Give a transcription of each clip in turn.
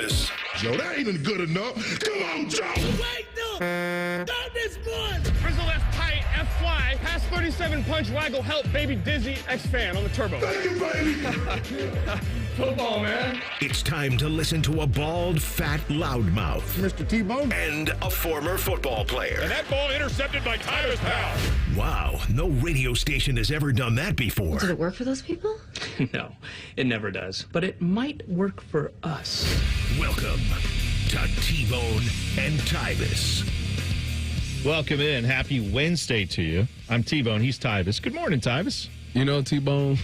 Columbus. Joe, that ain't good enough. Come on, Joe. Wait, no. Stop this one. Frizzle left tight, F fly, pass 37 punch, waggle, help, baby dizzy, X fan on the turbo. Thank you, baby. Football, man. It's time to listen to a bald, fat loudmouth. Mr. T-Bone. And a former football player. And that ball intercepted by Tyvis Powell. Wow, no radio station has ever done that before. Did it work for those people? No, it never does. But it might work for us. Welcome to T-Bone and Tyvis. Welcome in. Happy Wednesday to you. I'm T-Bone. He's Tyvis. Good morning, Tyvis. You know, T-Bone,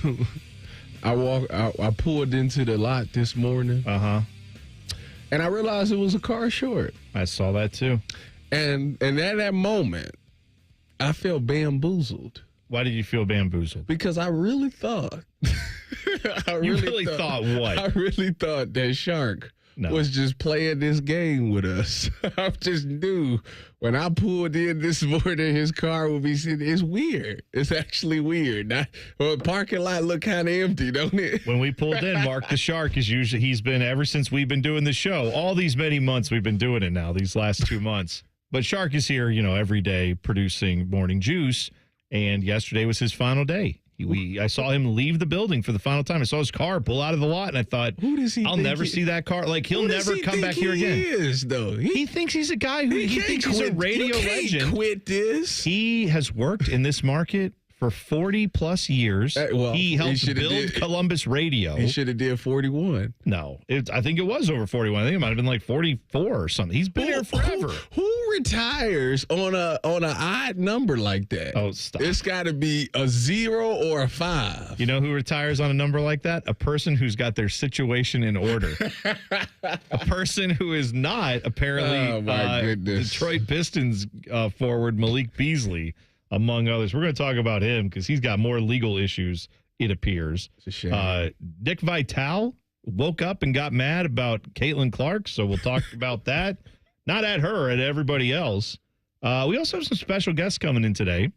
I pulled into the lot this morning. Uh-huh. And I realized it was a car short. I saw that too. And at that moment, I felt bamboozled. Why did you feel bamboozled? Because I really thought. You really thought what? I really thought that Shark No. was just playing this game with us. I just knew when I pulled in this morning, his car would be sitting. It's weird. It's actually weird. The parking lot look kind of empty, don't it? When we pulled in, Mark the Shark is usually, he's been ever since we've been doing the show. All these many months we've been doing it now, these last 2 months. But Shark is here, every day producing morning juice. And yesterday was his final day. I saw him leave the building for the final time. I saw his car pull out of the lot, and I thought, I'll never see that car. Like, he'll never come back here again. He Thinks he's a guy who he thinks he's a radio legend. Quit this. He has worked in this market for 40-plus years. He helped build Columbus radio. He should have did 41. No, I think it was over 41. I think it might have been like 44 or something. He's been here forever. Who retires on an odd number like that? Oh, stop. It's got to be a 0 or a 5. You know who retires on a number like that? A person who's got their situation in order. A person who is not, apparently, oh my goodness. Detroit Pistons forward Malik Beasley, among others. We're going to talk about him because he's got more legal issues, it appears. It's a shame. Nick Vitale woke up and got mad about Caitlin Clark, so we'll talk about that. Not at her, at everybody else. We also have some special guests coming in today.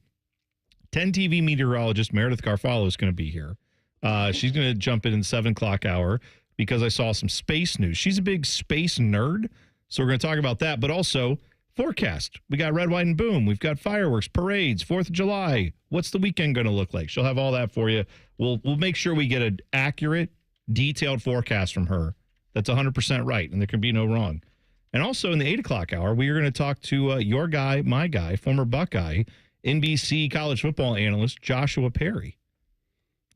10 TV meteorologist Meredith Garfalo is going to be here. She's going to jump in the 7 o'clock hour because I saw some space news. She's a big space nerd, so we're going to talk about that, but also forecast. We got red, white, and boom. We've got fireworks, parades, 4th of July. What's the weekend going to look like? She'll have all that for you. We'll make sure we get an accurate, detailed forecast from her that's 100% right, and there can be no wrong. And also in the 8 o'clock hour, we are going to talk to your guy, my guy, former Buckeye, NBC college football analyst Joshua Perry.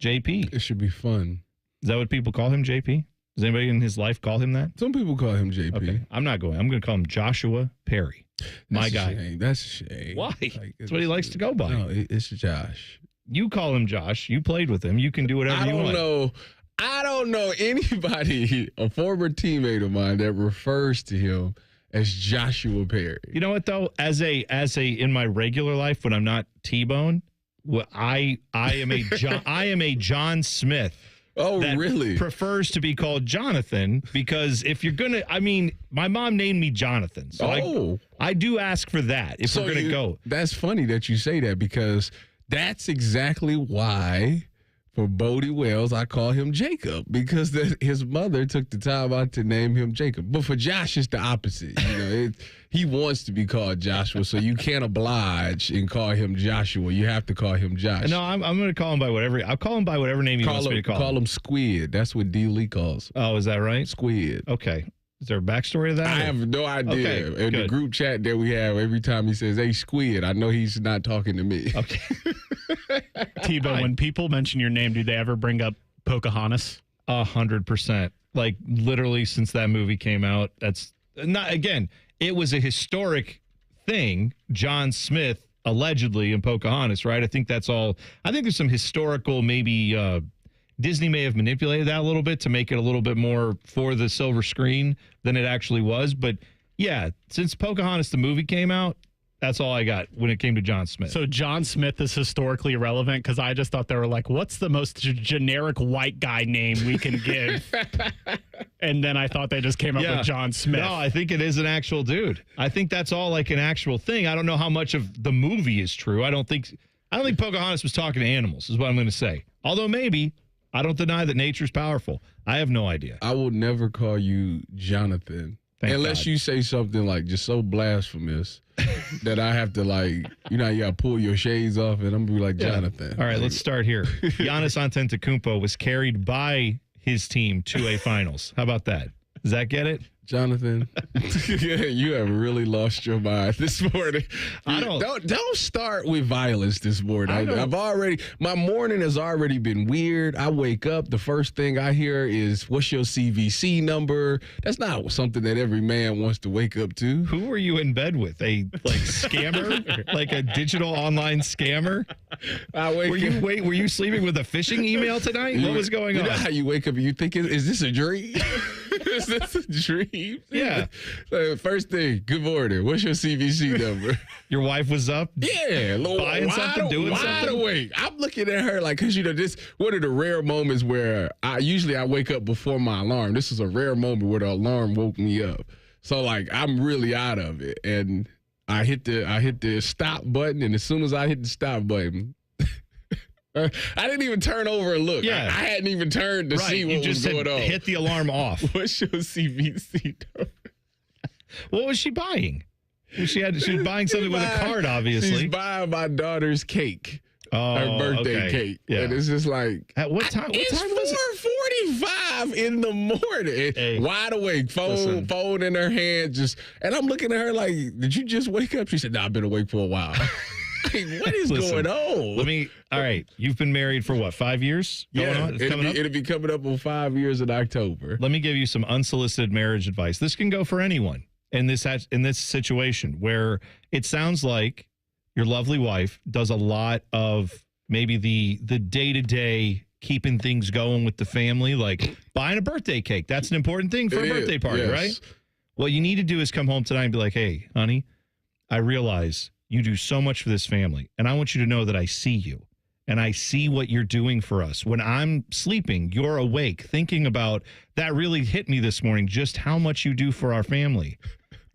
JP. It should be fun. Is that what people call him, JP? Does anybody in his life call him that? Some people call him JP. Okay. I'm not going. I'm going to call him Joshua Perry. My guy. Shame. That's a shame. Why? That's what he likes to go by. No, it's Josh. You call him Josh. You played with him. You can do whatever you want. I don't know anybody, a former teammate of mine, that refers to him as Joshua Perry. You know what though? As a in my regular life when I'm not T-Bone, I am a John Smith. Oh, that really? Prefers to be called Jonathan because if you're gonna, my mom named me Jonathan, so I do ask for that if we're gonna go. That's funny that you say that because that's exactly why. For Bodie Wells, I call him Jacob because his mother took the time out to name him Jacob. But for Josh, it's the opposite. He wants to be called Joshua, so you can't oblige and call him Joshua. You have to call him Josh. No, I'm going to call him by whatever. I'll call him by whatever name he wants me to call him. Call him Squid. That's what D. Lee calls. Oh, is that right? Squid. Okay. Is there a backstory to that? I have no idea. Okay, in the group chat that we have, every time he says, "Hey, Squid," I know he's not talking to me. Okay. Tebow, when people mention your name, do they ever bring up Pocahontas? 100%. Like literally since that movie came out. That's not, again, it was a historic thing. John Smith allegedly in Pocahontas, right? I think that's all. I think there's some historical maybe Disney may have manipulated that a little bit to make it a little bit more for the silver screen than it actually was. But yeah, since Pocahontas, the movie came out, that's all I got when it came to John Smith. So John Smith is historically irrelevant because I just thought they were like, what's the most generic white guy name we can give? And then I thought they just came up with John Smith. No, I think it is an actual dude. I think that's all like an actual thing. I don't know how much of the movie is true. I don't think Pocahontas was talking to animals is what I'm going to say. Although maybe I don't deny that nature's powerful. I have no idea. I will never call you Jonathan. Thank Unless God. you say something like just so blasphemous that I have to like, you got to pull your shades off and I'm going to be like, Jonathan. All right, let's start here. Giannis Antetokounmpo was carried by his team to a finals. How about that? Does that get it? Jonathan, you have really lost your mind this morning. I Don't start with violence this morning. My morning has already been weird. I wake up, the first thing I hear is, what's your CVC number? That's not something that every man wants to wake up to. Who were you in bed with? A scammer? Like a digital online scammer? Were you sleeping with a phishing email tonight? What was going on? You know how you wake up and you think, is this a dream? Is this a dream? Yeah. First thing, good morning. What's your CVC number? Your wife was up? Yeah. Buying something, doing wide something? awake. I'm looking at her like, because, this one of the rare moments where I wake up before my alarm. This is a rare moment where the alarm woke me up. So, like, I'm really out of it. And I hit the stop button, and as soon as I hit the stop button, I didn't even turn over and look. Yeah. I hadn't even turned to see what was going on. Hit the alarm off. What's your CVC number? What was she buying? She was buying something with a card, obviously. She's buying my daughter's cake. Her birthday cake. Yeah. And it's just like, at what time? What time was it? 4:45 in the morning. Hey, wide awake, phone in her hand. And I'm looking at her like, did you just wake up? She said, no, I've been awake for a while. What is going on? All right. You've been married for what, 5 years? It'll be coming up on 5 years in October. Let me give you some unsolicited marriage advice. This can go for anyone in this situation where it sounds like your lovely wife does a lot of maybe the day-to-day keeping things going with the family, like buying a birthday cake. That's an important thing for a birthday party, right? What you need to do is come home tonight and be like, hey, honey, I realize you do so much for this family, and I want you to know that I see you, and I see what you're doing for us. When I'm sleeping, you're awake, thinking about that really hit me this morning, just how much you do for our family,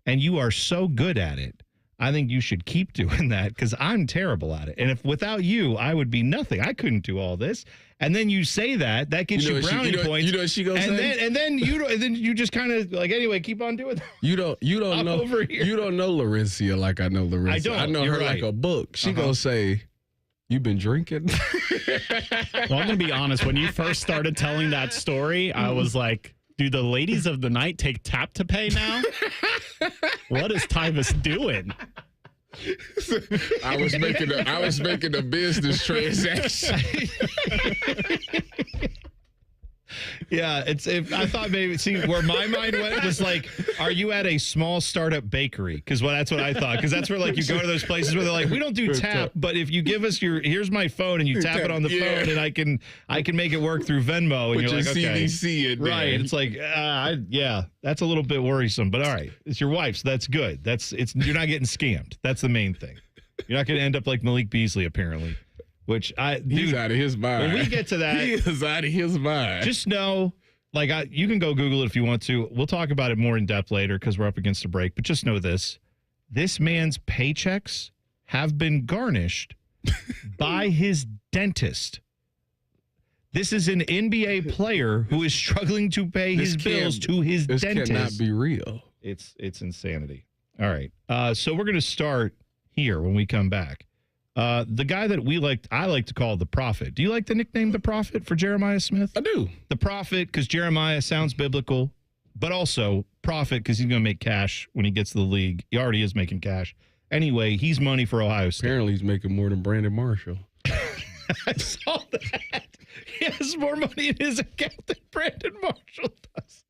and you are so good at it. I think you should keep doing that because I'm terrible at it. And if without you, I would be nothing. I couldn't do all this. And then you say that gets you brownie points. You know what she gonna say? And then you just kind of like, anyway, keep on doing that. You don't know over here. You don't know Laurencia like I know Laurencia. I don't. I know her like a book. She gonna say, you been drinking? Well, I'm gonna be honest. When you first started telling that story, I was like, do the ladies of the night take tap to pay now? What is Tyvis doing? I was making a business transaction. Yeah, I thought maybe where my mind went was like, are you at a small startup bakery? Because that's what I thought. Because that's where like you go to those places where they're like, we don't do tap, but if you give us here's my phone and you tap it on the phone and I can make it work through Venmo and Put you're your like, okay, CVC in there. right? It's like, yeah, that's a little bit worrisome, but all right, it's your wife, so that's good. You're not getting scammed. That's the main thing. You're not going to end up like Malik Beasley apparently. Which he's out of his mind. When we get to that, he is out of his mind. Just know, you can go Google it if you want to. We'll talk about it more in depth later because we're up against a break. But just know this: man's paychecks have been garnished by his dentist. This is an NBA player who is struggling to pay his bills to his dentist. This cannot be real. It's insanity. All right, so we're going to start here when we come back. The guy that I like to call the Prophet. Do you like the nickname the Prophet for Jeremiah Smith? I do. The Prophet, because Jeremiah sounds biblical, but also Prophet because he's going to make cash when he gets to the league. He already is making cash. Anyway, he's money for Ohio State. Apparently he's making more than Brandon Marshall. I saw that. He has more money in his account than Brandon Marshall does.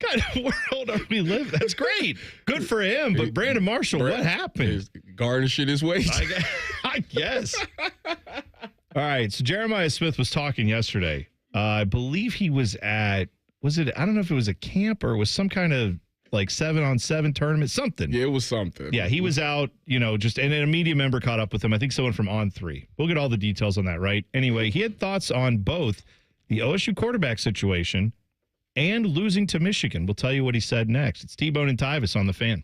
What kind of world are we living? That's great. Good for him. But Brandon Marshall, what happened? Garnishing his wages. I guess. All right. So Jeremiah Smith was talking yesterday. I believe he was I don't know if it was a camp or it was some kind of like 7-on-7 tournament, something. Yeah, it was something. Yeah, he was out, and a media member caught up with him. I think someone from On3. We'll get all the details on that, right? Anyway, he had thoughts on both the OSU quarterback situation and losing to Michigan. We'll tell you what he said next. It's T-Bone and Tyvis on The Fan.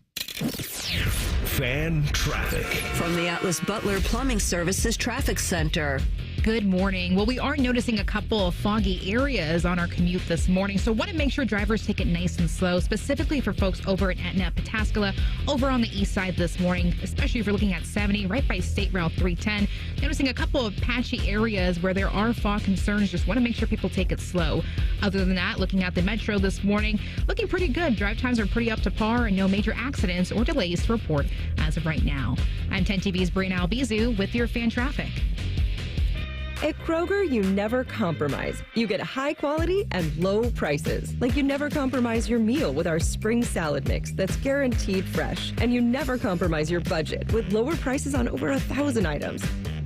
Fan traffic. From the Atlas Butler Plumbing Services Traffic Center. Good morning. Well, we are noticing a couple of foggy areas on our commute this morning, so want to make sure drivers take it nice and slow, specifically for folks over in Etna, Pataskala, over on the east side this morning, especially if you're looking at 70 right by State Route 310. Noticing a couple of patchy areas where there are fog concerns. Just want to make sure people take it slow. Other than that, looking at the metro this morning, looking pretty good. Drive times are pretty up to par and no major accidents or delays to report as of right now. I'm 10 TV's Brianna Albizu with your fan traffic. At Kroger, you never compromise. You get high quality and low prices. Like you never compromise your meal with our spring salad mix that's guaranteed fresh. And you never compromise your budget with lower prices on over 1,000 items.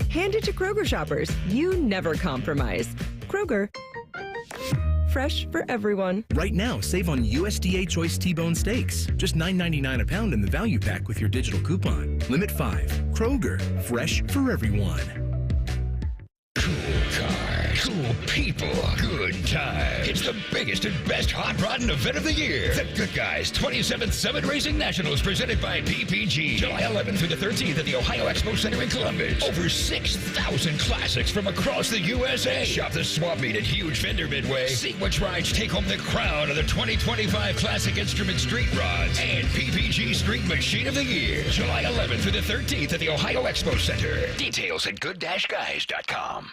Hand it to Kroger shoppers. You never compromise. Kroger. Fresh for everyone. Right now, save on USDA Choice T-Bone steaks. Just $9.99 a pound in the value pack with your digital coupon. Limit 5. Kroger. Fresh for everyone. Cool people, good time. It's the biggest and best hot rodding event of the year. The Good Guys 27th Summit Racing Nationals presented by PPG. July 11th through the 13th at the Ohio Expo Center in Columbus. Over 6,000 classics from across the USA. Shop the swap meet at Huge Fender Midway. See which rides take home the crown of the 2025 Classic Instrument Street Rods and PPG Street Machine of the Year. July 11th through the 13th at the Ohio Expo Center. Details at good-guys.com.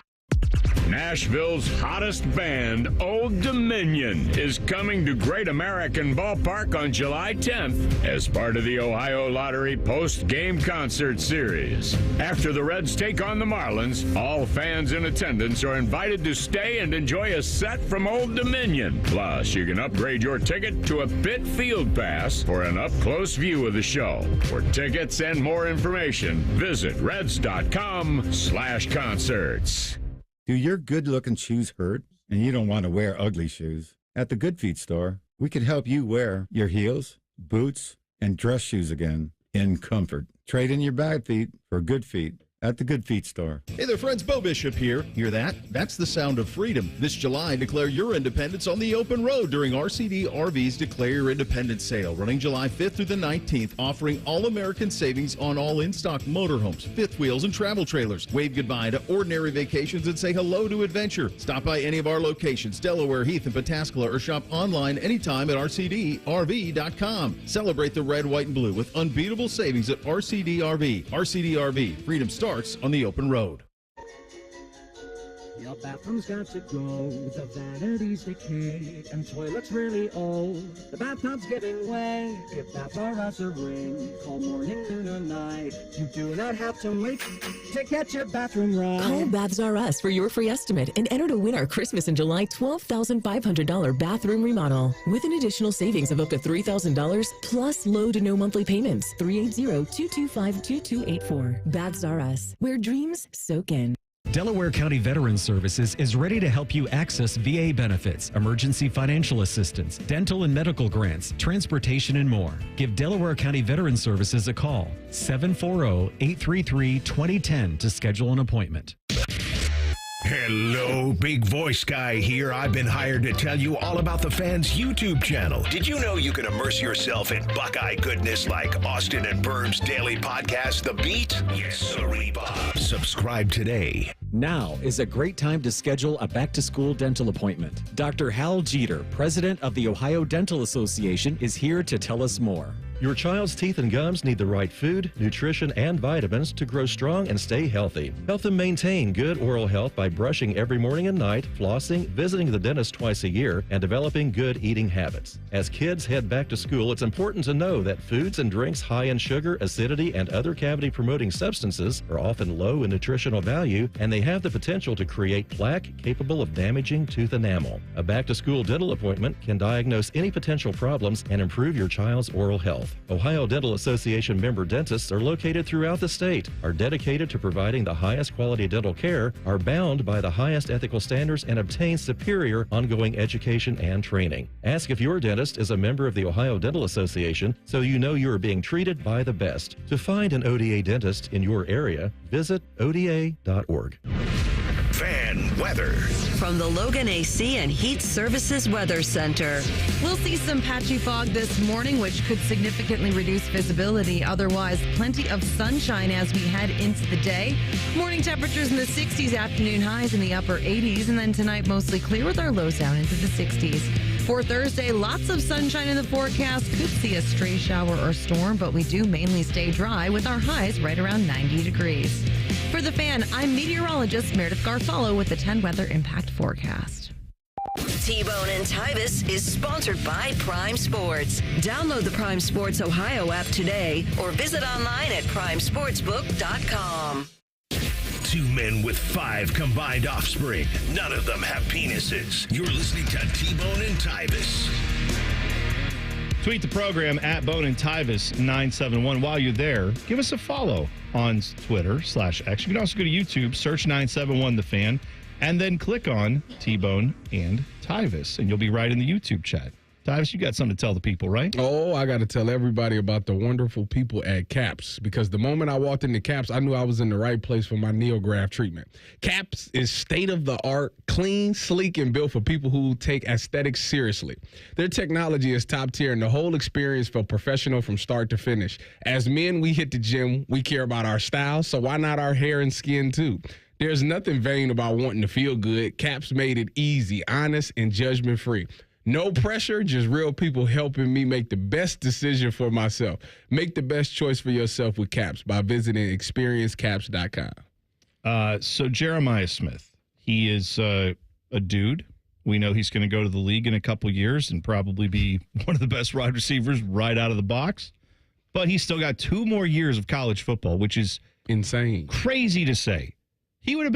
Nashville's hottest band, Old Dominion, is coming to Great American Ballpark on July 10th as part of the Ohio Lottery post-game concert series. After the Reds take on the Marlins, all fans in attendance are invited to stay and enjoy a set from Old Dominion. Plus, you can upgrade your ticket to a pit field pass for an up-close view of the show. For tickets and more information, visit reds.com/concerts. Do your good-looking shoes hurt and you don't want to wear ugly shoes? At the Good Feet store, we can help you wear your heels, boots, and dress shoes again in comfort. Trade in your bad feet for good feet at the Good Feet store. Hey there, friends. Bo Bishop here. Hear that? That's the sound of freedom. This July, declare your independence on the open road during RCD RV's Declare Your Independence sale, running July 5th through the 19th, offering all-American savings on all in-stock motorhomes, fifth wheels, and travel trailers. Wave goodbye to ordinary vacations and say hello to adventure. Stop by any of our locations, Delaware, Heath, and Pataskala, or shop online anytime at rcdrv.com. Celebrate the red, white, and blue with unbeatable savings at RCD RV. RCD RV. Freedom starts on the open road. Your bathroom's got to go, the vanity's decayed, and toilet's really old. The bathtub's giving way. If that's our us a ring, call morning, noon, or night. You do not have to wait to get your bathroom right. Call Baths R Us for your free estimate and enter to win our Christmas in July $12,500 bathroom remodel with an additional savings of up to $3,000 plus low to no monthly payments. 380-225-2284. Baths R Us, where dreams soak in. Delaware County Veterans Services is ready to help you access VA benefits, emergency financial assistance, dental and medical grants, transportation, and more. Give Delaware County Veterans Services a call, 740-833-2010 to schedule an appointment. Hello, Big Voice Guy here. I've been hired to tell you all about the Fans YouTube channel. Did you know you can immerse yourself in Buckeye goodness like Austin and Berm's daily podcast, The Beat? Yes, sirree, Bob. Subscribe today. Now is a great time to schedule a back-to-school dental appointment. Dr. Hal Jeter, president of the Ohio Dental Association, is here to tell us more. Your child's teeth and gums need the right food, nutrition, and vitamins to grow strong and stay healthy. Help them maintain good oral health by brushing every morning and night, flossing, visiting the dentist twice a year, and developing good eating habits. As kids head back to school, it's important to know that foods and drinks high in sugar, acidity, and other cavity-promoting substances are often low in nutritional value, and they have the potential to create plaque capable of damaging tooth enamel. A back-to-school dental appointment can diagnose any potential problems and improve your child's oral health. Ohio Dental Association member dentists are located throughout the state, are dedicated to providing the highest quality dental care, are bound by the highest ethical standards, and obtain superior ongoing education and training. Ask if your dentist is a member of the Ohio Dental Association so you know you are being treated by the best. To find an ODA dentist in your area, visit oda.org. Fan weather. From the Logan AC and Heat Services Weather Center. We'll see some patchy fog this morning, which could significantly reduce visibility. Otherwise, plenty of sunshine as we head into the day. Morning temperatures in the 60s, afternoon highs in the upper 80s, and then tonight mostly clear with our lows down into the 60s. For Thursday, lots of sunshine in the forecast. Could see a stray shower or storm, but we do mainly stay dry with our highs right around 90 degrees. For The Fan, I'm meteorologist Meredith Garfalo with the 10 Weather Impact Forecast. T-Bone and Tyvis is sponsored by Prime Sports. Download the Prime Sports Ohio app today or visit online at primesportsbook.com. 2 men with 5 combined offspring. None of them have penises. You're listening to T-Bone and Tyvis. Tweet the program at Bone and Tyvis 971. While you're there, give us a follow on Twitter/X. You can also go to YouTube, search 971 The Fan, and then click on T-Bone and Tyvis, and you'll be right in the YouTube chat. Tyvis, you got something to tell the people, right? Oh, I got to tell everybody about the wonderful people at CAPS, because the moment I walked into CAPS, I knew I was in the right place for my NeoGraft treatment. CAPS is state-of-the-art, clean, sleek, and built for people who take aesthetics seriously. Their technology is top tier, and the whole experience felt professional from start to finish. As men, we hit the gym. We care about our style, so why not our hair and skin, too? There's nothing vain about wanting to feel good. CAPS made it easy, honest, and judgment-free. No pressure, just real people helping me make the best decision for myself. Make the best choice for yourself with CAPS by visiting experiencecaps.com. So Jeremiah Smith, he is a dude. We know he's going to go to the league in a couple years and probably be one of the best wide receivers right out of the box. But he's still got 2 more years of college football, which is insane, crazy to say. He would have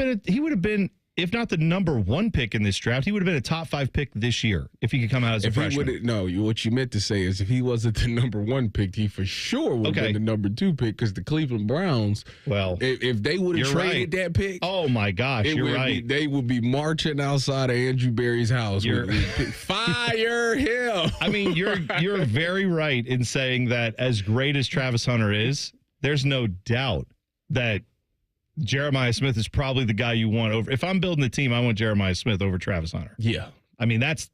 been, if not the number 1 pick in this draft, he would have been a top 5 pick this year if he could come out as a freshman. No, what you meant to say is if he wasn't the number 1 pick, he for sure would have been the number 2 pick, because the Cleveland Browns, well, if they would have traded that pick, oh my gosh, you're right. They would be marching outside of Andrew Berry's house. Fire him. I mean, you're very right in saying that as great as Travis Hunter is, there's no doubt that Jeremiah Smith is probably the guy you want over. If I'm building a team, I want Jeremiah Smith over Travis Hunter. Yeah. I mean, that's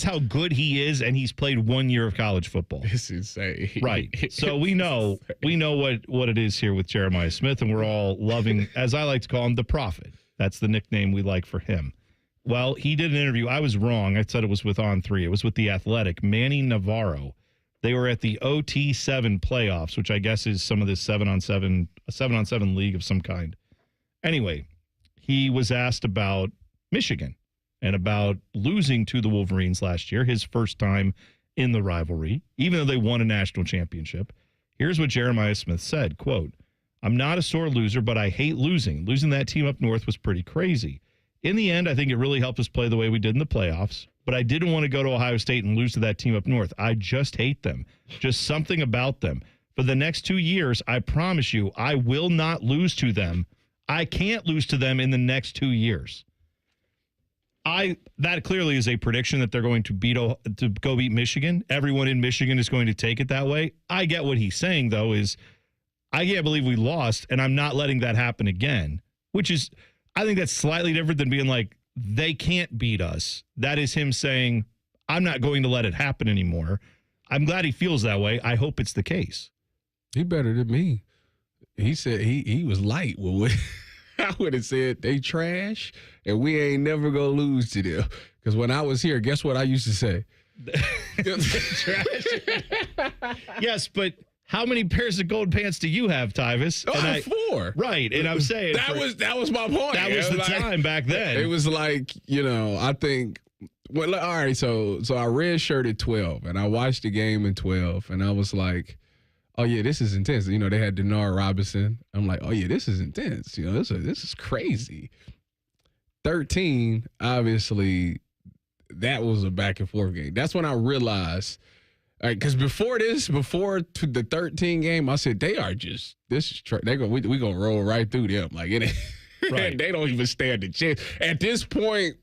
how good he is, and he's played 1 year of college football. It's insane. Right. So we know what it is here with Jeremiah Smith, and we're all loving, as I like to call him, the Prophet. That's the nickname we like for him. Well, he did an interview. I was wrong. I said it was with On3. It was with The Athletic. Manny Navarro. They were at the OT7 playoffs, which I guess is some of this 7-on-7, a 7-on-7 league of some kind. Anyway, he was asked about Michigan and about losing to the Wolverines last year, his first time in the rivalry, even though they won a national championship. Here's what Jeremiah Smith said, quote, "I'm not a sore loser, but I hate losing. Losing that team up north was pretty crazy. In the end, I think it really helped us play the way we did in the playoffs. But I didn't want to go to Ohio State and lose to that team up north. I just hate them. Just something about them. For the next 2 years, I promise you, I will not lose to them. I can't lose to them in the next 2 years." That clearly is a prediction that they're going to go beat Michigan. Everyone in Michigan is going to take it that way. I get what he's saying, though, is I can't believe we lost, and I'm not letting that happen again, which is, I think that's slightly different than being like, they can't beat us. That is him saying, I'm not going to let it happen anymore. I'm glad he feels that way. I hope it's the case. He better than me. He said he was light. Well, I would have said they trash, and we ain't never going to lose to them. Because when I was here, guess what I used to say? Trash. Yes, but how many pairs of gold pants do you have, Tyvis? Oh, 4. Right, and I'm saying that was my point. That was the time back then. It was like, I think. Well, all right, so I redshirted 12, and I watched the game in 12, and I was like, oh yeah, this is intense. They had Denard Robinson. I'm like, oh yeah, this is intense. This is crazy. 13, obviously, that was a back and forth game. That's when I realized. Because before the 13 game, I said we gonna roll right through them. Like it ain't, right. They don't even stand a chance. At this point,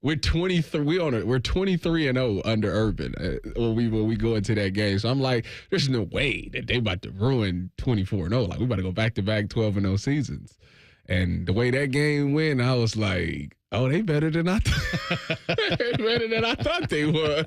we're 23. We're 23-0 under Urban when we go into that game. So I'm like, there's no way that they about to ruin 24-0. Like we about to go back to back 12-0 seasons. And the way that game went, I was like, Oh, they better than I thought they was.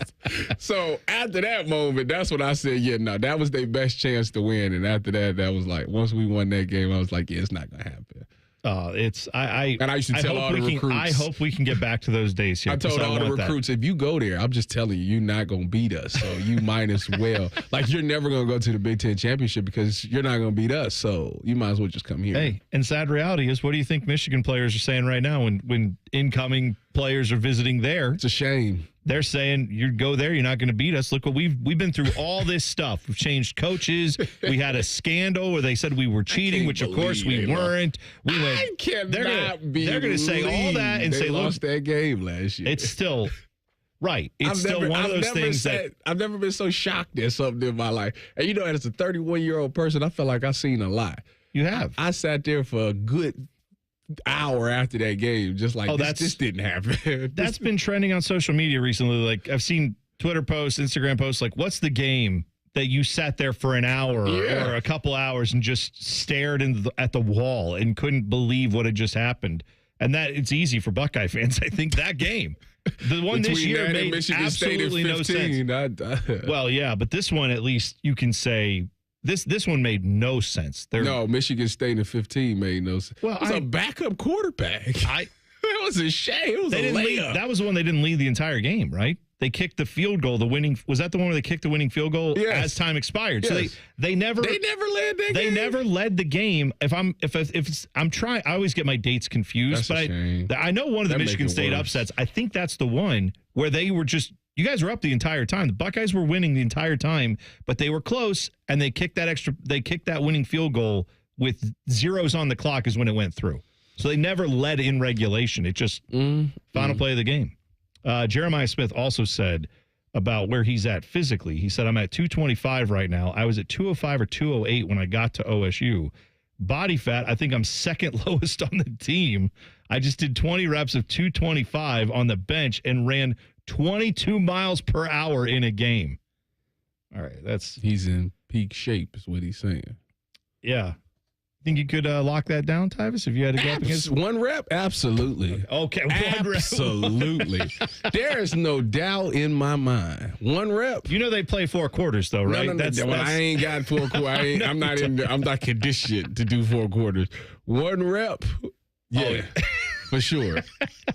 So after that moment, that's when I said, yeah, no, that was their best chance to win. And after that, that was like, once we won that game, I was like, yeah, it's not gonna happen. And I used to tell all the recruits. I hope we can get back to those days here. I told all the recruits, if you go there, I'm just telling you, you're not going to beat us. So you might as well. Like, you're never going to go to the Big Ten championship because you're not going to beat us. So you might as well just come here. Hey, and sad reality is, what do you think Michigan players are saying right now when incoming players are visiting there? It's a shame. They're saying, you go there, you're not going to beat us. Look what we've been through all this stuff. We've changed coaches. We had a scandal where they said we were cheating, which of course we weren't. We went. I cannot They're going to say all that and say, lost that game last year. It's still right. It's still one of those things that I've never been so shocked at something in my life. And you know, as a 31-year-old person, I felt like I've seen a lot. You have. I sat there for a good hour after that game, just like, this didn't happen. That's been trending on social media recently. Like, I've seen Twitter posts, Instagram posts, like, what's the game that you sat there for an hour or a couple hours and just stared at the wall and couldn't believe what had just happened? And that it's easy for Buckeye fans. I think that game, the one this year, made absolutely no sense. Well, yeah, but this one, at least you can say, This one made no sense. No, Michigan State in 15 made no sense. Well, it was a backup quarterback. That was a shame. It was a layup. That was the one they didn't lead the entire game, right? They kicked the field goal. Was that the one where they kicked the winning field goal as time expired? Yes. So they never led that game. They never led the game. If I'm trying, I always get my dates confused. That's a shame. I know one of the Michigan State upsets. I think that's the one where they were just. You guys were up the entire time. The Buckeyes were winning the entire time, but they were close, and they kicked that winning field goal with zeros on the clock is when it went through. So they never led in regulation. It just final play of the game. Jeremiah Smith also said about where he's at physically. He said, I'm at 225 right now. I was at 205 or 208 when I got to OSU. Body fat, I think I'm second lowest on the team. I just did 20 reps of 225 on the bench and ran 22 miles per hour in a game. All right, he's in peak shape is what he's saying. Yeah. Think you could lock that down, Tyvis, if you had to go up against one rep? Absolutely. Okay, absolutely. There is no doubt in my mind. One rep. You know they play 4 quarters, though, right? No. I ain't got 4 quarters. I'm not conditioned to do 4 quarters. One rep. Yeah. For sure.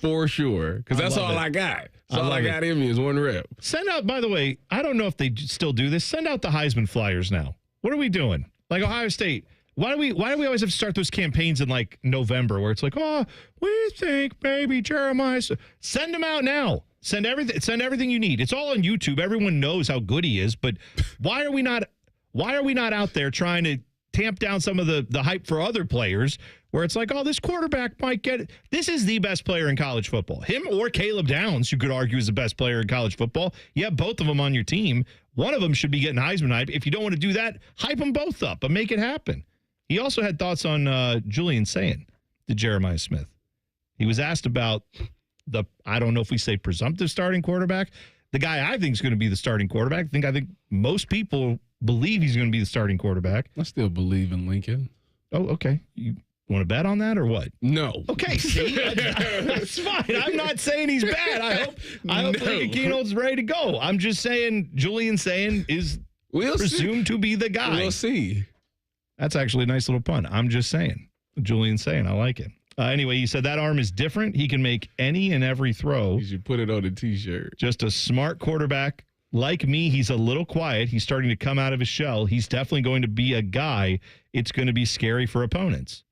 For sure. Because that's all I got. That's all I got in me is 1 rep. Send out, by the way, I don't know if they still do this. Send out the Heisman flyers now. What are we doing? Like Ohio State. Why do we always have to start those campaigns in like November where it's like, oh, we think maybe Jeremiah. Send them out now. Send everything you need. It's all on YouTube. Everyone knows how good he is, but why are we not out there trying to tamp down some of the hype for other players where it's like, oh, this quarterback might get it. This is the best player in college football. Him or Caleb Downs, you could argue, is the best player in college football. You have both of them on your team. One of them should be getting Heisman hype. If you don't want to do that, hype them both up, but make it happen. He also had thoughts on Julian Sayin to Jeremiah Smith. He was asked about I don't know if we say presumptive starting quarterback, the guy I think is going to be the starting quarterback. I think most people believe he's going to be the starting quarterback. I still believe in Lincoln. Oh, okay. You want to bet on that or what? No. Okay, see, that's fine. I'm not saying he's bad. I hope Lincoln Keenholz's ready to go. I'm just saying Julian Sayin is presumed to be the guy. We'll see. That's actually a nice little pun. I'm just saying. Julian Sayin, I like it. Anyway, he said that arm is different. He can make any and every throw. You should put it on a T-shirt. Just a smart quarterback. Like me, he's a little quiet. He's starting to come out of his shell. He's definitely going to be a guy. It's going to be scary for opponents.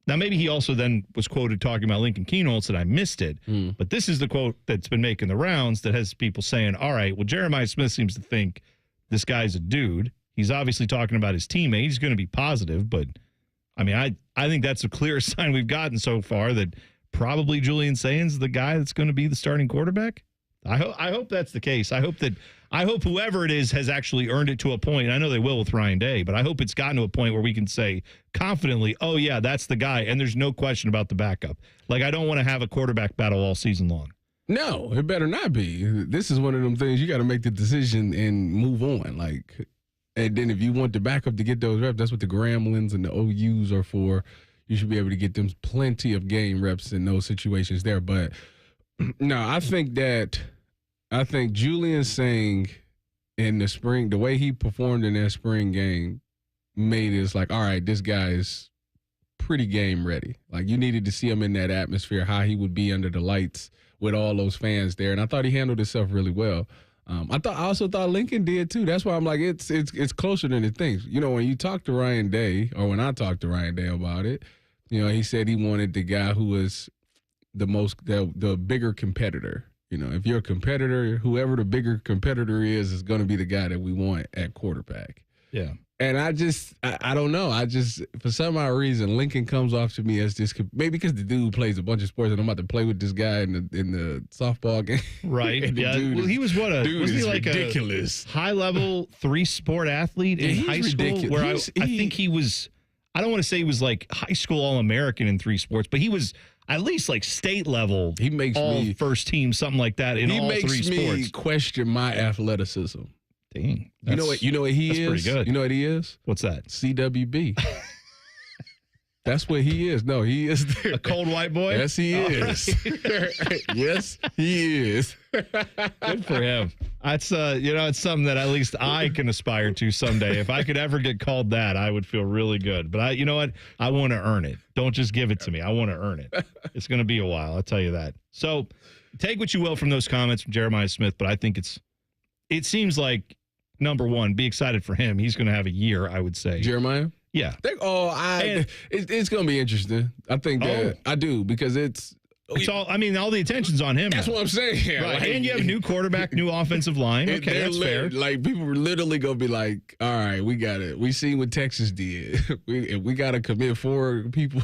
Now, maybe he also then was quoted talking about Lincoln Keenholz and I missed it. But this is the quote that's been making the rounds that has people saying, all right, well, Jeremiah Smith seems to think this guy's a dude. He's obviously talking about his teammate. He's going to be positive, but I mean, I think that's the clearest sign we've gotten so far that probably Julian Sayin's the guy that's going to be the starting quarterback. I hope that's the case. I hope whoever it is has actually earned it to a point. I know they will with Ryan Day, but I hope it's gotten to a point where we can say confidently, oh, yeah, that's the guy, and there's no question about the backup. Like, I don't want to have a quarterback battle all season long. No, it better not be. This is one of them things you got to make the decision and move on. Like, and then if you want the backup to get those reps, that's what the Gremlins and the OUs are for. you should be able to get them plenty of game reps in those situations there. But no, I think Julian Sang in the spring, the way he performed in that spring game made it like, all right, this guy is pretty game ready. Like, you needed to see him in that atmosphere, how he would be under the lights with all those fans there. And I thought he handled himself really well. I also thought Lincoln did too. That's why I'm like, it's closer than it thinks. You know, when you talk to Ryan Day, or when I talked to Ryan Day about it, you know, he said he wanted the guy who was the bigger competitor. You know, if you're a competitor, whoever the bigger competitor is going to be the guy that we want at quarterback. Yeah. And I don't know. For some odd reason, Lincoln comes off to me as this, maybe because the dude plays a bunch of sports and I'm about to play with this guy in the softball game. Right. Yeah. Well, he was was he like ridiculous. A high-level 3-sport athlete in high school? Ridiculous. Where I think he was, I don't want to say he was like high school All-American in 3 sports, but he was at least like state level. He makes me first team, something like that in all 3 sports. He makes me question my athleticism. Dang. You know what he is? That's pretty good. You know what he is? What's that? CWB. That's what he is. No, he is a cold white boy? Yes, he is. Right. Yes, he is. Good for him. That's it's something that at least I can aspire to someday. If I could ever get called that, I would feel really good. But you know what? I want to earn it. Don't just give it to me. I want to earn it. It's going to be a while, I'll tell you that. So take what you will from those comments from Jeremiah Smith, but I think it seems like, number one, be excited for him. He's going to have a year, I would say. Jeremiah? Yeah. It's going to be interesting. I think that I do, because it's all the attention's on him. That's now. what I'm saying. Right. And you have a new quarterback, new offensive line. Okay, that's fair. Like, people are literally going to be like, all right, we got it. We seen what Texas did. we got to commit 4 people.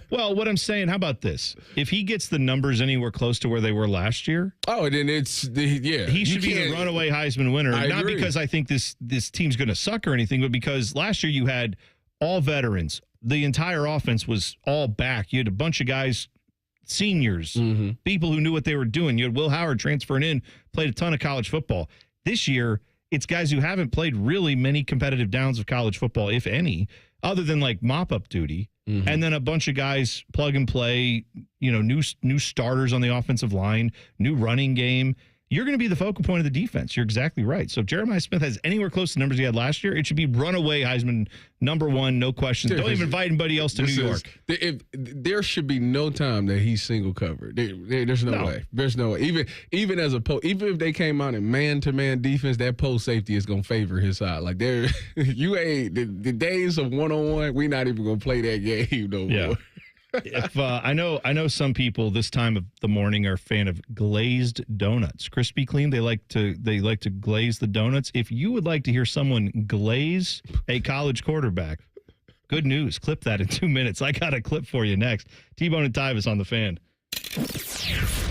Well, what I'm saying, how about this? If he gets the numbers anywhere close to where they were last year. Oh, then he should be the runaway Heisman winner. Not because I think this team's going to suck or anything, but because last year you had all veterans. The entire offense was all back. You had a bunch of guys, seniors, people who knew what they were doing. You had Will Howard transferring in, played a ton of college football. This year, it's guys who haven't played really many competitive downs of college football, if any, other than like mop-up duty. And then a bunch of guys plug and play, new starters on the offensive line, new running game. You're going to be the focal point of the defense. You're exactly right. So if Jeremiah Smith has anywhere close to the numbers he had last year, it should be runaway Heisman #1, no question. Don't even invite anybody else to New York. There should be no time that he's single covered. There's no way. There's no way. Even as even if they came out in man-to-man defense, that post safety is going to favor his side. Like, you ain't the days of one-on-one. We're not even going to play that game no more. If I know some people this time of the morning are a fan of glazed donuts, crispy clean. They like to glaze the donuts. If you would like to hear someone glaze a college quarterback, good news. Clip that in 2 minutes. I got a clip for you next. T-Bone and Tyvis on the Fan.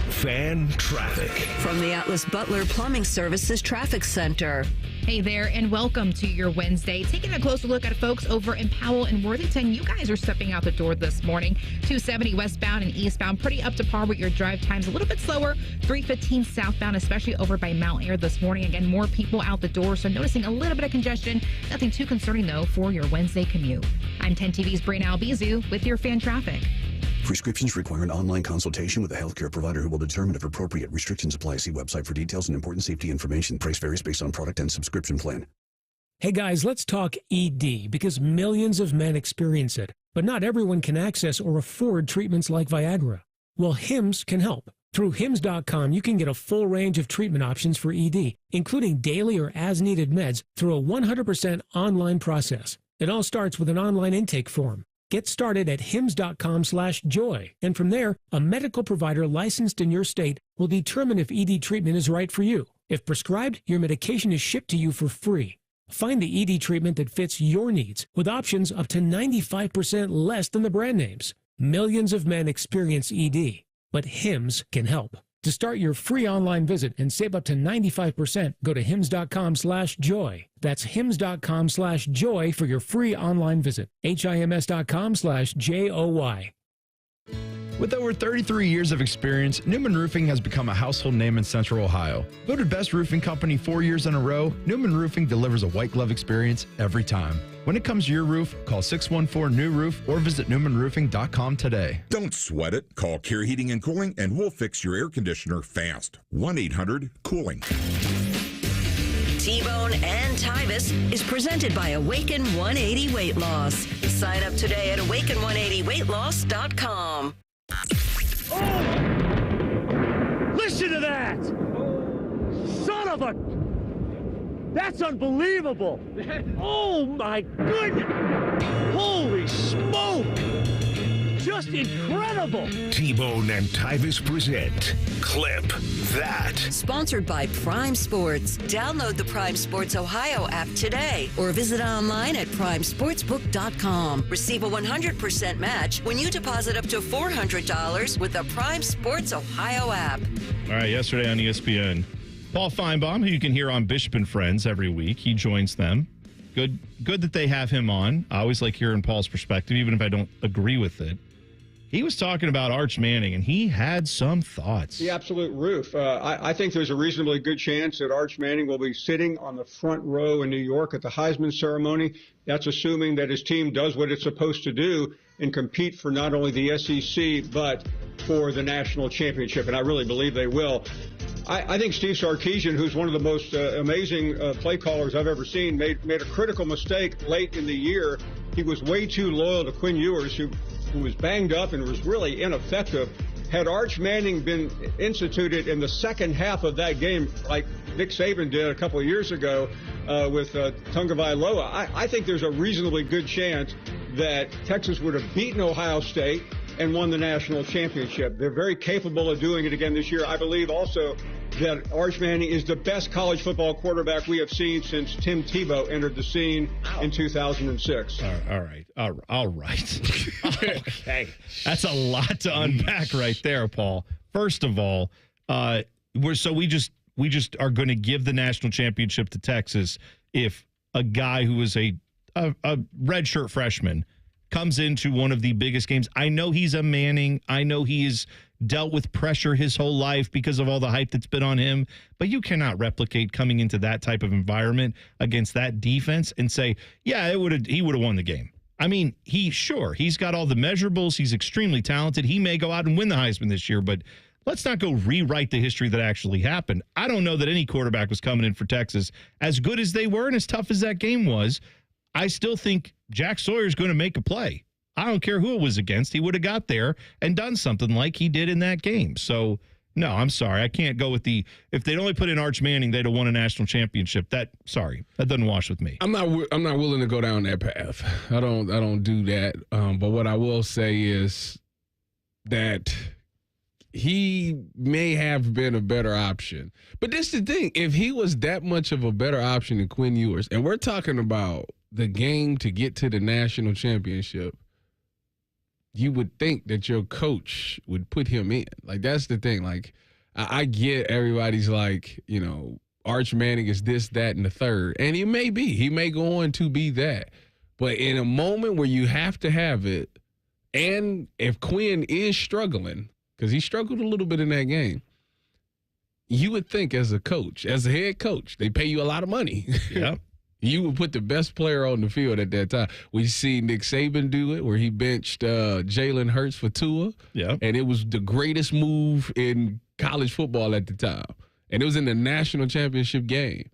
Fan traffic from the Atlas Butler Plumbing Services Traffic Center. Hey there, and welcome to your Wednesday. Taking a closer look at folks over in Powell and Worthington. You guys are stepping out the door this morning. 270 westbound and eastbound, pretty up to par with your drive times. A little bit slower. 315 southbound, especially over by Mount Air this morning. Again, more people out the door, so noticing a little bit of congestion. Nothing too concerning, though, for your Wednesday commute. I'm 10 TV's Brianna Albizu with your fan traffic. Prescriptions require an online consultation with a healthcare provider who will determine if appropriate. Restrictions apply. See website for details and important safety information. Price varies based on product and subscription plan. Hey guys, let's talk ED, because millions of men experience it, but not everyone can access or afford treatments like Viagra. Well, Hims can help. Through Hims.com, you can get a full range of treatment options for ED, including daily or as-needed meds, through a 100% online process. It all starts with an online intake form. Get started at hims.com/joy, and from there, a medical provider licensed in your state will determine if ED treatment is right for you. If prescribed, your medication is shipped to you for free. Find the ED treatment that fits your needs, with options up to 95% less than the brand names. Millions of men experience ED, but Hims can help. To start your free online visit and save up to 95%, go to hims.com/joy. That's hims.com/joy for your free online visit. HIMS.com/JOY. With over 33 years of experience, Newman Roofing has become a household name in Central Ohio. Voted best roofing company 4 years in a row, Newman Roofing delivers a white glove experience every time. When it comes to your roof, call 614-NEW-ROOF or visit newmanroofing.com today. Don't sweat it. Call Care Heating and Cooling and we'll fix your air conditioner fast. 1-800-COOLING. T-Bone and Tyvis is presented by Awaken 180 Weight Loss. Sign up today at awaken180weightloss.com. Listen to that! Son of a... That's unbelievable! Oh my goodness! Holy smoke! Just incredible! T-Bone and Tyvis present Clip That. Sponsored by Prime Sports. Download the Prime Sports Ohio app today or visit online at primesportsbook.com. Receive a 100% match when you deposit up to $400 with the Prime Sports Ohio app. All right, yesterday on ESPN, Paul Finebaum, who you can hear on Bishop and Friends every week, he joins them. Good that they have him on. I always like hearing Paul's perspective, even if I don't agree with it. He was talking about Arch Manning, and he had some thoughts. The absolute roof. I think there's a reasonably good chance that Arch Manning will be sitting on the front row in New York at the Heisman ceremony. That's assuming that his team does what it's supposed to do and compete for not only the SEC, but for the national championship. And I really believe they will. I think Steve Sarkisian, who's one of the most amazing play callers I've ever seen, made a critical mistake late in the year. He was way too loyal to Quinn Ewers, who was banged up and was really ineffective. Had Arch Manning been instituted in the second half of that game, like Nick Saban did a couple of years ago with Tagovailoa, I think there's a reasonably good chance that Texas would have beaten Ohio State and won the national championship. They're very capable of doing it again this year. I believe also that Arch Manning is the best college football quarterback we have seen since Tim Tebow entered the scene in 2006. All right. Okay. That's a lot to unpack right there, Paul. First of all, we just are going to give the national championship to Texas if a guy who is a redshirt freshman comes into one of the biggest games. I know he's a Manning. I know he has dealt with pressure his whole life because of all the hype that's been on him, but you cannot replicate coming into that type of environment against that defense and say, yeah, he would have won the game. I mean, he's got all the measurables. He's extremely talented. He may go out and win the Heisman this year, but let's not go rewrite the history that actually happened. I don't know that any quarterback was coming in for Texas as good as they were and as tough as that game was. I still think Jack Sawyer's going to make a play. I don't care who it was against. He would have got there and done something like he did in that game. So, no, I'm sorry. I can't go with if they'd only put in Arch Manning, they'd have won a national championship. That doesn't wash with me. I'm not willing to go down that path. I don't do that. But what I will say is that he may have been a better option. But this is the thing. If he was that much of a better option than Quinn Ewers, and we're talking about the game to get to the national championship, you would think that your coach would put him in. Like, that's the thing. Like, I get everybody's like, Arch Manning is this, that, and the third. And he may be. He may go on to be that. But in a moment where you have to have it, and if Quinn is struggling, because he struggled a little bit in that game, you would think as a coach, as a head coach, they pay you a lot of money. Yeah. You would put the best player on the field at that time. We see Nick Saban do it, where he benched Jalen Hurts for Tua. Yeah. And it was the greatest move in college football at the time. And it was in the national championship game.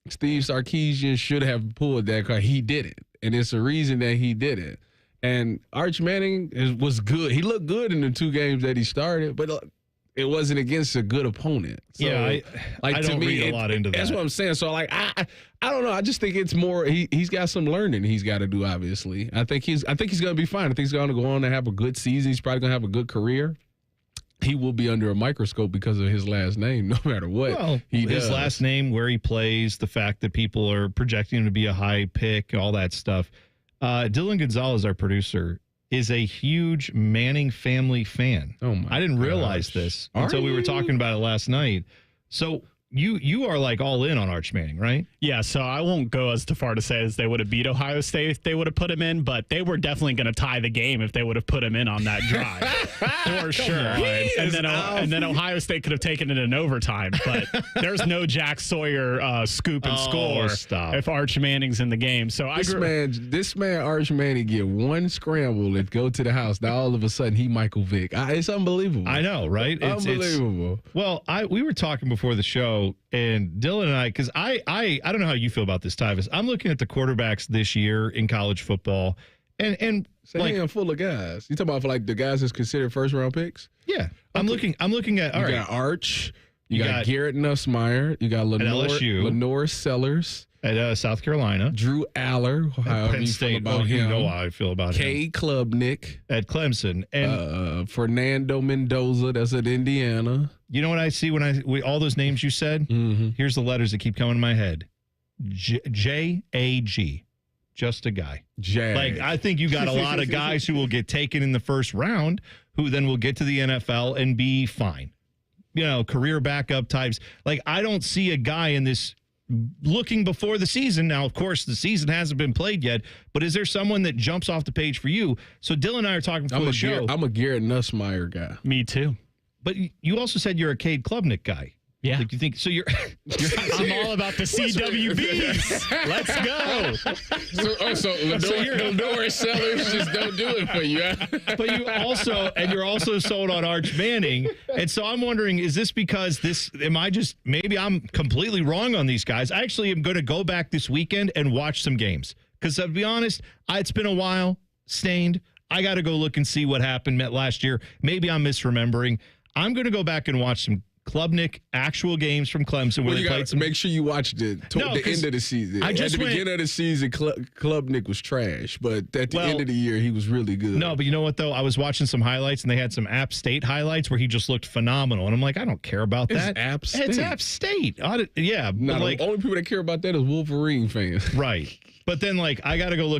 Steve Sarkisian should have pulled that card. He didn't. And it's a reason that he didn't. And Arch Manning was good. He looked good in the two games that he started, but it wasn't against a good opponent. So, yeah, I don't read a lot into that. That's what I'm saying. So, like, I don't know. I just think it's more. He's got some learning he's got to do. Obviously, I think he's going to be fine. I think he's going to go on and have a good season. He's probably going to have a good career. He will be under a microscope because of his last name, no matter what. Well, his last name, where he plays, the fact that people are projecting him to be a high pick, all that stuff. Dylan Gonzalez, our producer, is a huge Manning family fan. Oh my! I didn't realize this until we were talking about it last night. So you are like all in on Arch Manning, right? Yeah, so I won't go as far to say as they would have beat Ohio State if they would have put him in, but they were definitely going to tie the game if they would have put him in on that drive. For sure. And then Ohio State could have taken it in overtime, but there's no Jack Sawyer scoop and score if Arch Manning's in the game. So this man Arch Manning get one scramble and go to the house. Now all of a sudden he Michael Vick. It's unbelievable. I know, right? It's unbelievable. We were talking before the show, and Dylan and I, because I don't know how you feel about this, Tyvis. I'm looking at the quarterbacks this year in college football, and like full of guys. You talking about for like the guys that's considered first round picks? Yeah, I'm looking at. You got Arch, you got Garrett Nussmeier, you got Lenore Sellers at South Carolina, Drew Aller, however Penn you State. feel about him. You know how I feel about him. K. Klubnik at Clemson, and Fernando Mendoza, that's at Indiana. You know what I see when all those names you said? Mm-hmm. Here's the letters that keep coming to my head. J-A-G. Just a guy. Jag. Like, I think you got a lot of guys who will get taken in the first round who then will get to the NFL and be fine. You know, career backup types. Like, I don't see a guy in this looking before the season. Now, of course, the season hasn't been played yet, but is there someone that jumps off the page for you? So Dylan and I are talking before the show. I'm a Garrett Nussmeier guy. Me too. But you also said you're a Cade Klubnik guy. Yeah. Like you think so? You're I'm all about the CWBs. Let's go. So Lenore Sellers just don't do it for you. But you're also sold on Arch Manning, and so I'm wondering, is this because maybe I'm completely wrong on these guys? I actually am going to go back this weekend and watch some games because to be honest, it's been a while. Stained. I got to go look and see what happened last year. Maybe I'm misremembering. I'm going to go back and watch some Klubnik actual games from Clemson where they played some. Make sure you watch the end of the season. At the beginning of the season, Klubnik was trash, but at the end of the year, he was really good. No, but you know what though? I was watching some highlights, and they had some App State highlights where he just looked phenomenal, and I'm like, I don't care about that. App State. It's App State. Yeah, no, the only people that care about that is Wolverine fans. Right. But then, I got to go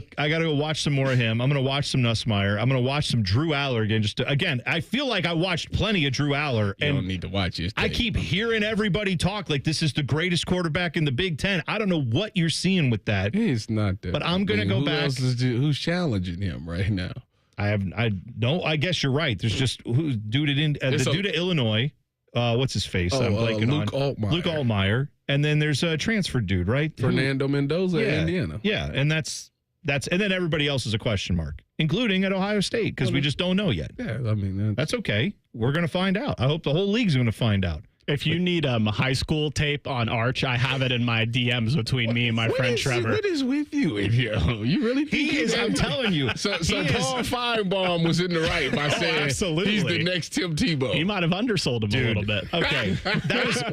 watch some more of him. I'm going to watch some Nussmeier. I'm going to watch some Drew Aller again. I feel like I watched plenty of Drew Aller. You don't need to watch his tape. I keep hearing everybody talk like this is the greatest quarterback in the Big Ten. I don't know what you're seeing with that. He's not that. But I'm going to go back. Who's challenging him right now? I guess you're right. There's just dude to Illinois. What's his face? I'm blanking Luke Altmaier. Luke Altmaier. And then there's a transfer dude, right? Fernando Mendoza at Indiana. Yeah, and that's and then everybody else is a question mark, including at Ohio State, because we just don't know yet. Yeah, I mean that's okay. We're going to find out. I hope the whole league's going to find out. If you need high school tape on Arch, I have it in my DMs between me and my friend Trevor. What is with you? You really think he is? I'm telling you. So Paul Finebaum was in the right by saying absolutely. He's the next Tim Tebow. He might have undersold him a little bit. Okay,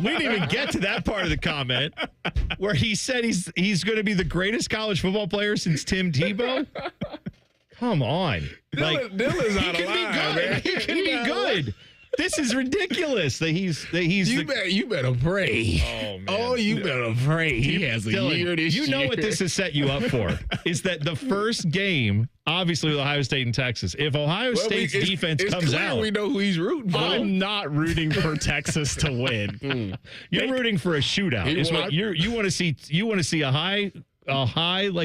we didn't even get to that part of the comment where he said he's going to be the greatest college football player since Tim Tebow. Come on, Dylan's out of line, man. He can be good. This is ridiculous that he's you better pray. Oh man. You better pray. He has a year this year. You know what this has set you up for is that the first game, obviously with Ohio State and Texas, if Ohio State's defense comes out, we know who he's rooting for. I'm not rooting for Texas to win. You're rooting for a shootout. You want to see a high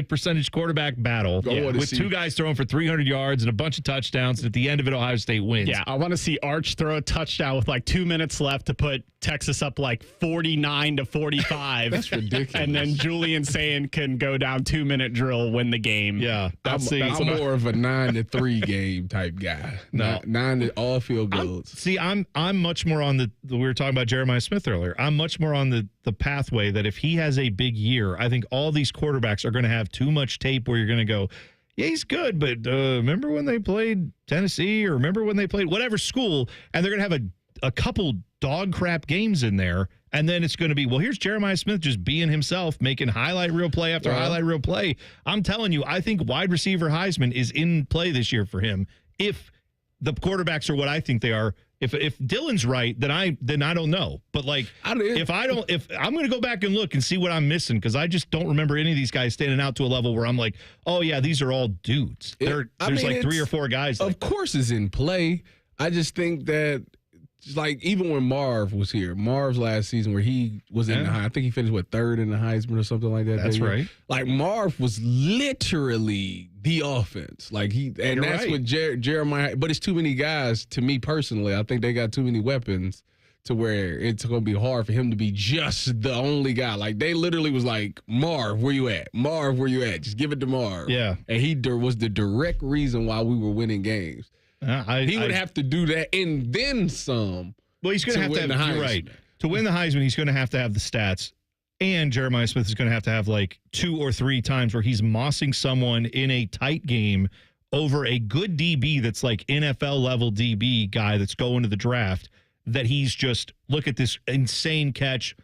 percentage quarterback battle with two guys throwing for 300 yards and a bunch of touchdowns, and at the end of it Ohio State wins. Yeah, I want to see Arch throw a touchdown with 2 minutes left to put Texas up 49-45. That's ridiculous. And then Julian Sayin can go down 2-minute drill, win the game. Yeah, I'm more of a 9-3 game type guy. No, 9 to all field goals. I'm much more on we were talking about Jeremiah Smith earlier. I'm much more on the pathway that if he has a big year, I think all these quarterbacks are going to have too much tape where you're going to go, yeah, he's good, but remember when they played Tennessee or remember when they played whatever school, and they're going to have a couple dog crap games in there, and then it's going to be, well, here's Jeremiah Smith just being himself, making highlight reel play after highlight reel play. I'm telling you, I think wide receiver Heisman is in play this year for him if the quarterbacks are what I think they are. If Dylan's right, then I don't know. But if I'm going to go back and look and see what I'm missing, because I just don't remember any of these guys standing out to a level where I'm like, oh yeah, these are all dudes. There's 3 or 4 guys. Of course, is in play. I just think that like even when Marv was here, Marv's last season where he was in the high, I think he finished third in the Heisman or something like that. That's right. Like Marv was literally the offense. Like that's what Jeremiah. But it's too many guys. To me personally, I think they got too many weapons to where it's going to be hard for him to be just the only guy. Like they literally was like, Marv, where you at? Marv, where you at? Just give it to Marv. Yeah, and he was the direct reason why we were winning games. He would have to do that and then some. Well, he's going to have to have, you're right. To win the Heisman, he's going to have the stats. And Jeremiah Smith is going to have like 2 or 3 times where he's mossing someone in a tight game over a good DB that's like NFL level DB guy that's going to the draft, that he's just, look at this insane catch,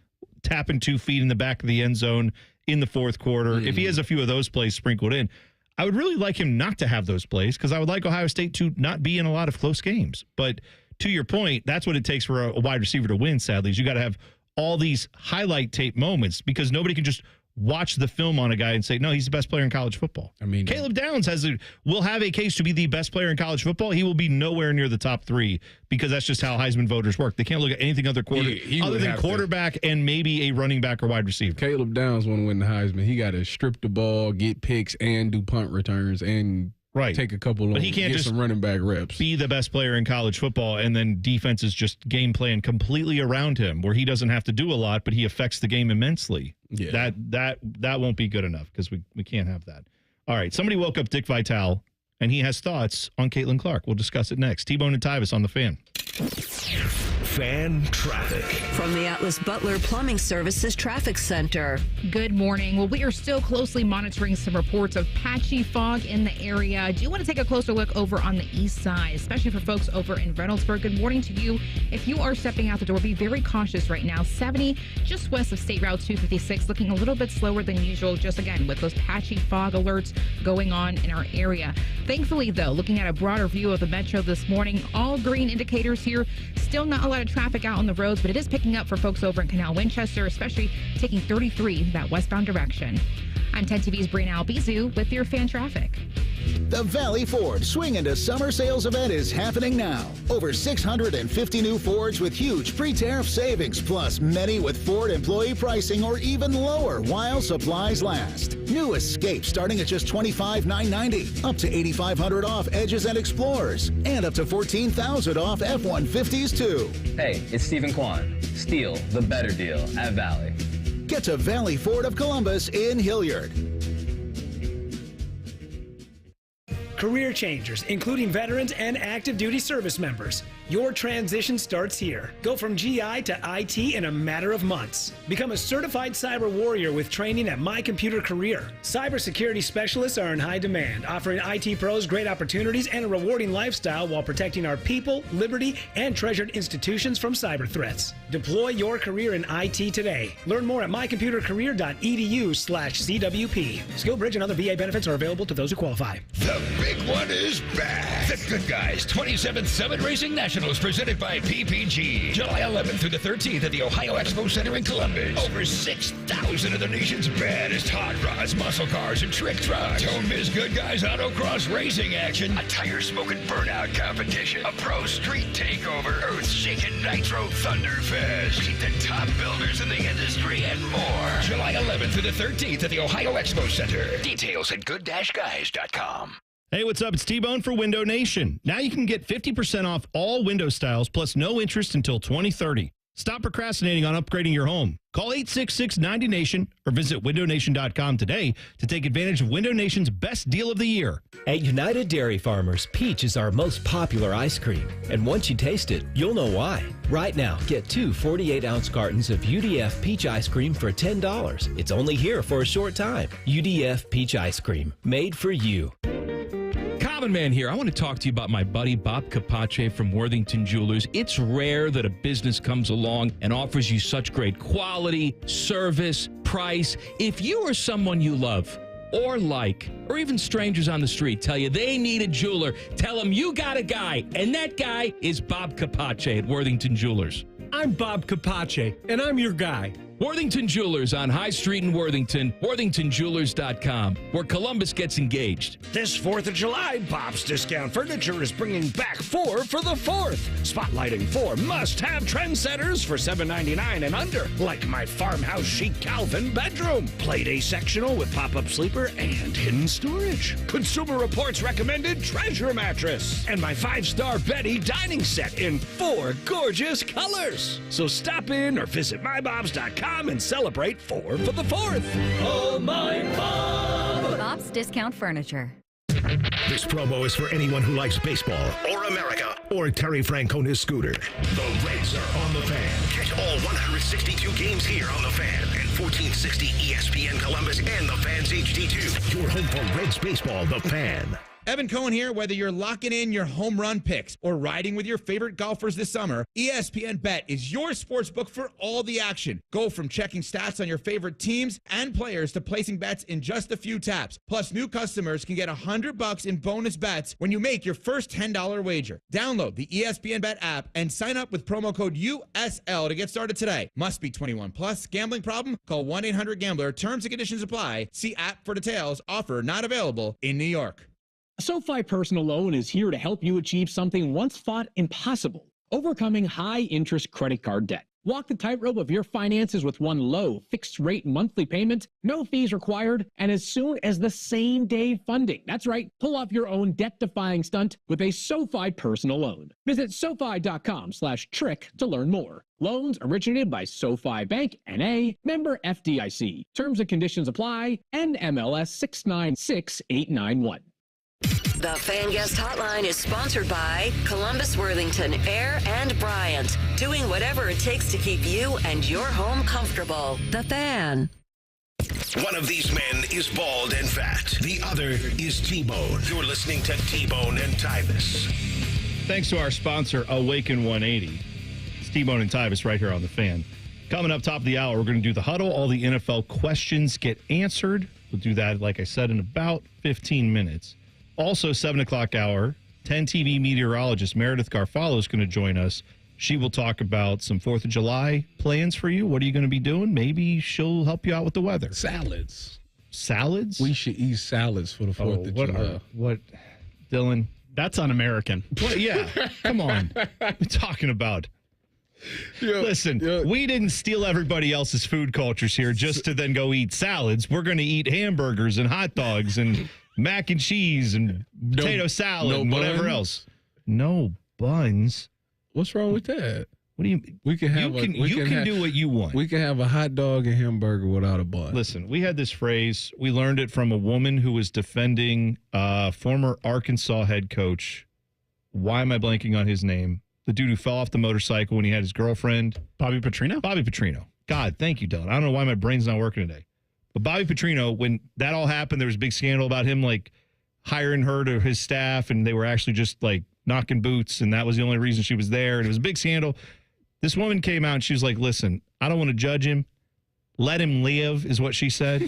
tapping 2 feet in the back of the end zone in the fourth quarter. If he has a few of those plays sprinkled in, I would really like him not to have those plays because I would like Ohio State to not be in a lot of close games. But to your point, that's what it takes for a wide receiver to win, sadly, is you got to have all these highlight tape moments because nobody can just watch the film on a guy and say, no, he's the best player in college football. I mean, Caleb Downs will have a case to be the best player in college football. He will be nowhere near the top 3 because that's just how Heisman voters work. They can't look at anything other than quarterback and maybe a running back or wide receiver. Caleb Downs want to win the Heisman. He got to strip the ball, get picks, and do punt returns and take a couple of, but he can't just some running back reps. Be the best player in college football, and then defense is just game plan completely around him, where he doesn't have to do a lot, but he affects the game immensely. Yeah, that won't be good enough because we can't have that. All right, somebody woke up Dick Vitale, and he has thoughts on Caitlin Clark. We'll discuss it next. T-Bone and Tyvis on the Fan. Fan traffic from the Atlas Butler Plumbing Services Traffic Center. Good morning. Well, we are still closely monitoring some reports of patchy fog in the area. I do want to take a closer look over on the east side, especially for folks over in Reynoldsburg. Good morning to you. If you are stepping out the door, be very cautious right now. 70 just west of State Route 256, looking a little bit slower than usual, just again with those patchy fog alerts going on in our area. Thankfully, though, looking at a broader view of the metro this morning, all green indicators here. Still not a lot of traffic out on the roads, but it is picking up for folks over in Canal Winchester, especially taking 33 that westbound direction. I'm 10 TV's Brianna Albizu with your fan traffic. The Valley Ford Swing into Summer Sales event is happening now. Over 650 new Fords with huge pre-tariff savings, plus many with Ford employee pricing or even lower while supplies last. New Escape starting at just $25,990, up to $8,500 off Edges and Explorers, and up to $14,000 off F-150s too. Hey, it's Stephen Kwan. Steal the better deal at Valley. Get to Valley Ford of Columbus in Hilliard. Career changers, including veterans and active duty service members. Your transition starts here. Go from GI to IT in a matter of months. Become a certified cyber warrior with training at My Computer Career. Cybersecurity specialists are in high demand, offering IT pros great opportunities and a rewarding lifestyle while protecting our people, liberty, and treasured institutions from cyber threats. Deploy your career in IT today. Learn more at mycomputercareer.edu/CWP. SkillBridge and other VA benefits are available to those who qualify. The big one is back. The Good Guys 27th Summit Racing Nationals presented by PPG. July 11th through the 13th at the Ohio Expo Center in Columbus. Over 6,000 of the nation's baddest hot rods, muscle cars, and trick trucks. Don't miss Good Guys autocross racing action. A tire-smoking burnout competition. A pro street takeover. Earth-shaking nitro thunderfest. Meet the top builders in the industry and more. July 11th through the 13th at the Ohio Expo Center. Details at good-guys.com. Hey, what's up? It's T-Bone for Window Nation. Now you can get 50% off all window styles plus no interest until 2030. Stop procrastinating on upgrading your home. Call 866-90NATION or visit windownation.com today to take advantage of Window Nation's best deal of the year. At United Dairy Farmers, peach is our most popular ice cream. And once you taste it, you'll know why. Right now, get 2 48-ounce cartons of UDF peach ice cream for $10. It's only here for a short time. UDF peach ice cream, made for you. Common Man here. I want to talk to you about my buddy Bob Capace from Worthington Jewelers. It's rare that a business comes along and offers you such great quality, service, price. If you or someone you love or like, or even strangers on the street tell you they need a jeweler, tell them you got a guy, and that guy is Bob Capace at Worthington Jewelers. I'm Bob Capace, and I'm your guy. Worthington Jewelers on High Street in Worthington, worthingtonjewelers.com, where Columbus gets engaged. This 4th of July, Bob's Discount Furniture is bringing back 4 for the 4th. Spotlighting 4 must-have trendsetters for $7.99 and under, like my farmhouse chic Calvin bedroom, Plate A sectional with pop-up sleeper and hidden storage, Consumer Reports recommended treasure mattress, and my 5-star Betty dining set in 4 gorgeous colors. So stop in or visit mybobs.com and celebrate 4 for the 4th. Oh, my Bob! Bob's Discount Furniture. This promo is for anyone who likes baseball or America or Terry Francona's scooter. The Reds are on the Fan. Catch all 162 games here on the Fan and 1460 ESPN Columbus and the Fan's HD2. Your home for Reds baseball, the Fan. Evan Cohen here. Whether you're locking in your home run picks or riding with your favorite golfers this summer, ESPN Bet is your sports book for all the action. Go from checking stats on your favorite teams and players to placing bets in just a few taps. Plus, new customers can get $100 in bonus bets when you make your first $10 wager. Download the ESPN Bet app and sign up with promo code USL to get started today. Must be 21 plus. Gambling problem? Call 1-800-GAMBLER. Terms and conditions apply. See app for details. Offer not available in New York. SoFi Personal Loan is here to help you achieve something once thought impossible: overcoming high-interest credit card debt. Walk the tightrope of your finances with one low, fixed-rate monthly payment, no fees required, and as soon as the same-day funding. That's right, pull off your own debt-defying stunt with a SoFi Personal Loan. Visit SoFi.com/trick to learn more. Loans originated by SoFi Bank, N.A., member FDIC. Terms and conditions apply. NMLS 696891. The Fan Guest Hotline is sponsored by Columbus, Worthington, Air, and Bryant. Doing whatever it takes to keep you and your home comfortable. The Fan. One of these men is bald and fat. The other is T-Bone. You're listening to T-Bone and Tyvis. Thanks to our sponsor, Awaken 180. It's T-Bone and Tyvis right here on The Fan. Coming up top of the hour, we're going to do the huddle. All the NFL questions get answered. We'll do that, like I said, in about 15 minutes. Also, 7 o'clock hour, 10 TV meteorologist Meredith Garfalo is going to join us. She will talk about some 4th of July plans for you. What are you going to be doing? Maybe she'll help you out with the weather. Salads. Salads? We should eat salads for the 4th of July. What, Dylan? That's un-American. What? Yeah, come on. What are you talking about? Listen, we didn't steal everybody else's food cultures here just to then go eat salads. We're going to eat hamburgers and hot dogs and mac and cheese and potato salad and whatever else. No buns. What's wrong with that? What do you? We can have. You can do what you want. We can have a hot dog and hamburger without a bun. Listen, we had this phrase. We learned it from a woman who was defending former Arkansas head coach. Why am I blanking on his name? The dude who fell off the motorcycle when he had his girlfriend. Bobby Petrino? Bobby Petrino. God, thank you, Dylan. I don't know why my brain's not working today. But Bobby Petrino, when that all happened, there was a big scandal about him, like, hiring her to his staff, and they were actually just, like, knocking boots, and that was the only reason she was there, and it was a big scandal. This woman came out, and she was like, listen, I don't want to judge him. Let him live, is what she said.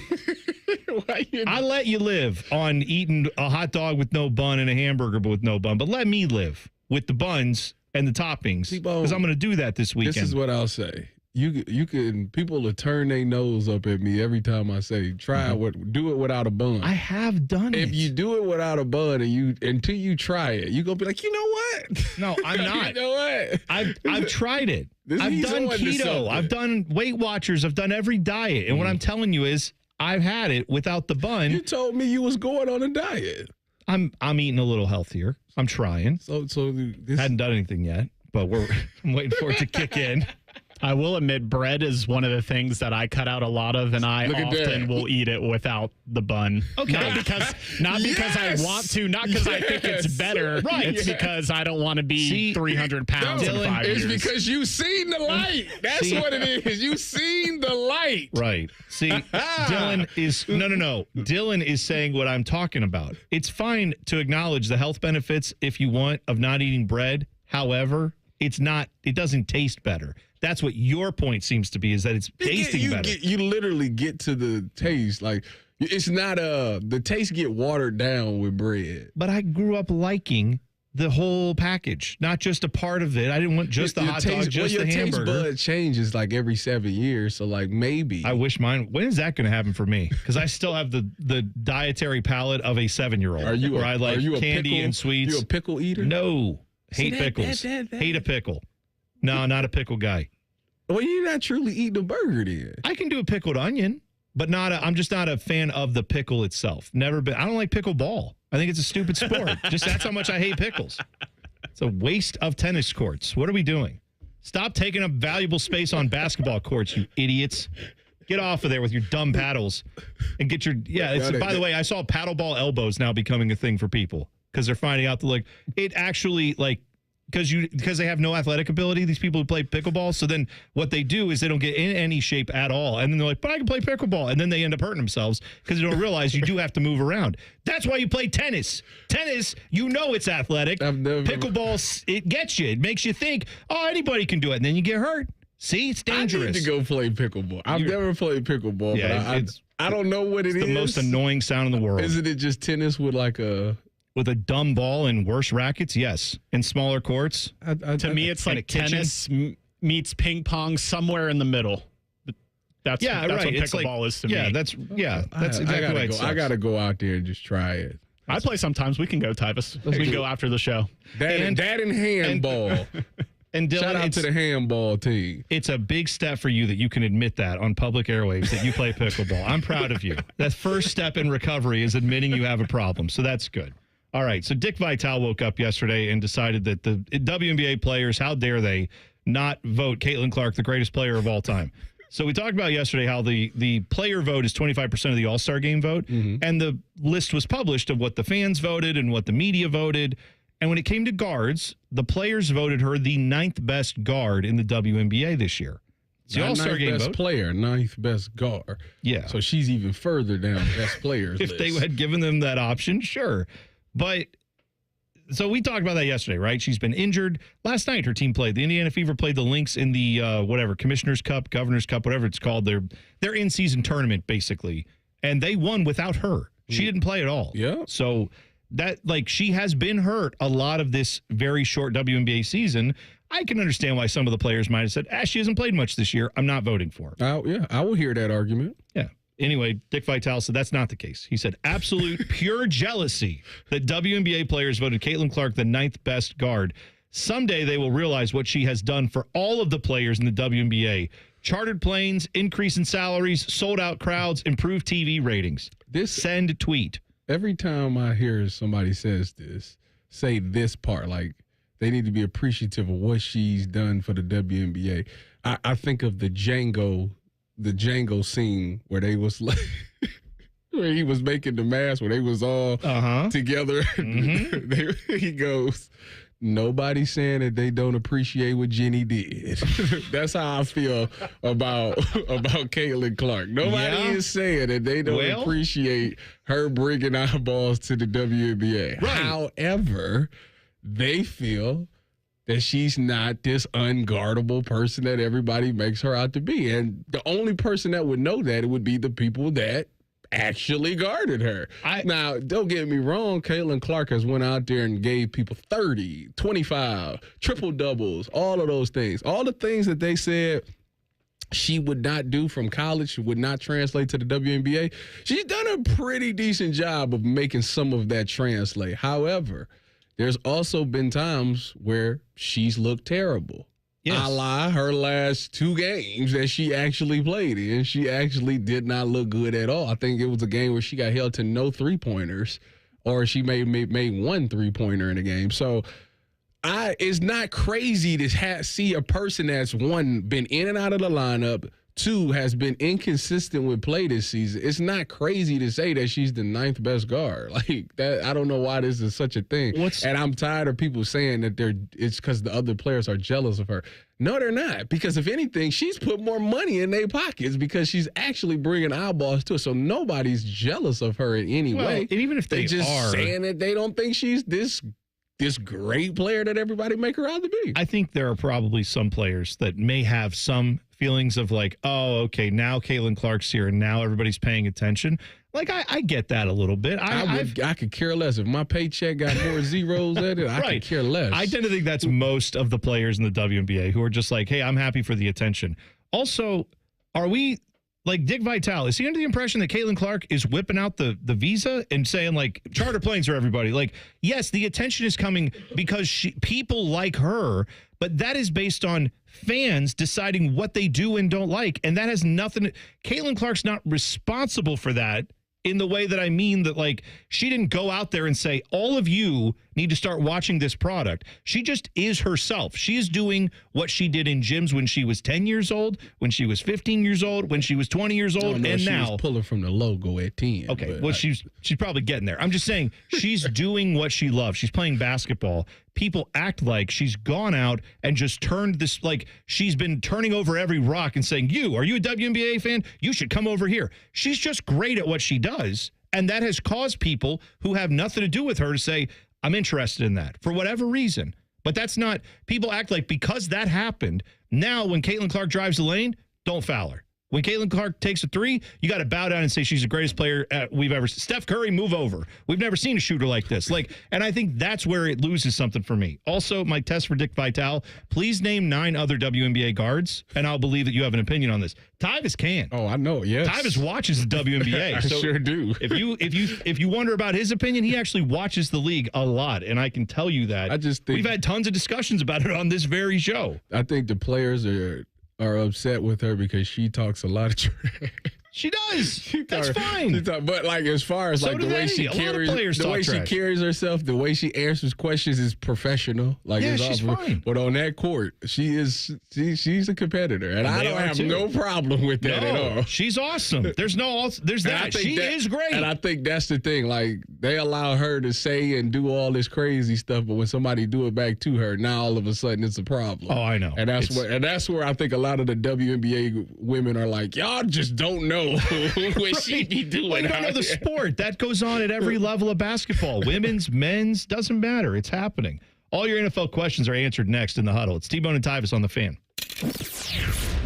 I let you live on eating a hot dog with no bun and a hamburger but with no bun, but let me live with the buns and the toppings, because I'm going to do that this weekend. This is what I'll say. You can, people will turn their nose up at me every time I say do it without a bun. I have done it. If you do it without a bun until you try it, you're gonna be like, you know what? No, I'm not. You know what? I've tried it. I've done keto. I've done Weight Watchers. I've done every diet. And what I'm telling you is I've had it without the bun. You told me you was going on a diet. I'm eating a little healthier. I'm trying. So this hadn't done anything yet, but I'm waiting for it to kick in. I will admit, bread is one of the things that I cut out a lot of, and I often will eat it without the bun. Okay. Not because I want to, not because I think it's better. Right. It's because I don't want to be 300 pounds in 5 years. It's because you've seen the light. That's what it is. You've seen the light. Right. See, Dylan is no. Dylan is saying what I'm talking about. It's fine to acknowledge the health benefits if you want of not eating bread. However, it doesn't taste better. That's what your point seems to be, is that it's tasting better. You literally get to the taste. Like, it's not the taste get watered down with bread. But I grew up liking the whole package, not just a part of it. I didn't want just the hot dog, just the hamburger. Your taste bud changes like every 7 years, so like maybe. I wish mine. When is that going to happen for me? Because I still have the dietary palate of a 7-year-old. Are you? I like candy pickle, and sweets. You a pickle eater? No, See, hate pickles. Hate a pickle. No, not a pickle guy. Well, you're not truly eating a burger then. I can do a pickled onion, but I'm just not a fan of the pickle itself. Never been. I don't like pickleball. I think it's a stupid sport. Just that's how much I hate pickles. It's a waste of tennis courts. What are we doing? Stop taking up valuable space on basketball courts, you idiots. Get off of there with your dumb paddles and get your by the way, I saw paddleball elbows now becoming a thing for people because they're finding out that it actually because they have no athletic ability, these people who play pickleball. So then what they do is they don't get in any shape at all. And then they're like, but I can play pickleball. And then they end up hurting themselves because they don't realize you do have to move around. That's why you play tennis. Tennis, it's athletic. Pickleball, it gets you. It makes you think, anybody can do it. And then you get hurt. See, it's dangerous. I need to go play pickleball. I've never played pickleball, but I don't know what it is. It's the most annoying sound in the world. Isn't it just tennis with with a dumb ball and worse rackets? Yes. And smaller courts? To me, it's like tennis meets ping pong somewhere in the middle. That's right. what pickleball is to me. That's exactly what it is. I got to go out there and just try it. I play sometimes. We can go, Tyvis. We can go after the show. That and handball. And Dylan, shout out to the handball team. It's a big step for you that you can admit that on public airwaves that you play pickleball. I'm proud of you. That first step in recovery is admitting you have a problem. So that's good. All right, so Dick Vitale woke up yesterday and decided that the WNBA players, how dare they not vote Caitlin Clark the greatest player of all time. So we talked about yesterday how the player vote is 25% of the All-Star game vote, and the list was published of what the fans voted and what the media voted. And when it came to guards, the players voted her the 9th best guard in the WNBA this year. It's the All-Star game best vote. Player, 9th best guard. Yeah. So she's even further down best players If list. they had given them that option, sure. But so we talked about that yesterday, right? She's been injured. Last night, her team played. The Indiana Fever played the Lynx in the Commissioner's Cup, Governor's Cup, whatever it's called. Their in-season tournament, basically. And they won without her. She didn't play at all. Yeah. So that, she has been hurt a lot of this very short WNBA season. I can understand why some of the players might have said, she hasn't played much this year. I'm not voting for her. I will hear that argument. Yeah. Anyway, Dick Vitale said that's not the case. He said absolute pure jealousy that WNBA players voted Caitlin Clark the 9th best guard. Someday they will realize what she has done for all of the players in the WNBA. Chartered planes, increase in salaries, sold out crowds, improved TV ratings. Send tweet. Every time I hear somebody say this part, they need to be appreciative of what she's done for the WNBA. I think of the Django scene where they was where he was making the mask, where they was all together. He goes, nobody's saying that they don't appreciate what Jenny did. That's how I feel about Caitlin Clark. Nobody is saying that they don't appreciate her bringing eyeballs to the WNBA. Right. However, they feel that she's not this unguardable person that everybody makes her out to be. And the only person that would know that, it would be the people that actually guarded her. Now, don't get me wrong, Caitlin Clark has went out there and gave people 30, 25, triple doubles, all of those things. All the things that they said she would not do from college, would not translate to the WNBA. She's done a pretty decent job of making some of that translate. However, there's also been times where she's looked terrible. Yes. A la her last 2 games that she actually played in. She actually did not look good at all. I think it was a game where she got held to no 3-pointers, or she made 1 3-pointer in a game. So it's not crazy to see a person that's, 1, been in and out of the lineup, 2, has been inconsistent with play this season. It's not crazy to say that she's the 9th best guard. That, I don't know why this is such a thing. And I'm tired of people saying that it's because the other players are jealous of her. No, they're not. Because if anything, she's put more money in their pockets because she's actually bringing eyeballs to it. So nobody's jealous of her in any way. And even if they're just saying that they don't think she's this great player that everybody make her out to be. I think there are probably some players that may have some feelings of now Caitlin Clark's here and now everybody's paying attention. Like, I get that a little bit. I could care less. If my paycheck got more zeros at it, I could care less. I tend to think that's most of the players in the WNBA who are just like, hey, I'm happy for the attention. Also, are we, like, Dick Vitale, is he under the impression that Caitlin Clark is whipping out the visa and saying, like, charter planes for everybody? Like, yes, the attention is coming because people like her, but that is based on fans deciding what they do and don't like. And that has nothing. Caitlin Clark's not responsible for that. In the way that I mean that, like, she didn't go out there and say, all of you need to start watching this product. She just is herself. She is doing what she did in gyms when she was 10 years old, when she was 15 years old, when she was 20 years old, and she now. Was pulling from the logo at 10. Okay, well, she's probably getting there. I'm just saying she's doing what she loves. She's playing basketball. People act like she's gone out and just turned this, like, she's been turning over every rock and saying, are you a WNBA fan? You should come over here. She's just great at what she does. And that has caused people who have nothing to do with her to say, I'm interested in that for whatever reason. But that's not, people act like because that happened, now when Caitlin Clark drives the lane, don't foul her. When Caitlin Clark takes a three, you got to bow down and say she's the greatest player we've ever seen. Steph Curry, move over. We've never seen a shooter like this. And I think that's where it loses something for me. Also, my test for Dick Vitale, please name 9 other WNBA guards, and I'll believe that you have an opinion on this. Tyvis can. Oh, I know, yes. Tyvis watches the WNBA. I sure do. If you wonder about his opinion, he actually watches the league a lot, and I can tell you that. I just think we've had tons of discussions about it on this very show. I think the players are upset with her because she talks a lot of trash. She does. That's fine. But like as far as like the way she carries herself, the way she answers questions is professional. Like she's fine. But on that court, she's a competitor, and I don't have no problem with that at all. She's awesome. There's that. She is great. And I think that's the thing. Like they allow her to say and do all this crazy stuff, but when somebody do it back to her, now all of a sudden it's a problem. Oh, I know. And that's where I think a lot of the WNBA women are like, y'all just don't know what she be doing. Well, you don't know the sport. That goes on at every level of basketball. Women's, men's, doesn't matter. It's happening. All your NFL questions are answered next in the huddle. It's T-Bone and Tyvis on the Fan.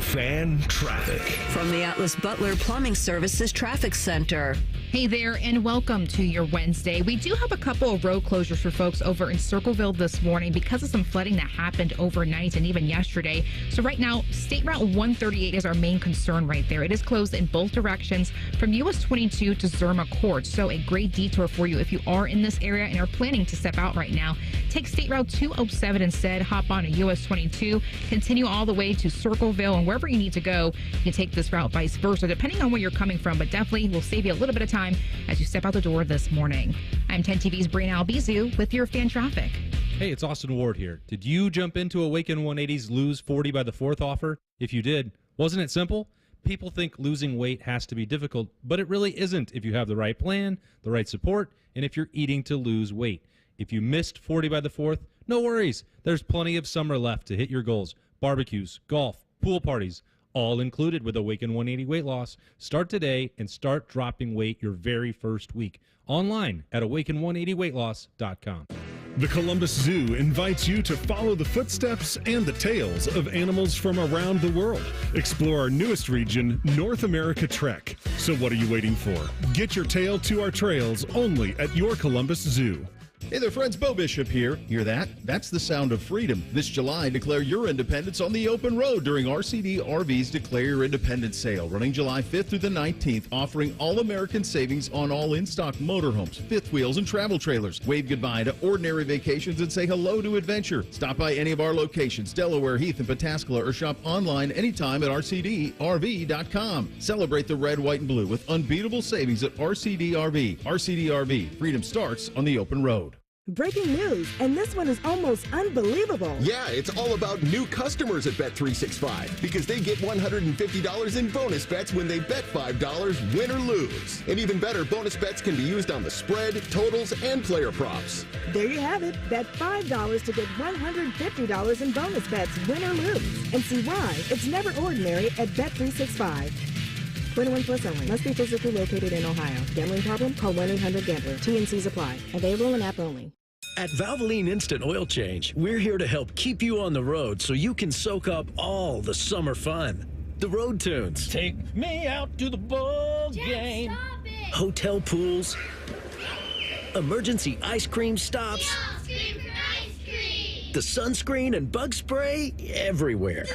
Fan traffic. From the Atlas Butler Plumbing Services Traffic Center. Hey there, and welcome to your Wednesday. We do have a couple of road closures for folks over in Circleville this morning because of some flooding that happened overnight and even yesterday. So right now, State Route 138 is our main concern right there. It is closed in both directions from US 22 to Zerma Court. So a great detour for you if you are in this area and are planning to step out right now. Take State Route 207 instead, hop on a US 22, continue all the way to Circleville, and wherever you need to go, you can take this route vice versa, depending on where you're coming from, but definitely will save you a little bit of time as you step out the door this morning. I'm 10 TV's Brianna Albizu with your fan traffic. Hey, it's Austin Ward here. Did you jump into Awaken 180's Lose 40 by the 4th offer? If you did, wasn't it simple? People think losing weight has to be difficult, but it really isn't if you have the right plan, the right support, and if you're eating to lose weight. If you missed 40 by the 4th, no worries. There's plenty of summer left to hit your goals. Barbecues, golf, pool parties, all included with Awaken 180 Weight Loss. Start today and start dropping weight your very first week. Online at awaken180weightloss.com. The Columbus Zoo invites you to follow the footsteps and the tales of animals from around the world. Explore our newest region, North America Trek. So what are you waiting for? Get your tail to our trails only at your Columbus Zoo. Hey there, friends. Bo Bishop here. Hear that? That's the sound of freedom. This July, declare your independence on the open road during RCD RV's Declare Your Independence sale, running July 5th through the 19th, offering all-American savings on all in-stock motorhomes, fifth wheels, and travel trailers. Wave goodbye to ordinary vacations and say hello to adventure. Stop by any of our locations, Delaware, Heath, and Pataskala, or shop online anytime at rcdrv.com. Celebrate the red, white, and blue with unbeatable savings at RCD RV. RCD RV. Freedom starts on the open road. Breaking news, and this one is almost unbelievable. Yeah, it's all about new customers at Bet365 because they get $150 in bonus bets when they bet $5, win or lose. And even better, bonus bets can be used on the spread, totals, and player props. There you have it. Bet $5 to get $150 in bonus bets, win or lose. And see why it's never ordinary at Bet365. 21 plus only. Must be physically located in Ohio. Gambling problem? Call 1-800-GAMBLER. TNCs apply. Available in app only. At Valvoline Instant Oil Change, we're here to help keep you on the road so you can soak up all the summer fun. The road tunes. Take me out to the ball game. Stop it! hotel pools, emergency ice cream stops, the sunscreen and bug spray everywhere.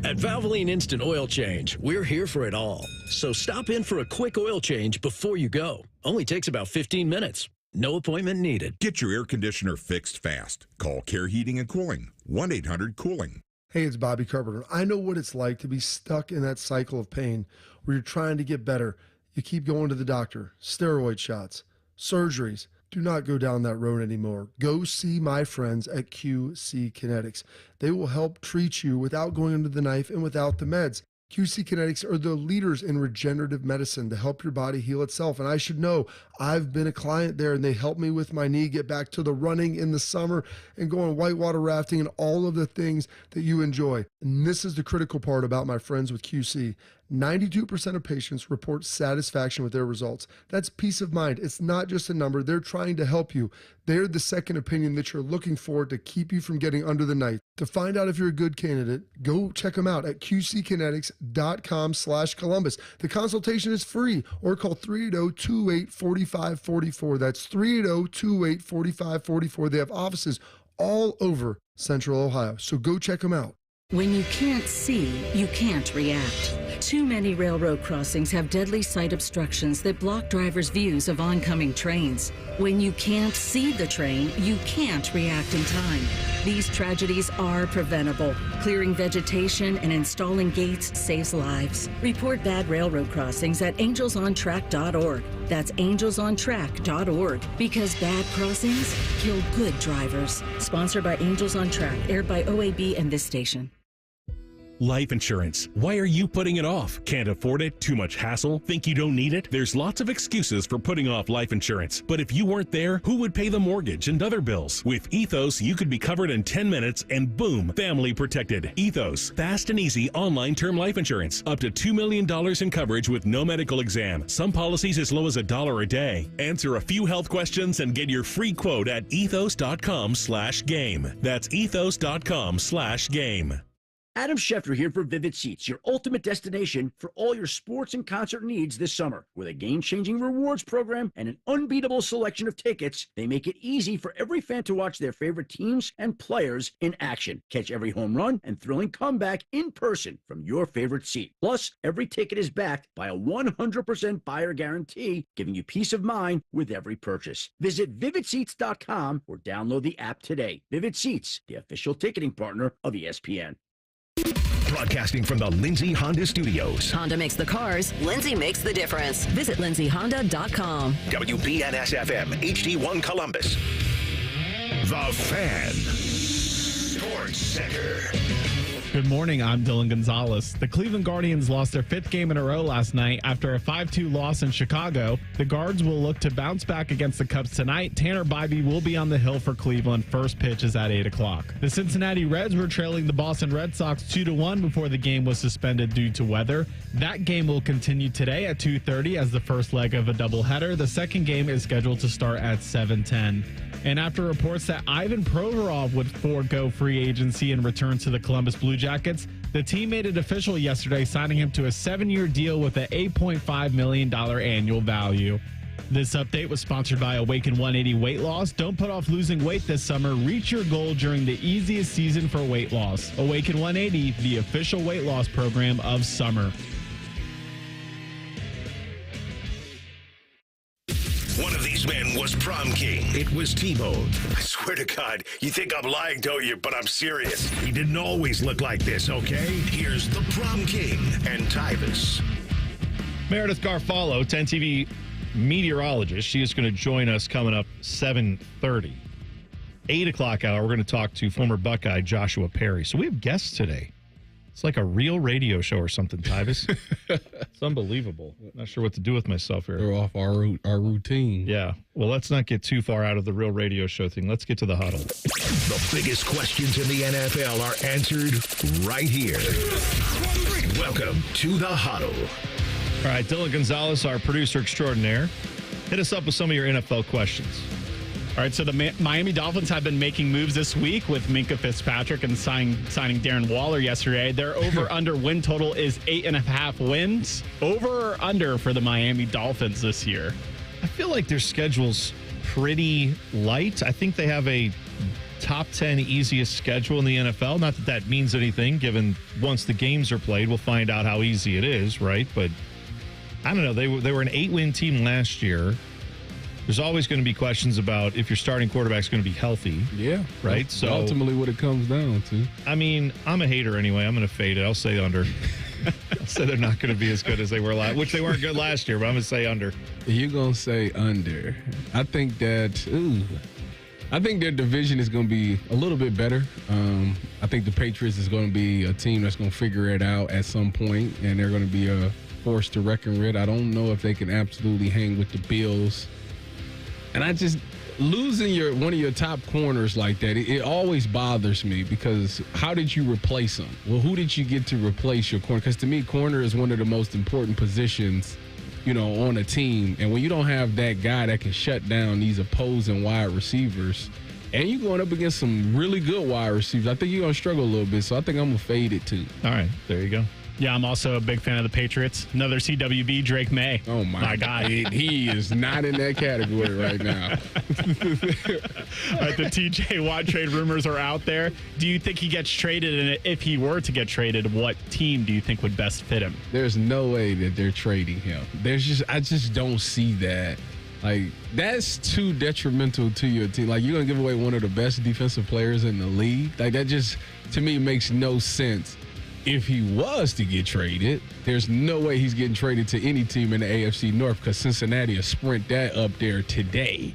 At Valvoline Instant Oil Change, we're here for it all. So stop in for a quick oil change before you go. Only takes about 15 minutes. No appointment needed. Get your air conditioner fixed fast. Call Care Heating and Cooling, 1-800-COOLING. Hey, it's Bobby Carpenter. I know what it's like to be stuck in that cycle of pain where you're trying to get better. You keep going to the doctor, steroid shots, surgeries. Do not go down that road anymore. Go see my friends at QC Kinetics. They will help treat you without going under the knife and without the meds. QC Kinetics are the leaders in regenerative medicine to help your body heal itself. And I should know, I've been a client there and they helped me with my knee get back to the running in the summer and going whitewater rafting and all of the things that you enjoy. And this is the critical part about my friends with QC. 92% of patients report satisfaction with their results. That's peace of mind. It's not just a number. They're trying to help you. They're the second opinion that you're looking for to keep you from getting under the knife. To find out if you're a good candidate, go check them out at qckinetics.com/Columbus. The consultation is free, or call 380-2845-44. That's 380-2845-44. They have offices all over Central Ohio. So go check them out. When you can't see, you can't react. Too many railroad crossings have deadly sight obstructions that block drivers' views of oncoming trains. When you can't see the train, you can't react in time. These tragedies are preventable. Clearing vegetation and installing gates saves lives. Report bad railroad crossings at angelsontrack.org. That's angelsontrack.org. Because bad crossings kill good drivers. Sponsored by Angels on Track, aired by OAB and this station. Life insurance. Why are you putting it off? Can't afford it? Too much hassle? Think you don't need it? There's lots of excuses for putting off life insurance. But if you weren't there, who would pay the mortgage and other bills? With Ethos, you could be covered in 10 minutes and boom, family protected. Ethos, fast and easy online term life insurance. Up to $2 million in coverage with no medical exam. Some policies as low as $1 a day. Answer a few health questions and get your free quote at ethos.com/game. That's ethos.com/game. Adam Schefter here for Vivid Seats, your ultimate destination for all your sports and concert needs this summer. With a game-changing rewards program and an unbeatable selection of tickets, they make it easy for every fan to watch their favorite teams and players in action. Catch every home run and thrilling comeback in person from your favorite seat. Plus, every ticket is backed by a 100% buyer guarantee, giving you peace of mind with every purchase. Visit VividSeats.com or download the app today. Vivid Seats, the official ticketing partner of ESPN. Broadcasting from the Lindsay Honda Studios. Honda makes the cars. Lindsay makes the difference. Visit lindsayhonda.com. WBNS-FM, HD1 Columbus. The Fan. Sports Center. Good morning, I'm Dylan Gonzalez. The Cleveland Guardians lost their 5th game in a row last night after a 5-2 loss in Chicago. The Guards will look to bounce back against the Cubs tonight. Tanner Bybee will be on the hill for Cleveland. First pitch is at 8 o'clock. The Cincinnati Reds were trailing the Boston Red Sox 2-1 before the game was suspended due to weather. That game will continue today at 2:30 as the first leg of a doubleheader. The second game is scheduled to start at 7:10. And after reports that Ivan Provorov would forego free agency and return to the Columbus Blue Jackets, the team made it official yesterday, signing him to a 7-year deal with an $8.5 million annual value. This update was sponsored by Awaken 180 Weight Loss. Don't put off losing weight this summer. Reach your goal during the easiest season for weight loss. Awaken 180, the official weight loss program of summer. One of these men was prom king. It was T-Bone. I swear to God, you think I'm lying, don't you? But I'm serious. He didn't always look like this, okay? Here's the prom king and Tyvis. Meredith Garfalo, 10 TV meteorologist. She is going to join us coming up 7:30. 8 o'clock hour, we're going to talk to former Buckeye Joshua Perry. So we have guests today. It's like a real radio show or something, Tyvis. It's unbelievable. Not sure what to do with myself here. They're off our routine. Yeah. Well, let's not get too far out of the real radio show thing. Let's get to the huddle. The biggest questions in the NFL are answered right here. Welcome to the huddle. All right, Dylan Gonzalez, our producer extraordinaire. Hit us up with some of your NFL questions. All right, so the Miami Dolphins have been making moves this week with Minkah Fitzpatrick and signing Darren Waller yesterday. Their over-under win total is 8.5 wins. Over or under for the Miami Dolphins this year? I feel like their schedule's pretty light. I think they have a top 10 easiest schedule in the NFL. Not that means anything, given once the games are played, we'll find out how easy it is, right? But I don't know. They were an 8-win team last year. There's always going to be questions about if your starting quarterback's going to be healthy. Yeah. Right? That's ultimately what it comes down to. I mean, I'm a hater anyway. I'm going to fade it. I'll say under. I'll say they're not going to be as good as they were last, which they weren't good last year, but I'm going to say under. You're going to say under. I think their division is going to be a little bit better. I think the Patriots is going to be a team that's going to figure it out at some point, and they're going to be a force to reckon with. I don't know if they can absolutely hang with the Bills. And I just, losing one of your top corners like that, it always bothers me because how did you replace them? Well, who did you get to replace your corner? Because to me, corner is one of the most important positions, on a team. And when you don't have that guy that can shut down these opposing wide receivers, and you're going up against some really good wide receivers, I think you're going to struggle a little bit. So I think I'm going to fade it too. All right, there you go. Yeah, I'm also a big fan of the Patriots. Another CWB, Drake May. Oh, my God. He is not in that category right now. The TJ Watt trade rumors are out there. Do you think he gets traded? And if he were to get traded, what team do you think would best fit him? There's no way that they're trading him. I just don't see that. Like, that's too detrimental to your team. Like, you're going to give away one of the best defensive players in the league? Like, that just, to me, makes no sense. If he was to get traded, there's no way he's getting traded to any team in the AFC North because Cincinnati will sprint that up there today.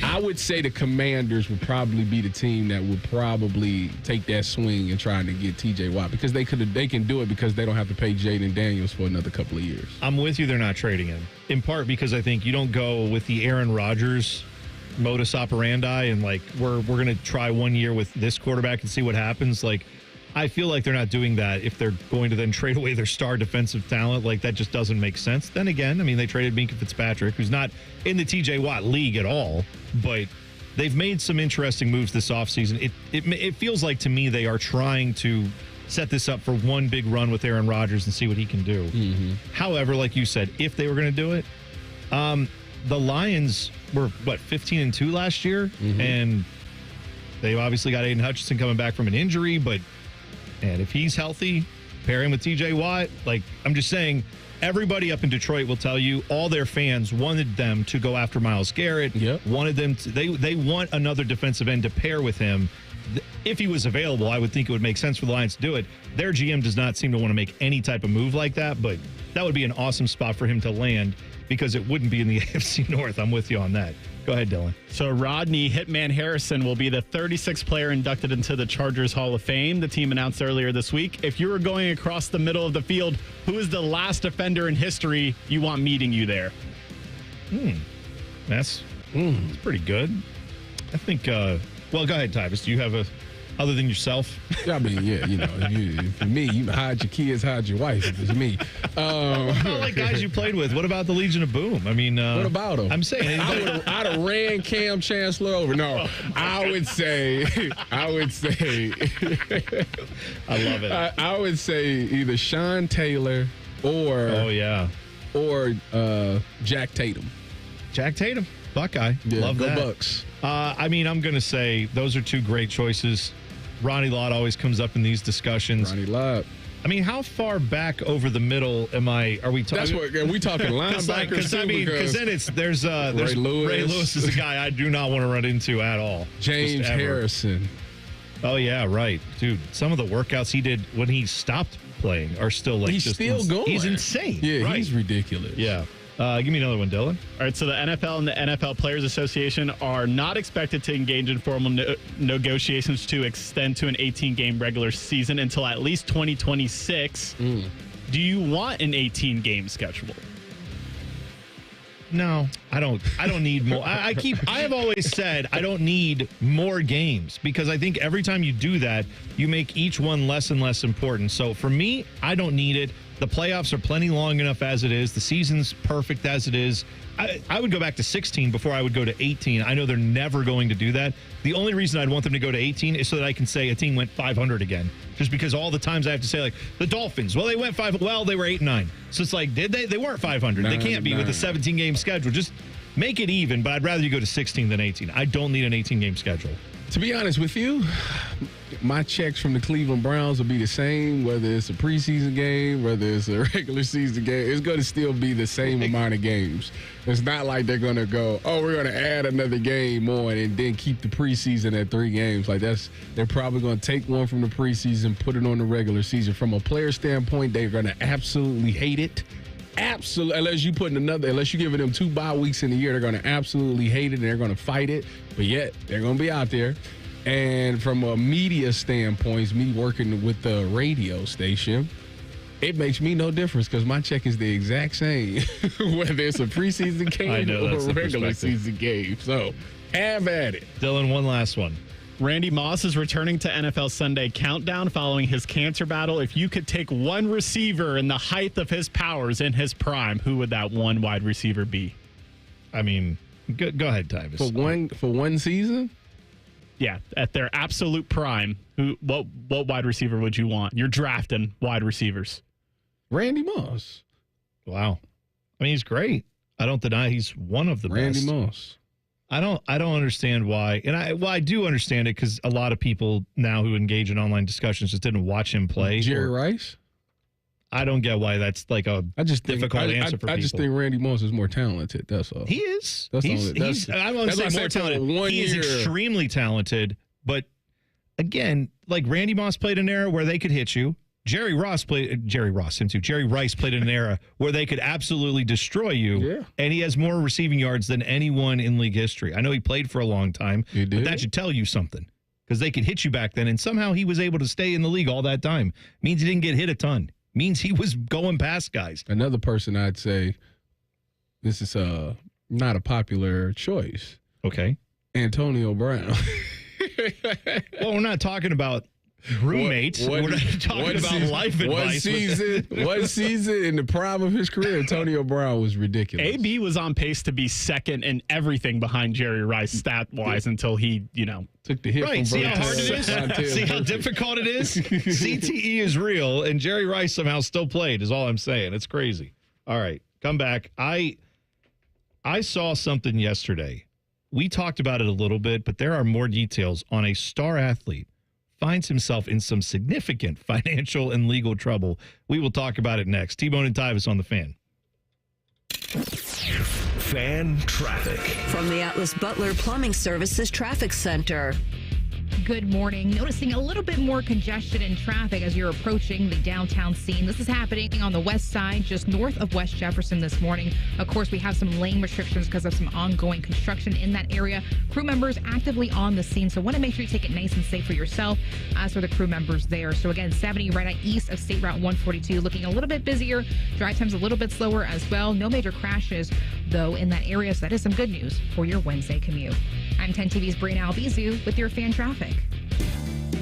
I would say the Commanders would probably be the team that would probably take that swing and trying to get TJ Watt because they can do it because they don't have to pay Jaden Daniels for another couple of years. I'm with you. They're not trading him. In part because I think you don't go with the Aaron Rodgers modus operandi and like we're going to try 1 year with this quarterback and see what happens. Like, I feel like they're not doing that if they're going to then trade away their star defensive talent. Like, that just doesn't make sense. Then again, I mean, they traded Minkah Fitzpatrick, who's not in the TJ Watt league at all, but they've made some interesting moves this offseason. It feels like to me they are trying to set this up for one big run with Aaron Rodgers and see what he can do. Mm-hmm. However, like you said, if they were going to do it, the Lions were, 15-2 last year? Mm-hmm. And they obviously got Aiden Hutchinson coming back from an injury, but and if he's healthy, pair him with TJ Watt. Like, I'm just saying, everybody up in Detroit will tell you all their fans wanted them to go after Myles Garrett. Yep. Wanted them to, they want another defensive end to pair with him. If he was available, I would think it would make sense for the Lions to do it. Their GM does not seem to want to make any type of move like that, but that would be an awesome spot for him to land because it wouldn't be in the AFC North. I'm with you on that. Go ahead, Dylan. So Rodney Hitman Harrison will be the 36th player inducted into the Chargers Hall of Fame. The team announced earlier this week. If you were going across the middle of the field, who is the last defender in history you want meeting you there? That's pretty good. I think, well, go ahead, Tyvis. Do you have other than yourself? I mean, yeah, for me, you hide your kids, hide your wife. If it's me. What about like guys you played with? What about the Legion of Boom? I mean, what about them? I'm saying I'd have ran Cam Chancellor over. No, I would say, I love it. I would say either Sean Taylor or Jack Tatum. Jack Tatum, Buckeye. Yeah, love go that. Bucks. I mean, I'm going to say those are two great choices. Ronnie Lott always comes up in these discussions. Ronnie Lott. I mean, how far back over the middle are we talking? That's what, are we talking linebackers? Because then there's Ray Lewis is a guy I do not want to run into at all. James Harrison. Oh yeah, right, dude. Some of the workouts he did when he stopped playing are still like he's still going. He's insane. Yeah, right. He's ridiculous. Yeah. Give me another one, Dylan. All right, so the NFL and the NFL Players Association are not expected to engage in formal negotiations to extend to an 18-game regular season until at least 2026. Do you want an 18-game schedule? No, I don't need more. I have always said I don't need more games because I think every time you do that, you make each one less and less important. So for me, I don't need it. The playoffs are plenty long enough as it is. The season's perfect as it is. I would go back to 16 before I would go to 18. I know they're never going to do that. The only reason I'd want them to go to 18 is so that I can say a team went 500 again. Just because all the times I have to say, like, the Dolphins, well, they went 5, well, they were 8-9. So it's like, did they? They weren't 500. They can't be with a 17-game schedule. Just make it even, but I'd rather you go to 16 than 18. I don't need an 18-game schedule. To be honest with you, my checks from the Cleveland Browns will be the same, whether it's a preseason game, whether it's a regular season game. It's going to still be the same amount of games. It's not like they're going to go, oh, we're going to add another game on and then keep the preseason at 3 games. Like, they're probably going to take one from the preseason, put it on the regular season. From a player standpoint, they're going to absolutely hate it. Absolutely, unless you're giving them 2 bye weeks in a year, they're going to absolutely hate it and they're going to fight it. But yet, they're going to be out there. And from a media standpoint, me working with the radio station, it makes me no difference because my check is the exact same, whether it's a preseason game or a regular season game. So, have at it. Dylan, one last one. Randy Moss is returning to NFL Sunday Countdown following his cancer battle. If you could take one receiver in the height of his powers in his prime, who would that one wide receiver be? I mean, go ahead, Tyvis. For one season? Yeah, at their absolute prime, what wide receiver would you want? You're drafting wide receivers. Randy Moss. Wow. I mean, he's great. I don't deny he's one of the best. Randy Moss. I don't understand why, and I do understand it because a lot of people now who engage in online discussions just didn't watch him play. Jerry Rice? I don't get why that's like a difficult answer for people. I just think Randy Moss is more talented. That's all. He is. I won't say more talented. He is extremely talented, but again, like Randy Moss played an era where they could hit you. Jerry Rice played in an era where they could absolutely destroy you, and he has more receiving yards than anyone in league history. I know he played for a long time, but that should tell you something because they could hit you back then, and somehow he was able to stay in the league all that time. Means he didn't get hit a ton. Means he was going past guys. Another person I'd say, this is not a popular choice. Okay. Antonio Brown. Well, we're not talking about roommates. We're not talking about life advice. One season in the prime of his career, Antonio Brown was ridiculous. AB was on pace to be second in everything behind Jerry Rice stat-wise until he, took the hit. Right. See how hard it is? See how difficult it is? CTE is real, and Jerry Rice somehow still played is all I'm saying. It's crazy. All right. Come back. I saw something yesterday. We talked about it a little bit, but there are more details on a star athlete finds himself in some significant financial and legal trouble. We will talk about it next. T-Bone and Tyvis on the Fan. Fan traffic. From the Atlas Butler Plumbing Services Traffic Center. Good morning. Noticing a little bit more congestion in traffic as you're approaching the downtown scene. This is happening on the west side, just north of West Jefferson this morning. Of course, we have some lane restrictions because of some ongoing construction in that area. Crew members actively on the scene, so want to make sure you take it nice and safe for yourself as for the crew members there. So again, 70 right out east of State Route 142, looking a little bit busier. Drive time's a little bit slower as well. No major crashes, though, in that area, so that is some good news for your Wednesday commute. I'm 10 TV's Brianna Albizu with your fan traffic.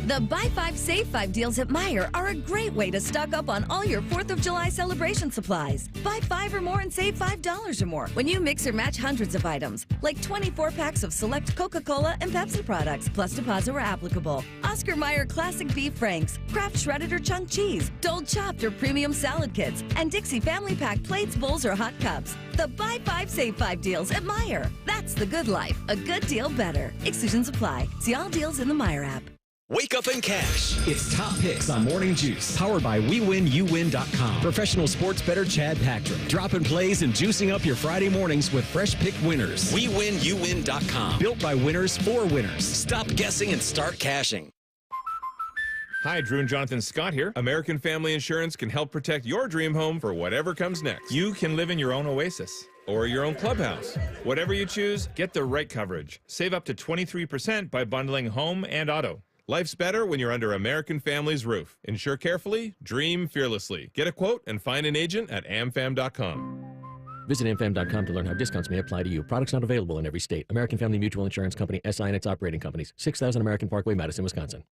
The Buy 5, Save 5 deals at Meijer are a great way to stock up on all your 4th of July celebration supplies. Buy 5 or more and save $5 or more when you mix or match hundreds of items, like 24 packs of select Coca-Cola and Pepsi products, plus deposit where applicable. Oscar Mayer Classic Beef Franks, Kraft Shredded or Chunk Cheese, Dole Chopped or Premium Salad Kits, and Dixie Family Pack plates, bowls, or hot cups. The Buy 5, Save 5 deals at Meijer. That's the good life. A good deal better. Exclusions apply. See all deals in the Meijer app. Wake up and cash. It's Top Picks on Morning Juice. Powered by WeWinUwin.com. Professional sports bettor Chad Patrick. Dropping plays and juicing up your Friday mornings with fresh pick winners. WeWinUwin.com. Built by winners for winners. Stop guessing and start cashing. Hi, Drew and Jonathan Scott here. American Family Insurance can help protect your dream home for whatever comes next. You can live in your own oasis or your own clubhouse. Whatever you choose, get the right coverage. Save up to 23% by bundling home and auto. Life's better when you're under American Family's roof. Insure carefully, dream fearlessly. Get a quote and find an agent at amfam.com. Visit amfam.com to learn how discounts may apply to you. Products not available in every state. American Family Mutual Insurance Company, SI and its operating companies. 6000 American Parkway, Madison, Wisconsin.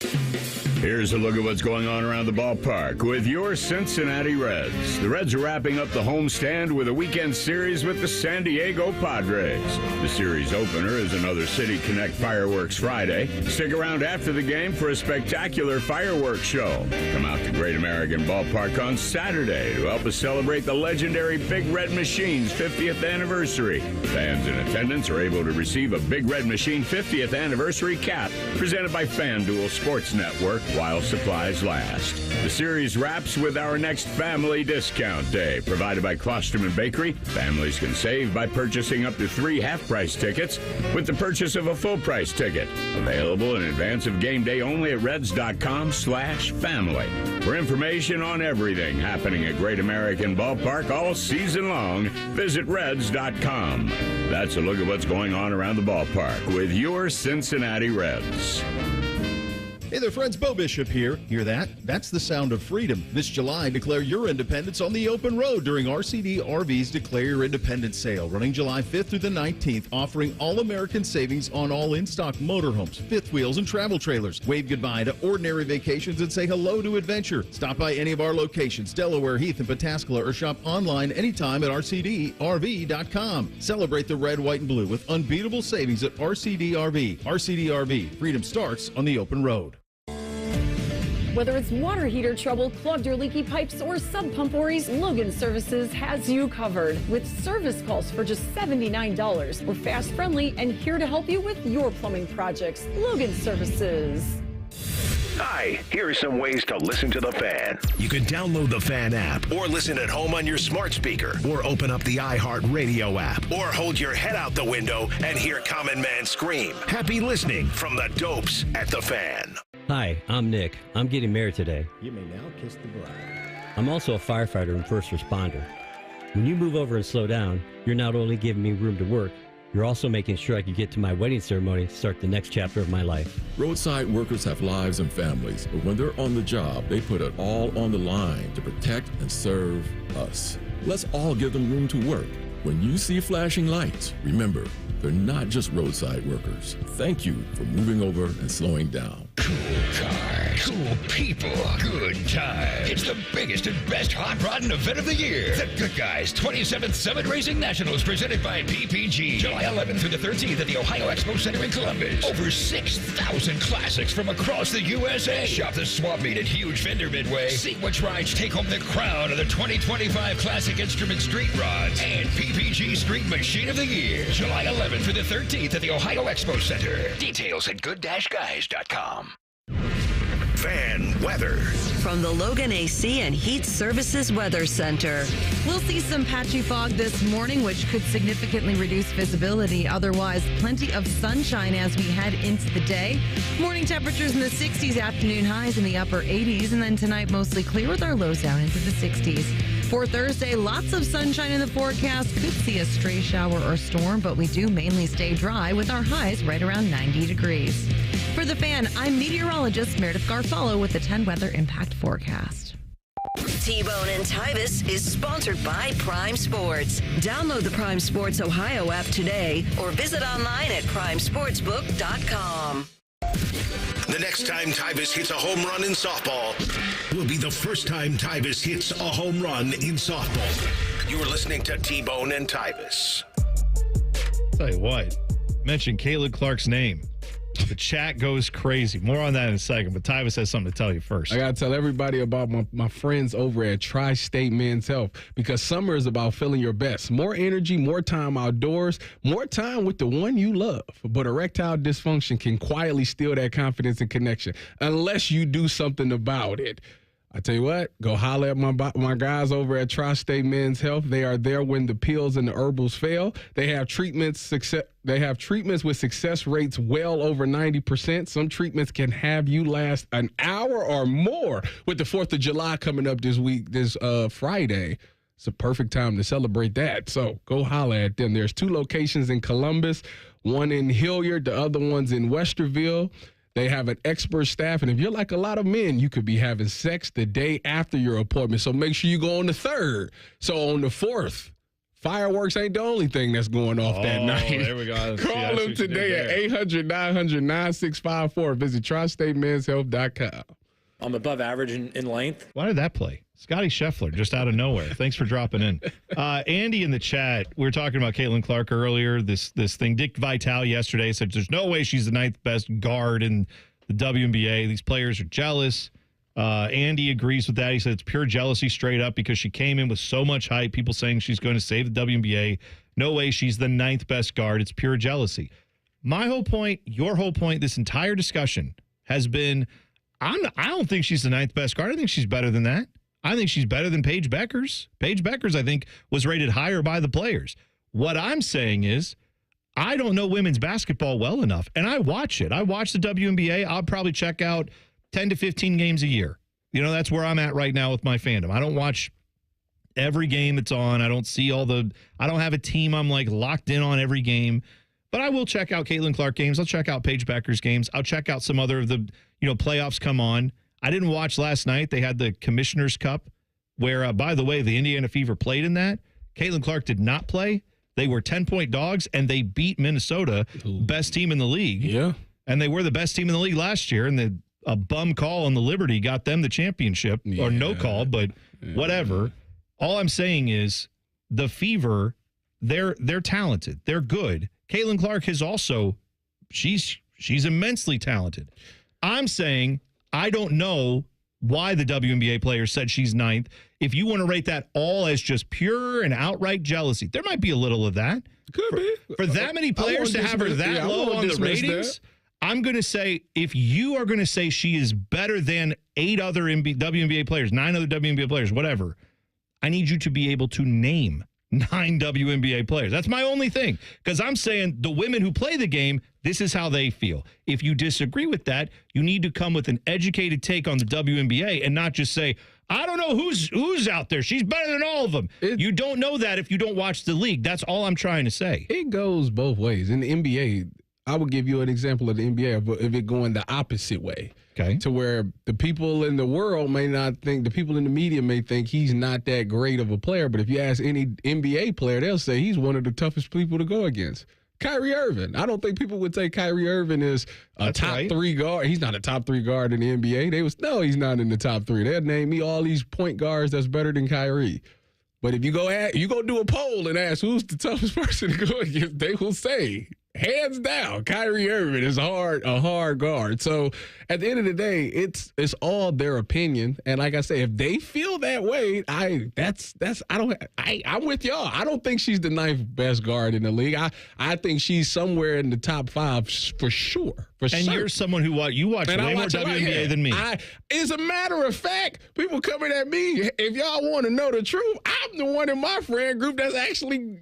Here's a look at what's going on around the ballpark with your Cincinnati Reds. The Reds are wrapping up the homestand with a weekend series with the San Diego Padres. The series opener is another City Connect Fireworks Friday. Stick around after the game for a spectacular fireworks show. Come out to Great American Ballpark on Saturday to help us celebrate the legendary Big Red Machine's 50th anniversary. Fans in attendance are able to receive a Big Red Machine 50th anniversary cap presented by FanDuel Sports Network while supplies last. The series wraps with our next Family Discount Day, provided by Klosterman Bakery. Families can save by purchasing up to 3 half-price tickets with the purchase of a full-price ticket. Available in advance of game day only at reds.com/family. For information on everything happening at Great American Ballpark all season long, visit reds.com. That's a look at what's going on around the ballpark with your Cincinnati Reds. Hey there, friends. Bo Bishop here. Hear that? That's the sound of freedom. This July, declare your independence on the open road during RCD RV's Declare Your Independence sale, running July 5th through the 19th, offering all-American savings on all in-stock motorhomes, fifth wheels, and travel trailers. Wave goodbye to ordinary vacations and say hello to adventure. Stop by any of our locations, Delaware, Heath, and Pataskala, or shop online anytime at rcdrv.com. Celebrate the red, white, and blue with unbeatable savings at RCD RV. RCD RV. Freedom starts on the open road. Whether it's water heater trouble, clogged or leaky pipes, or sub pump worries, Logan Services has you covered with service calls for just $79. We're fast, friendly, and here to help you with your plumbing projects. Logan Services. Hi, here are some ways to listen to The Fan. You can download the Fan app or listen at home on your smart speaker or open up the iHeartRadio app or hold your head out the window and hear Common Man scream. Happy listening from the Dopes at The Fan. Hi, I'm Nick. I'm getting married today. You may now kiss the bride. I'm also a firefighter and first responder. When you move over and slow down, you're not only giving me room to work, you're also making sure I can get to my wedding ceremony to start the next chapter of my life. Roadside workers have lives and families, but when they're on the job, they put it all on the line to protect and serve us. Let's all give them room to work. When you see flashing lights, remember, they're not just roadside workers. Thank you for moving over and slowing down. Cool cars, cool people, good times. It's the biggest and best hot rodding event of the year. The Good Guys 27th Summit Racing Nationals presented by PPG. July 11th through the 13th at the Ohio Expo Center in Columbus. Over 6,000 classics from across the USA. Shop the swap meet at Huge Fender Midway. See which rides take home the crown of the 2025 Classic Instrument Street Rods and PPG Street Machine of the Year. July 11th through the 13th at the Ohio Expo Center. Details at good-guys.com. Fan weather. From the Logan AC and Heat Services Weather Center. We'll see some patchy fog this morning, which could significantly reduce visibility. Otherwise, plenty of sunshine as we head into the day. Morning temperatures in the 60s, afternoon highs in the upper 80s, and then tonight mostly clear with our lows down into the 60s. For Thursday, lots of sunshine in the forecast. Could see a stray shower or storm, but we do mainly stay dry with our highs right around 90 degrees. For The Fan, I'm meteorologist Meredith Garfalo with the 10 Weather Impact Forecast. T-Bone and Tyvis is sponsored by Prime Sports. Download the Prime Sports Ohio app today or visit online at primesportsbook.com. The next time Tyvis hits a home run in softball will be the first time Tyvis hits a home run in softball. You're listening to T-Bone and Tyvis. Tell you what, mention Caitlin Clark's name. The chat goes crazy. More on that in a second, but Tyvis has something to tell you first. I got to tell everybody about my friends over at Tri-State Men's Health, because summer is about feeling your best. More energy, more time outdoors, more time with the one you love. But erectile dysfunction can quietly steal that confidence and connection unless you do something about it. I tell you what, go holler at my guys over at Tri-State Men's Health. They are there when the pills and the herbals fail. They have treatments with success rates well over 90%. Some treatments can have you last an hour or more. With the 4th of July coming up this Friday, it's a perfect time to celebrate that. So go holler at them. There's 2 locations in Columbus, one in Hilliard, the other one's in Westerville. They have an expert staff, and if you're like a lot of men, you could be having sex the day after your appointment. So make sure you go on the 3rd. So on the 4th, Fireworks ain't the only thing that's going off that night. There we go. Call them today at 800-900-9654. Visit tristatemenshealth.com. I'm above average in length. Why did that play? Scotty Scheffler, just out of nowhere. Thanks for dropping in. Andy in the chat, we were talking about Caitlin Clark earlier, this thing. Dick Vitale yesterday said there's no way she's the 9th best guard in the WNBA. These players are jealous. Andy agrees with that. He said it's pure jealousy straight up because she came in with so much hype, people saying she's going to save the WNBA. No way she's the 9th best guard. It's pure jealousy. My whole point, your whole point, this entire discussion has been, I don't think she's the 9th best guard. I think she's better than that. I think she's better than Paige Beckers. Paige Beckers, I think, was rated higher by the players. What I'm saying is, I don't know women's basketball well enough, and I watch it. I watch the WNBA. I'll probably check out 10 to 15 games a year. You know, that's where I'm at right now with my fandom. I don't watch every game that's on. I don't see I don't have a team I'm like locked in on every game. But I will check out Caitlin Clark games. I'll check out Paige Beckers games. I'll check out some other of the, playoffs come on. I didn't watch last night. They had the Commissioner's Cup where, by the way, the Indiana Fever played in that. Caitlin Clark did not play. They were 10-point dogs, and they beat Minnesota, best team in the league. Yeah. And they were the best team in the league last year, and a bum call on the Liberty got them the championship, or no call, but whatever. All I'm saying is the Fever, they're talented. They're good. Caitlin Clark is also, she's immensely talented. I'm saying I don't know why the WNBA player said she's 9th. If you want to rate that all as just pure and outright jealousy, there might be a little of that. Could be. For that many players to have her that low on the ratings, I'm going to say if you are going to say she is better than 8 other WNBA players, 9 other WNBA players, whatever, I need you to be able to name 9 WNBA players. That's my only thing. Because I'm saying the women who play the game, this is how they feel. If you disagree with that, you need to come with an educated take on the WNBA and not just say, I don't know who's out there. She's better than all of them. You don't know that if you don't watch the league. That's all I'm trying to say. It goes both ways. In the NBA, I would give you an example of the NBA of it going the opposite way. Okay. To where the people in the world may not think, the people in the media may think he's not that great of a player. But if you ask any NBA player, they'll say he's one of the toughest people to go against. Kyrie Irving. I don't think people would say Kyrie Irving is a top 3 guard. He's not a top 3 guard in the NBA. No, he's not in the top 3. They'll name me all these point guards that's better than Kyrie. But if you go do a poll and ask who's the toughest person to go against, they will say, hands down, Kyrie Irving is a hard guard. So at the end of the day, it's all their opinion. And like I say, if they feel that way, I'm with y'all. I don't think she's the 9th best guard in the league. I think she's somewhere in the top 5 for sure. And you're someone who watch way more WNBA than me. As a matter of fact, people coming at me, if y'all want to know the truth, I'm the one in my friend group that's actually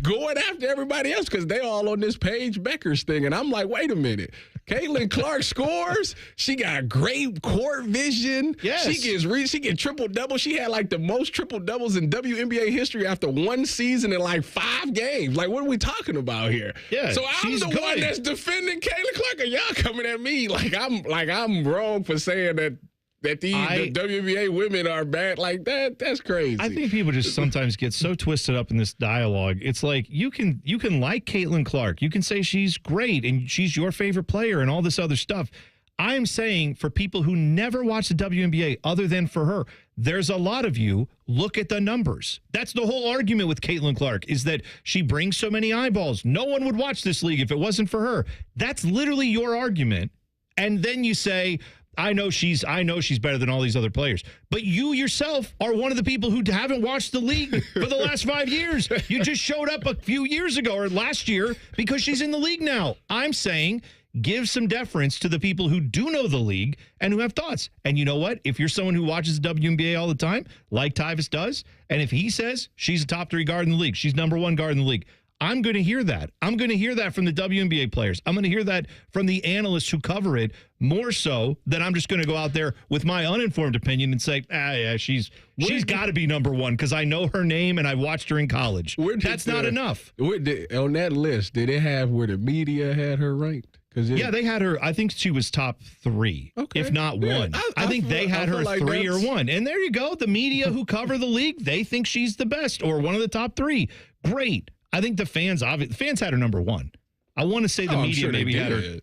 going after everybody else because they all on this Paige Beckers thing. And I'm like, wait a minute. Caitlin Clark scores. She got great court vision. Yes. She get triple-double. She had like the most triple-doubles in WNBA history after one season in like 5 games. Like, what are we talking about here? Yeah, so I'm the one that's defending Caitlin Clark, and y'all coming at me like I'm wrong for saying that the WNBA women are bad like that. That's crazy. I think people just sometimes get so twisted up in this dialogue. It's like you can like Caitlin Clark. You can say she's great and she's your favorite player and all this other stuff. I'm saying for people who never watch the WNBA other than for her, there's a lot of you, look at the numbers. That's the whole argument with Caitlin Clark is that she brings so many eyeballs. No one would watch this league if it wasn't for her. That's literally your argument. And then you say, I know she's better than all these other players. But you yourself are one of the people who haven't watched the league for the last 5 years. You just showed up a few years ago or last year because she's in the league now. I'm saying give some deference to the people who do know the league and who have thoughts. And you know what? If you're someone who watches the WNBA all the time, like Tyvis does, and if he says she's a top 3 guard in the league, she's number 1 guard in the league, I'm going to hear that. I'm going to hear that from the WNBA players. I'm going to hear that from the analysts who cover it more so than I'm just going to go out there with my uninformed opinion and say, she's got to be number 1 because I know her name and I watched her in college. That's not enough. On that list, did it have where the media had her ranked? Yeah, they had her. I think she was top 3, if not 1. I think they had her like 3 or 1. And there you go. The media who cover the league, they think she's the best or one of the top 3. Great. I think the fans had her number 1. I want to say the media maybe had her.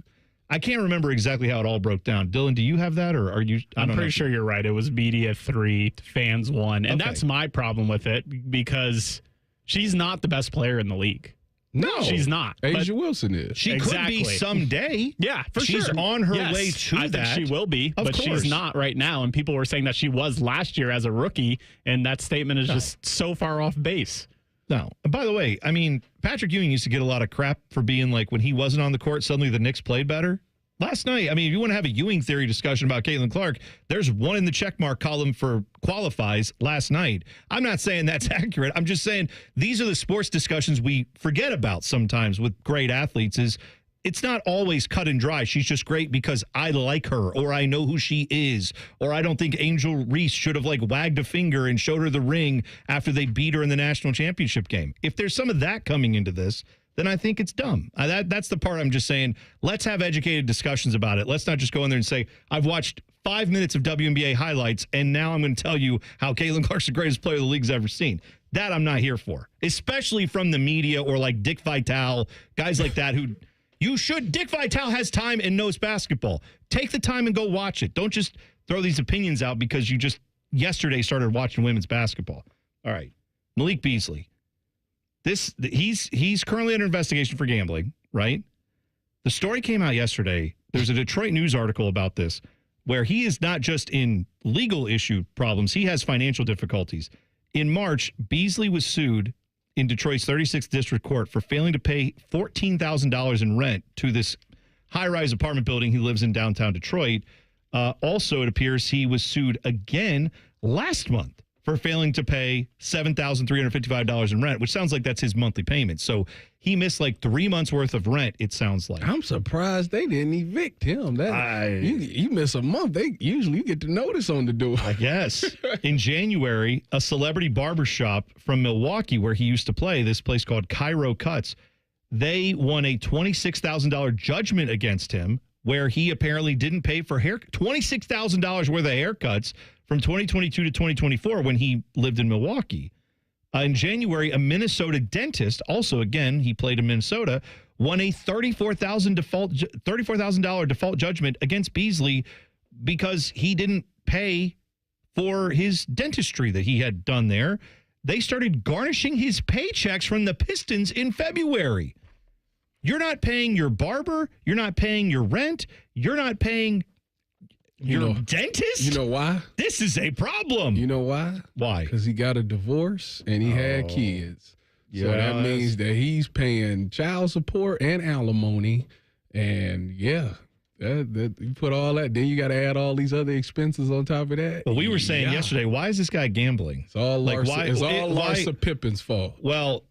I can't remember exactly how it all broke down. Dylan, do you have that, or are you? I'm pretty sure you're right. It was media 3, fans 1, and that's my problem with it because she's not the best player in the league. No, she's not. Asia Wilson is. She could be someday. Yeah, for sure. She's on her way to I that. think she will be, but she's not right now. And people were saying that she was last year as a rookie, and that statement is just so far off base. No. By the way, I mean, Patrick Ewing used to get a lot of crap for being like, when he wasn't on the court, suddenly the Knicks played better. Last night, I mean, if you want to have a Ewing theory discussion about Caitlin Clark, there's one in the checkmark column for qualifies last night. I'm not saying that's accurate. I'm just saying these are the sports discussions we forget about sometimes with great athletes is it's not always cut and dry. She's just great because I like her or I know who she is or I don't think Angel Reese should have like wagged a finger and showed her the ring after they beat her in the national championship game. If there's some of that coming into this, then I think it's dumb. That's the part I'm just saying, let's have educated discussions about it. Let's not just go in there and say, I've watched 5 minutes of WNBA highlights, and now I'm going to tell you how Caitlin Clark's the greatest player the league's ever seen. That I'm not here for, especially from the media or like Dick Vitale, guys like that who Dick Vitale has time and knows basketball. Take the time and go watch it. Don't just throw these opinions out because you just yesterday started watching women's basketball. All right. Malik Beasley. He's currently under investigation for gambling, right? The story came out yesterday. There's a Detroit News article about this where he is not just in legal issue problems. He has financial difficulties. In March, Beasley was sued in Detroit's 36th District Court for failing to pay $14,000 in rent to this high-rise apartment building he lives in downtown Detroit. Also, it appears he was sued again last month for failing to pay $7,355 in rent, which sounds like that's his monthly payment. So he missed like 3 months worth of rent, it sounds like. I'm surprised they didn't evict him. You miss a month, they usually get the notice on the door. I guess. In January, a celebrity barbershop from Milwaukee where he used to play, this place called Cairo Cuts, they won a $26,000 judgment against him where he apparently didn't pay for $26,000 worth of haircuts from 2022 to 2024 when he lived in Milwaukee. In January, a Minnesota dentist, also, again, he played in Minnesota, won a $34,000 default judgment against Beasley because he didn't pay for his dentistry that he had done there. They started garnishing his paychecks from the Pistons in February. You're not paying your barber. You're not paying your rent. You're not paying your dentist? You know why? This is a problem. You know why? Why? Because he got a divorce and he had kids. So that means that he's paying child support and alimony. And you put all that, then you got to add all these other expenses on top of that. Well, we were saying yesterday, why is this guy gambling? It's all Larsa Pippen's fault. Well,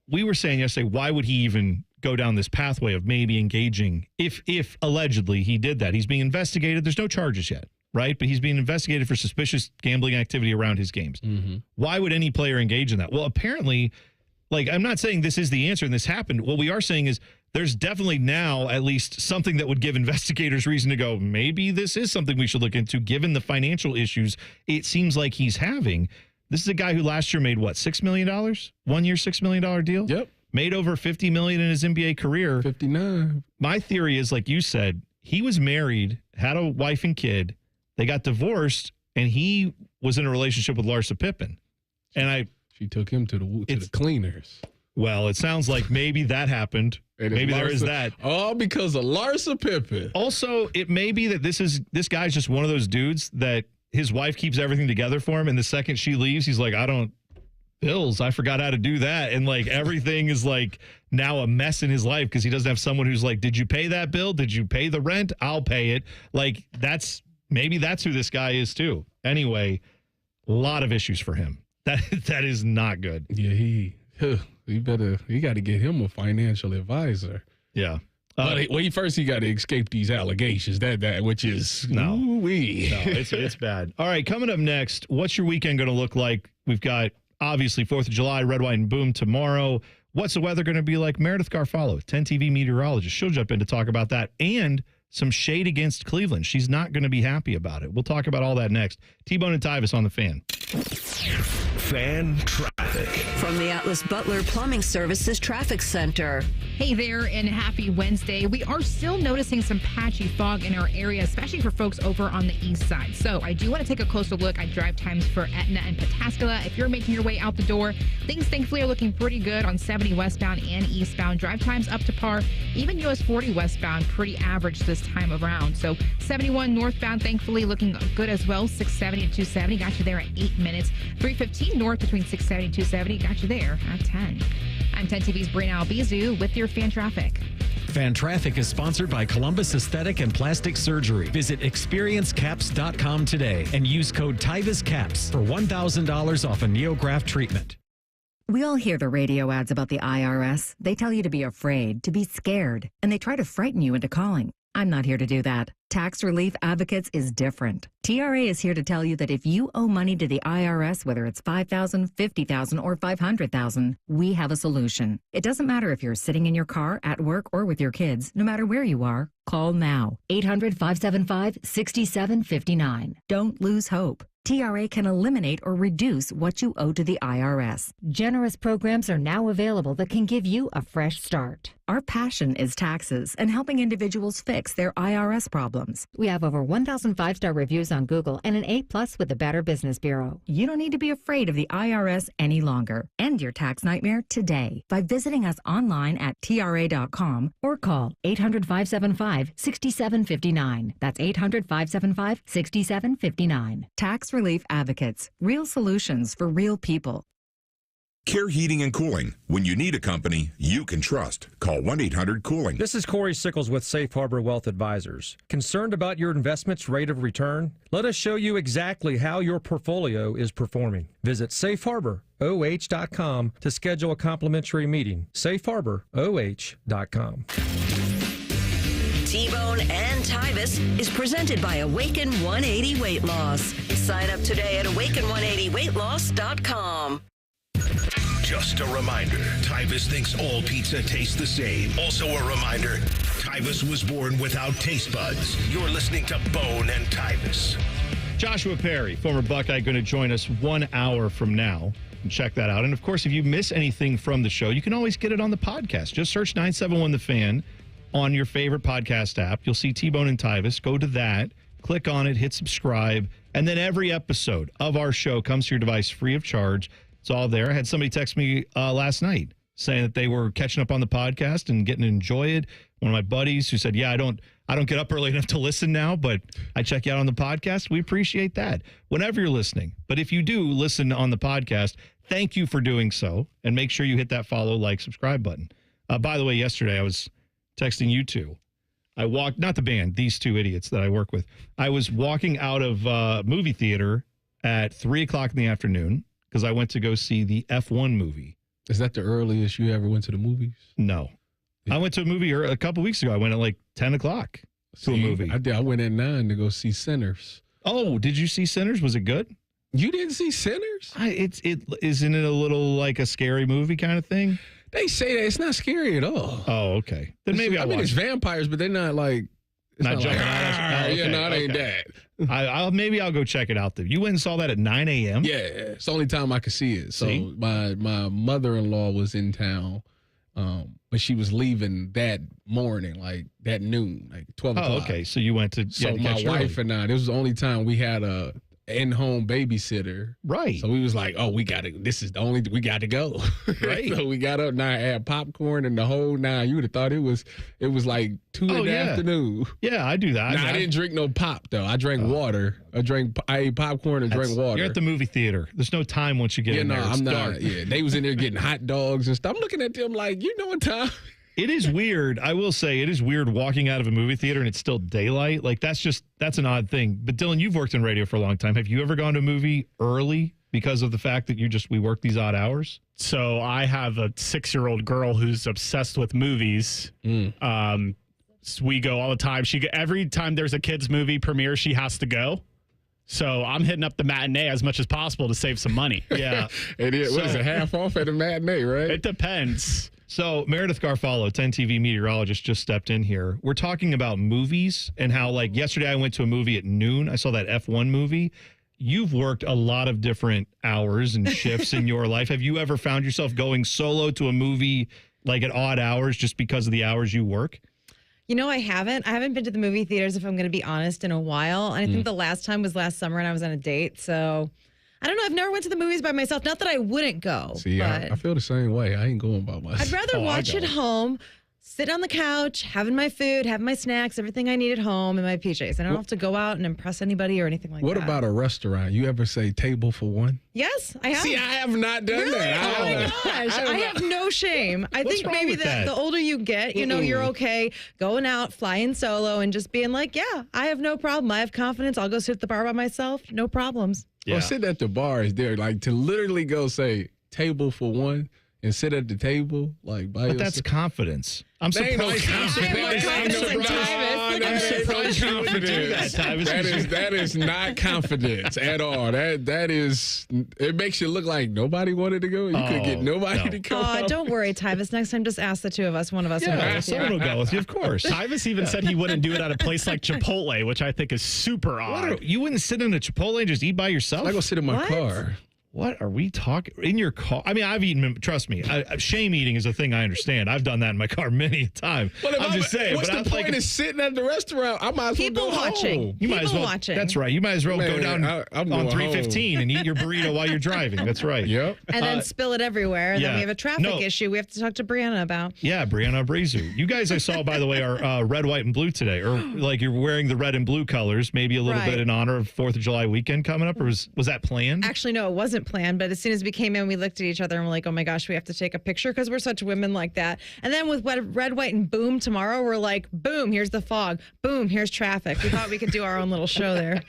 we were saying yesterday, why would he even go down this pathway of maybe engaging if allegedly he did that? He's being investigated. There's no charges yet, right? But he's being investigated for suspicious gambling activity around his games. Mm-hmm. Why would any player engage in that? Well, apparently, like, I'm not saying this is the answer and this happened. What we are saying is there's definitely now at least something that would give investigators reason to go, maybe this is something we should look into given the financial issues it seems like he's having. This is a guy who last year made, what, $6 million? 1 year, $6 million deal? Yep. Made over $50 million in his NBA career. 59. My theory is, like you said, he was married, had a wife and kid. They got divorced, and he was in a relationship with Larsa Pippen. And she took him to the cleaners. Well, it sounds like maybe that happened. Maybe there is that. All because of Larsa Pippen. Also, it may be that this guy's just one of those dudes that his wife keeps everything together for him, and the second she leaves, he's like, bills, I forgot how to do that. And like everything is like now a mess in his life because he doesn't have someone who's like, did you pay that bill? Did you pay the rent? I'll pay it. Like maybe that's who this guy is too. Anyway, a lot of issues for him. That is not good. Yeah, he got to get him a financial advisor. Yeah. But he got to escape these allegations. Which is it's bad. All right, coming up next, what's your weekend going to look like? We've got obviously 4th of July, Red, White, and Boom tomorrow. What's the weather going to be like? Meredith Garfalo, 10 TV meteorologist. She'll jump in to talk about that and some shade against Cleveland. She's not going to be happy about it. We'll talk about all that next. T-Bone and Tyvis on the Fan. Fan traffic. From the Atlas Butler Plumbing Services Traffic Center. Hey there, and happy Wednesday. We are still noticing some patchy fog in our area, especially for folks over on the east side. So I do want to take a closer look at drive times for Etna and Pataskala. If you're making your way out the door, things thankfully are looking pretty good on 70 westbound and eastbound. Drive times up to par. Even US 40 westbound, pretty average this time around. So 71 northbound, thankfully looking good as well. 670 to 270 got you there at 8 minutes. 315 north between 670 and 270 got you there at 10. I'm 10 TV's Malik Beasley with your fan traffic. Fan Traffic is sponsored by Columbus Aesthetic and Plastic Surgery. Visit experiencecaps.com today and use code TYVISCAPS for $1,000 off a NeoGraft treatment. We all hear the radio ads about the IRS. They tell you to be afraid, to be scared, and they try to frighten you into calling. I'm not here to do that. Tax Relief Advocates is different. TRA is here to tell you that if you owe money to the IRS, whether it's $5,000, $50,000, or $500,000, we have a solution. It doesn't matter if you're sitting in your car, at work, or with your kids. No matter where you are, call now. 800-575-6759. Don't lose hope. TRA can eliminate or reduce what you owe to the IRS. Generous programs are now available that can give you a fresh start. Our passion is taxes and helping individuals fix their IRS problems. We have over 1,000 5-star reviews on Google and an A+ with the Better Business Bureau. You don't need to be afraid of the IRS any longer. End your tax nightmare today by visiting us online at TRA.com or call 800-575-6759. That's 800-575-6759. Tax Relief Advocates. Real solutions for real people. Care Heating and Cooling. When you need a company you can trust, call 1-800-COOLING. This is Corey Sickles with Safe Harbor Wealth Advisors. Concerned about your investment's rate of return? Let us show you exactly how your portfolio is performing. Visit safeharboroh.com to schedule a complimentary meeting. safeharboroh.com. T-Bone and Tyvis is presented by Awaken 180 Weight Loss. Sign up today at awaken180weightloss.com. Just a reminder, Tyvis thinks all pizza tastes the same. Also a reminder, Tyvis was born without taste buds. You're listening to Bone and Tyvis. Joshua Perry, former Buckeye, going to join us 1 hour from now. And check that out. And, of course, if you miss anything from the show, you can always get it on the podcast. Just search 971 The Fan on your favorite podcast app. You'll see T-Bone and Tyvis. Go to that, click on it, hit subscribe, and then every episode of our show comes to your device free of charge. It's all there. I had somebody text me last night saying that they were catching up on the podcast and getting to enjoy it. One of my buddies who said, yeah, I don't get up early enough to listen now, but I check you out on the podcast. We appreciate that whenever you're listening. But if you do listen on the podcast, thank you for doing so. And make sure you hit that follow, like, subscribe button. By the way, yesterday I was texting you two. I walked, not the band, these two idiots that I work with. I was walking out of movie theater at 3 o'clock in the afternoon because I went to go see the F1 movie. Is that the earliest you ever went to the movies? No. Yeah. I went to a movie a couple weeks ago. I went at like 10 o'clock to a movie. I did. I went at 9 to go see Sinners. Oh, did you see Sinners? Was it good? You didn't see Sinners? Isn't it a little like a scary movie kind of thing? They say that it's not scary at all. Oh, okay. Then maybe I mean, it's vampires, but they're not like not jumping like, out. Oh, okay, yeah, no, it ain't that. Maybe I'll go check it out. Then you went and saw that at 9 a.m. Yeah, it's the only time I could see it. So my mother-in-law was in town, but she was leaving that morning, like that noon, like 12 o'clock. Oh, okay. So you went to so my wife and I. This was the only time we had a in-home babysitter. Right. So we was like, oh, we got to go. Right. So we got up and I had popcorn and the whole nine. You would have thought it was like 2 in the afternoon. Yeah, I do that. Nah, I didn't drink no pop though. I drank water. I ate popcorn and drank water. You're at the movie theater. There's no time once you get in there. It's I'm dark. not. Yeah, they was in there getting hot dogs and stuff. I'm looking at them like, you know what time. It is weird. I will say it is weird walking out of a movie theater and it's still daylight. Like that's an odd thing. But Dylan, you've worked in radio for a long time. Have you ever gone to a movie early because of the fact that we work these odd hours? So I have a 6-year-old girl who's obsessed with movies. So we go all the time. Every time there's a kids movie premiere, she has to go. So I'm hitting up the matinee as much as possible to save some money. Yeah. It is. What is it, half off at the matinee, right? It depends. So Meredith Garfalo, 10 TV meteorologist, just stepped in here. We're talking about movies and how, like, yesterday I went to a movie at noon. I saw that F1 movie. You've worked a lot of different hours and shifts in your life. Have you ever found yourself going solo to a movie, like, at odd hours just because of the hours you work? You know, I haven't. I haven't been to the movie theaters, if I'm going to be honest, in a while. And I think the last time was last summer and I was on a date. So I don't know. I've never went to the movies by myself. Not that I wouldn't go. See, but I feel the same way. I ain't going by myself. I'd rather watch at home, sit on the couch, having my food, having my snacks, everything I need at home in my PJs. I don't have to go out and impress anybody or anything like that. What about a restaurant? You ever say table for one? Yes, I have. See, I have not done that. Oh my gosh, I have no shame. I think maybe the older you get, you know, you're okay going out, flying solo, and just being like, yeah, I have no problem. I have confidence. I'll go sit at the bar by myself. No problems. Yeah. Well, sitting at the bar is there. Like, to literally go say table for one and sit at the table, like, by But yourself. that's confidence. I'm surprised. I'm surprised you wouldn't do that, Tyvis. That is not confidence at all. That is. It makes you look like nobody wanted to go. You could get nobody to come. Oh, don't worry, Tyvis. Next time, just ask the two of us. One of us will go with you. Someone will go with you, of course. Tyvis even said he wouldn't do it at a place like Chipotle, which I think is super odd. You wouldn't sit in a Chipotle and just eat by yourself? I go sit in my car. What are we talking? In your car? I mean, I've eaten, trust me, shame eating is a thing I understand. I've done that in my car many a time. I'm just saying. What's the point of sitting at the restaurant? I might as well go home. You might as well. watching. That's right. You might as well go down I'm on going 315 and eat your burrito while you're driving. That's right. Yep. And then spill it everywhere. And then we have a traffic issue we have to talk to Brianna about. Yeah, Brianna Abreu. You guys, I saw, by the way, are red, white, and blue today. Or like you're wearing the red and blue colors, maybe a little bit in honor of 4th of July weekend coming up. Or was that planned? Actually, no, it wasn't planned. But as soon as we came in, we looked at each other and we're like, oh my gosh, we have to take a picture because we're such women like that. And then with red, white, and boom tomorrow, we're like, boom, here's the fog. Boom, here's traffic. We thought we could do our own little show there.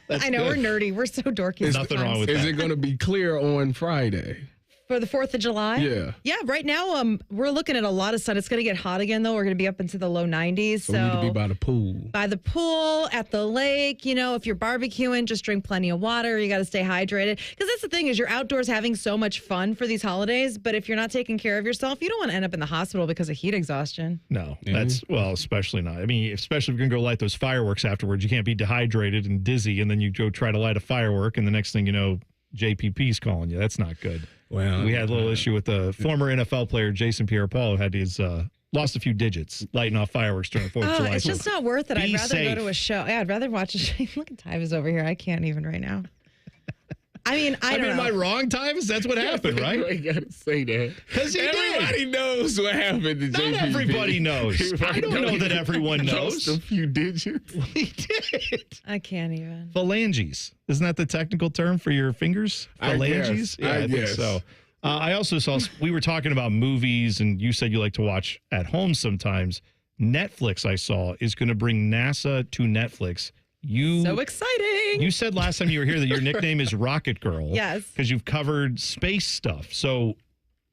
I know, we're nerdy. We're so dorky. There's nothing wrong with that. Is it going to be clear on Friday? For the 4th of July? Yeah. Yeah, right now we're looking at a lot of sun. It's going to get hot again, though. We're going to be up into the low 90s. So we need to be by the pool. By the pool, at the lake. You know, if you're barbecuing, just drink plenty of water. You got to stay hydrated. Because that's the thing is you're outdoors having so much fun for these holidays. But if you're not taking care of yourself, you don't want to end up in the hospital because of heat exhaustion. No, especially not. I mean, especially if you're going to go light those fireworks afterwards. You can't be dehydrated and dizzy, and then you go try to light a firework, and the next thing you know, JPP's calling you. That's not good. Well, we had a little issue with the former NFL player Jason Pierre-Paul, who had his lost a few digits lighting off fireworks during 4th of July. It's just not worth it. I'd rather safe. go to a show. Yeah, I'd rather watch a show. Look at Tyvis over here. I can't even right now. I mean, I don't know. Am I wrong, Tyvis? That's what happened, right? You got to say that. Because everybody knows what happened to JPP. Not everybody knows. I don't know that everyone knows. Lost a few digits. We did. I can't even. Phalanges. Isn't that the technical term for your fingers? Phalanges? I think so. I also saw, we were talking about movies, and you said you like to watch at home sometimes. Netflix, I saw, is going to bring NASA to Netflix. So exciting. You said last time you were here that your nickname is Rocket Girl. Yes. Because you've covered space stuff. So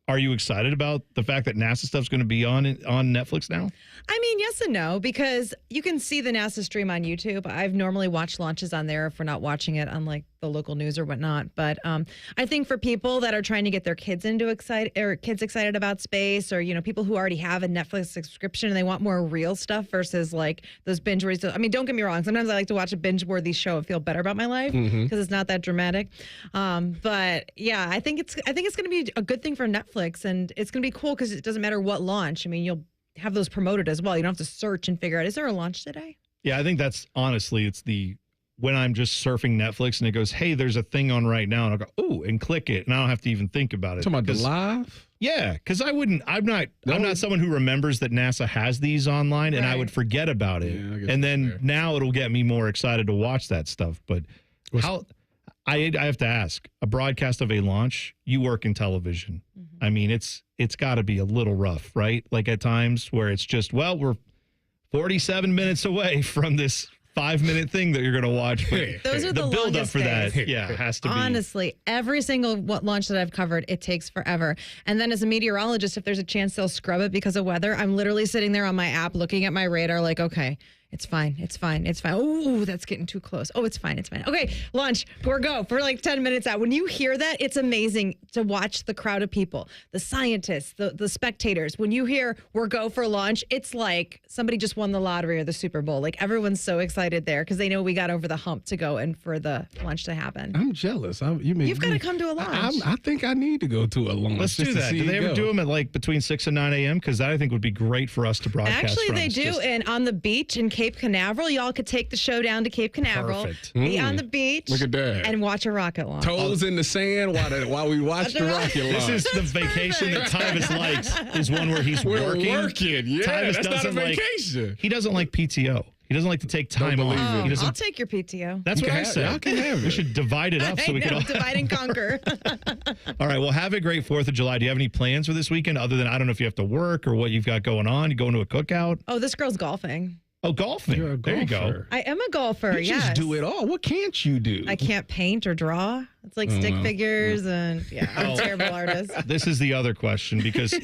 are you excited about the fact that NASA stuff's going to be on Netflix now? I mean, yes and no, because you can see the NASA stream on YouTube. I've normally watched launches on there if we're not watching it on like the local news or whatnot. But I think for people that are trying to get their kids excited about space, or, you know, people who already have a Netflix subscription and they want more real stuff versus like those binge-worthy. I mean, don't get me wrong. Sometimes I like to watch a binge-worthy show and feel better about my life because it's not that dramatic. But yeah, I think it's going to be a good thing for Netflix, and it's going to be cool because it doesn't matter what launch. I mean, you'll have those promoted as well. You don't have to search and figure out, is there a launch today? Yeah, I think that's honestly, it's when I'm just surfing Netflix and it goes, hey, there's a thing on right now. And I'll go, ooh, and click it. And I don't have to even think about it. Talking about the live? Yeah, because I'm not someone who remembers that NASA has these online, and I would forget about it. Yeah, and then now it'll get me more excited to watch that stuff. But I have to ask, a broadcast of a launch, you work in television. I mean, it's got to be a little rough, right? Like at times where it's just, well, we're 47 minutes away from this 5-minute thing that you're going to watch. But those are the build up longest for that. days. Yeah, has to be. Honestly, every single launch that I've covered, it takes forever. And then as a meteorologist, if there's a chance they'll scrub it because of weather, I'm literally sitting there on my app looking at my radar like, okay, It's fine. It's fine. It's fine. Oh, that's getting too close. Oh, it's fine. It's fine. Okay, lunch. We're go for like 10 minutes out. When you hear that, it's amazing to watch the crowd of people, the scientists, the spectators. When you hear we're go for lunch, it's like somebody just won the lottery or the Super Bowl. Like everyone's so excited there because they know we got over the hump to go and for the lunch to happen. I'm jealous. You've got to come to a lunch. I think I need to go to a lunch. Let's do that. Do they ever do them at like between 6 and 9 a.m.? Because that I think would be great for us to broadcast. Actually, they do. And on the beach in Cape Canaveral, y'all could take the show down to Cape Canaveral, Perfect. be on the beach, Look at that. and watch a rocket launch. Toes in the sand while we watch the rocket launch. This is the vacation that Tyvis likes. Is one where he's We're working. Yeah, Tyvis that's not a doesn't like. vacation. He doesn't like PTO. He doesn't like to take time off. Oh, He doesn't. I'll take your PTO. That's what I said. Y'all can have it. We should divide it up so we can all. Divide and conquer. All right. Well, have a great 4th of July. Do you have any plans for this weekend other than I don't know if you have to work or what you've got going on? You going to a cookout? Oh, this girl's golfing. Oh, golfing. You're a There you go. golfer. I am a golfer. You just do it all. What can't you do? I can't paint or draw. It's like stick figures and I'm a terrible artist. This is the other question because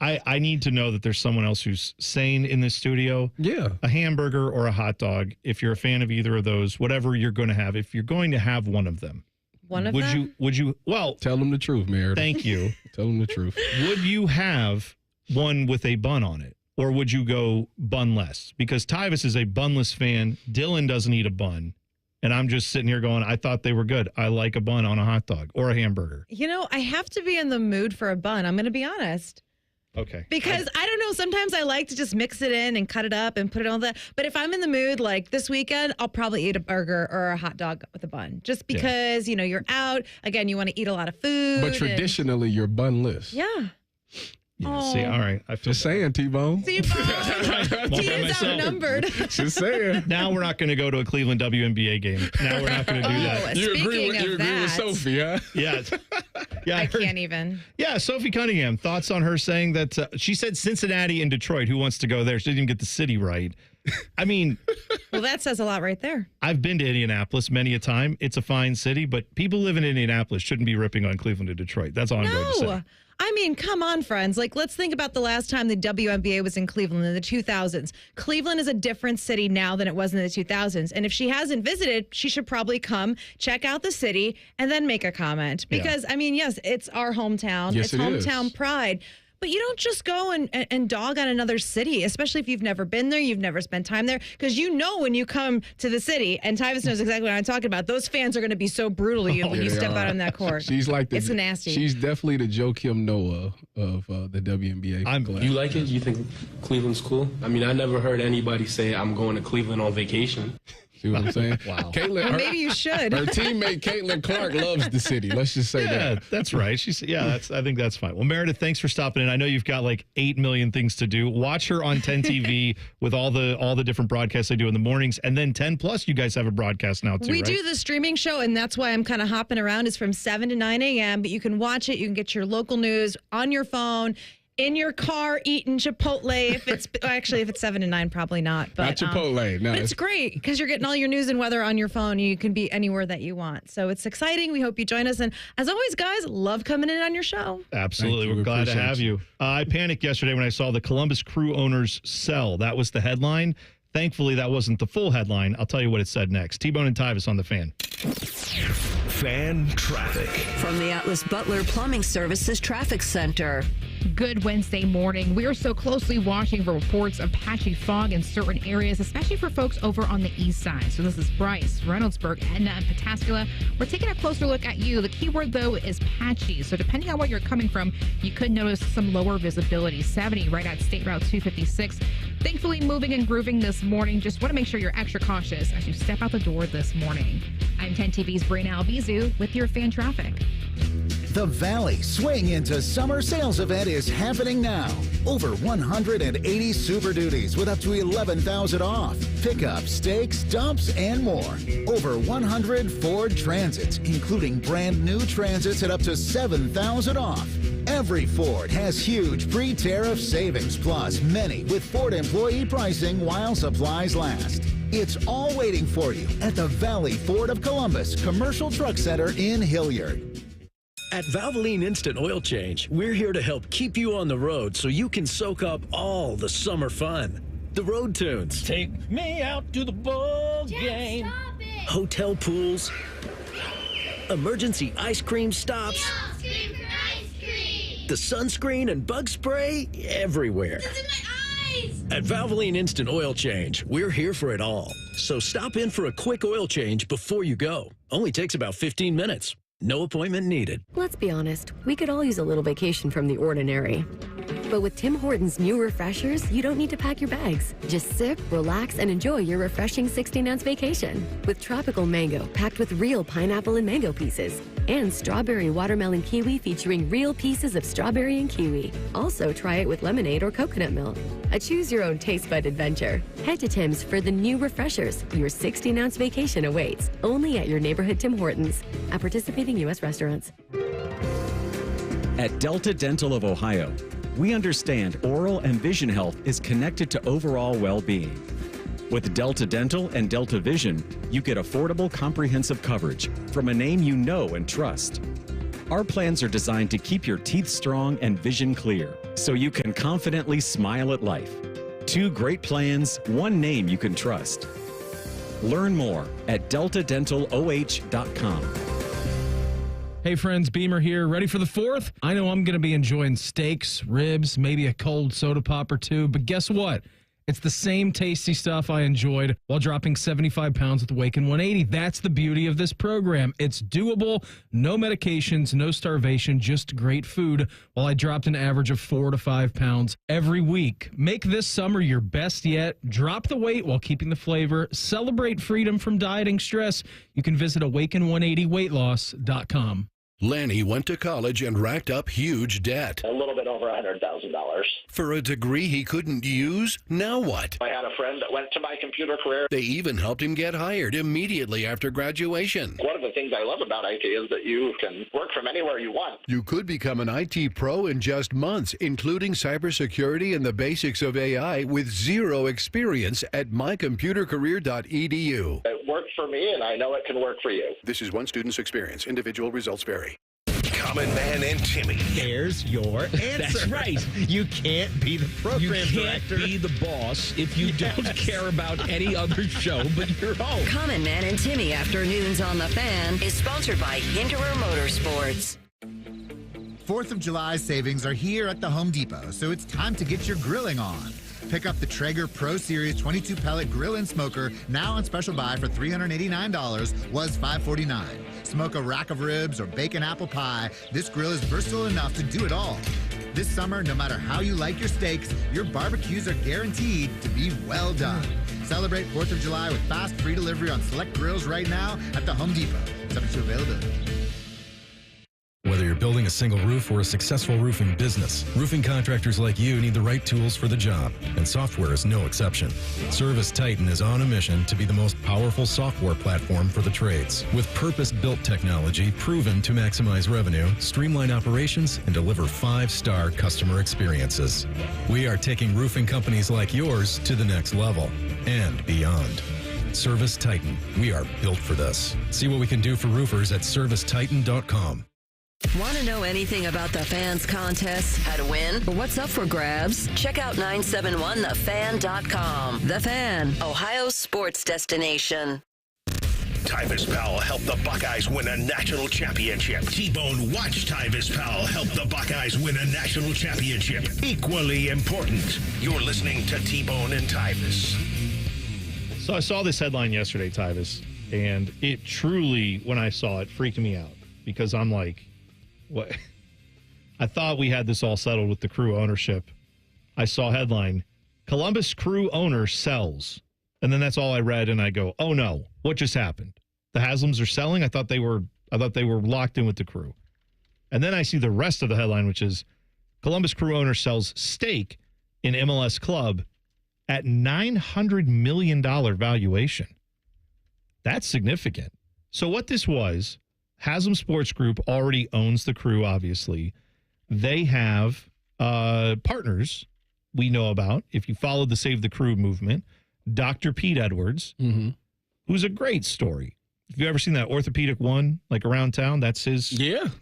I need to know that there's someone else who's sane in this studio. Yeah. A hamburger or a hot dog. If you're a fan of either of those, whatever you're going to have, if you're going to have one of them. One of them? Would you, well. Tell them the truth, Meredith. Thank you. Tell them the truth. Would you have one with a bun on it? Or would you go bunless? Because Tyvis is a bunless fan. Dylan doesn't eat a bun. And I'm just sitting here going, I thought they were good. I like a bun on a hot dog or a hamburger. You know, I have to be in the mood for a bun. I'm going to be honest. Okay. Because I don't know, sometimes I like to just mix it in and cut it up and put it on that. But if I'm in the mood like this weekend, I'll probably eat a burger or a hot dog with a bun. Just because, you know, you're out. Again, you want to eat a lot of food. But traditionally, you're bunless. Yeah. Yeah, see, all right. I feel just saying, T-Bone. T-Bone. T is outnumbered. Just saying. Now we're not going to go to a Cleveland WNBA game. Now we're not going to do that. You agree with Sophie, huh? Yeah. Yeah, I can't even. Yeah, Sophie Cunningham. Thoughts on her saying that she said Cincinnati and Detroit. Who wants to go there? She didn't even get the city right. I mean, well, that says a lot right there. I've been to Indianapolis many a time. It's a fine city, but people live in Indianapolis shouldn't be ripping on Cleveland and Detroit. That's all I'm going to say. I mean, come on, friends. Like, let's think about the last time the WNBA was in Cleveland in the 2000s. Cleveland is a different city now than it was in the 2000s. And if she hasn't visited, she should probably come, check out the city, and then make a comment. Because, I mean, yes, it's our hometown. Yes, it's hometown pride. But you don't just go and dog on another city, especially if you've never been there, you've never spent time there. Because you know when you come to the city, and Tyvis knows exactly what I'm talking about, those fans are going to be so brutal to you when you step out on that court. She's like it's nasty. She's definitely the Joakim Noah of the WNBA. You like it? You think Cleveland's cool? I mean, I never heard anybody say I'm going to Cleveland on vacation. See what I'm saying? Wow. Caitlin, maybe you should. Her teammate Caitlin Clark loves the city. Let's just say that. Yeah, that's right. I think that's fine. Well, Meredith, thanks for stopping in. I know you've got like 8 million things to do. Watch her on 10 TV with all the different broadcasts they do in the mornings, and then 10 Plus. You guys have a broadcast now too. We right? do the streaming show, and that's why I'm kind of hopping around. It's from 7 to 9 a.m. But you can watch it. You can get your local news on your phone. In your car eating Chipotle. If it's 7 to 9, probably not. But, not Chipotle. No, but it's great because you're getting all your news and weather on your phone. You can be anywhere that you want. So it's exciting. We hope you join us. And as always, guys, love coming in on your show. Absolutely. We're glad to have you. I panicked yesterday when I saw the Columbus Crew owners sell. That was the headline. Thankfully, that wasn't the full headline. I'll tell you what it said next. T-Bone and Tyvis on the Fan. Fan traffic. From the Atlas Butler Plumbing Services Traffic Center. Good Wednesday morning. We are so closely watching for reports of patchy fog in certain areas, especially for folks over on the east side. So this is Bryce, Reynoldsburg, Edna, and Pataskala. We're taking a closer look at you. The key word, though, is patchy. So depending on where you're coming from, you could notice some lower visibility. 70 right at State Route 256. Thankfully, moving and grooving this morning. Just want to make sure you're extra cautious as you step out the door this morning. I'm 10 TV's Brina Albizu with your fan traffic. The Valley Swing into Summer Sales event is happening now. Over 180 Super Duties with up to $11,000 off. Pickup, stakes, dumps, and more. Over 100 Ford Transits, including brand new Transits at up to $7,000 off. Every Ford has huge pre-tariff savings, plus many with Ford employee pricing while supplies last. It's all waiting for you at the Valley Ford of Columbus Commercial Truck Center in Hilliard. At Valvoline Instant Oil Change, we're here to help keep you on the road so you can soak up all the summer fun. The road tunes. Take me out to the ball game. Hotel pools. Emergency ice cream stops. The sunscreen and bug spray everywhere. At Valvoline Instant Oil Change, we're here for it all. So stop in for a quick oil change before you go. Only takes about 15 minutes. No appointment needed. Let's be honest, we could all use a little vacation from the ordinary. But with Tim Hortons' new refreshers, you don't need to pack your bags. Just sip, relax, and enjoy your refreshing 16-ounce vacation. With tropical mango packed with real pineapple and mango pieces. And strawberry watermelon kiwi featuring real pieces of strawberry and kiwi. Also, try it with lemonade or coconut milk. A choose-your-own taste bud adventure. Head to Tim's for the new refreshers. Your 16-ounce vacation awaits. Only at your neighborhood Tim Hortons. At participating U.S. restaurants. At Delta Dental of Ohio, we understand oral and vision health is connected to overall well-being. With Delta Dental and Delta Vision, you get affordable, comprehensive coverage from a name you know and trust. Our plans are designed to keep your teeth strong and vision clear, so you can confidently smile at life. 2 great plans, 1 name you can trust. Learn more at deltadentaloh.com. Hey friends, Beamer here. Ready for the 4th? I know I'm going to be enjoying steaks, ribs, maybe a cold soda pop or 2, but guess what? It's the same tasty stuff I enjoyed while dropping 75 pounds with Awaken 180. That's the beauty of this program. It's doable, no medications, no starvation, just great food while I dropped an average of 4 to 5 pounds every week. Make this summer your best yet. Drop the weight while keeping the flavor. Celebrate freedom from dieting stress. You can visit awaken180weightloss.com. Lanny went to college and racked up huge debt. A little bit over $100,000. For a degree he couldn't use? Now what? I had a friend that went to my computer career. They even helped him get hired immediately after graduation. One of the things I love about IT is that you can work from anywhere you want. You could become an IT pro in just months, including cybersecurity and the basics of AI with 0 experience at mycomputercareer.edu. It worked for me, and I know it can work for you. This is one student's experience. Individual results vary. Common Man and Timmy. There's your answer. That's right. You can't be the program director. You can't be the boss if you don't care about any other show but your own. Common Man and Timmy Afternoons on the Fan is sponsored by Hinderer Motorsports. 4th of July savings are here at the Home Depot, so it's time to get your grilling on. Pick up the Traeger Pro Series 22-pellet grill and smoker, now on special buy for $389, was $549. Smoke a rack of ribs or bake an apple pie. This grill is versatile enough to do it all. This summer, no matter how you like your steaks, your barbecues are guaranteed to be well done. Celebrate 4th of July with fast, free delivery on select grills right now at the Home Depot. Subject to availability. Whether you're building a single roof or a successful roofing business, roofing contractors like you need the right tools for the job, and software is no exception. Service Titan is on a mission to be the most powerful software platform for the trades, with purpose-built technology proven to maximize revenue, streamline operations, and deliver 5-star customer experiences. We are taking roofing companies like yours to the next level and beyond. Service Titan. We are built for this. See what we can do for roofers at servicetitan.com. Want to know anything about the Fans contest, how to win, or what's up for grabs? Check out 971thefan.com. The Fan, Ohio's sports destination. Tyvis Powell helped the Buckeyes win a national championship. T-Bone watched Tyvis Powell help the Buckeyes win a national championship. Equally important. You're listening to T-Bone and Tyvis. So I saw this headline yesterday, Tyvis, and it truly, when I saw it, freaked me out because I'm like, what? I thought we had this all settled with the Crew ownership. I saw headline, Columbus Crew owner sells. And then that's all I read, and I go, oh no, what just happened? The Haslams are selling? I thought they were locked in with the Crew. And then I see the rest of the headline, which is Columbus Crew owner sells stake in MLS club at $900 million valuation. That's significant. So what this was, Haslam Sports Group already owns the Crew, obviously. They have partners we know about. If you follow the Save the Crew movement, Dr. Pete Edwards, who's a great story. If you've ever seen that Orthopedic One, like around town, that's his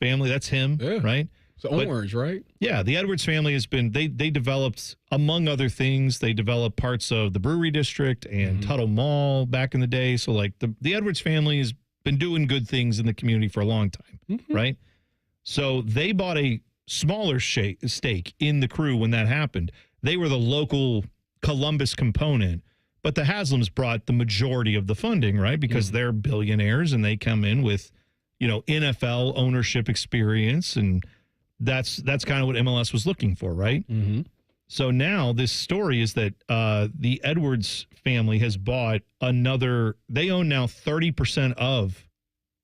family. That's him, right? It's orange, right? Yeah, the Edwards family has been, they developed, among other things, they developed parts of the Brewery District and Tuttle Mall back in the day. So, like, the Edwards family has been doing good things in the community for a long time, right? So they bought a smaller stake in the Crew when that happened. They were the local Columbus component, but the Haslams brought the majority of the funding, right? Because they're billionaires and they come in with, NFL ownership experience, and that's kind of what MLS was looking for, right? So now this story is that the Edwards family has bought they own now 30% of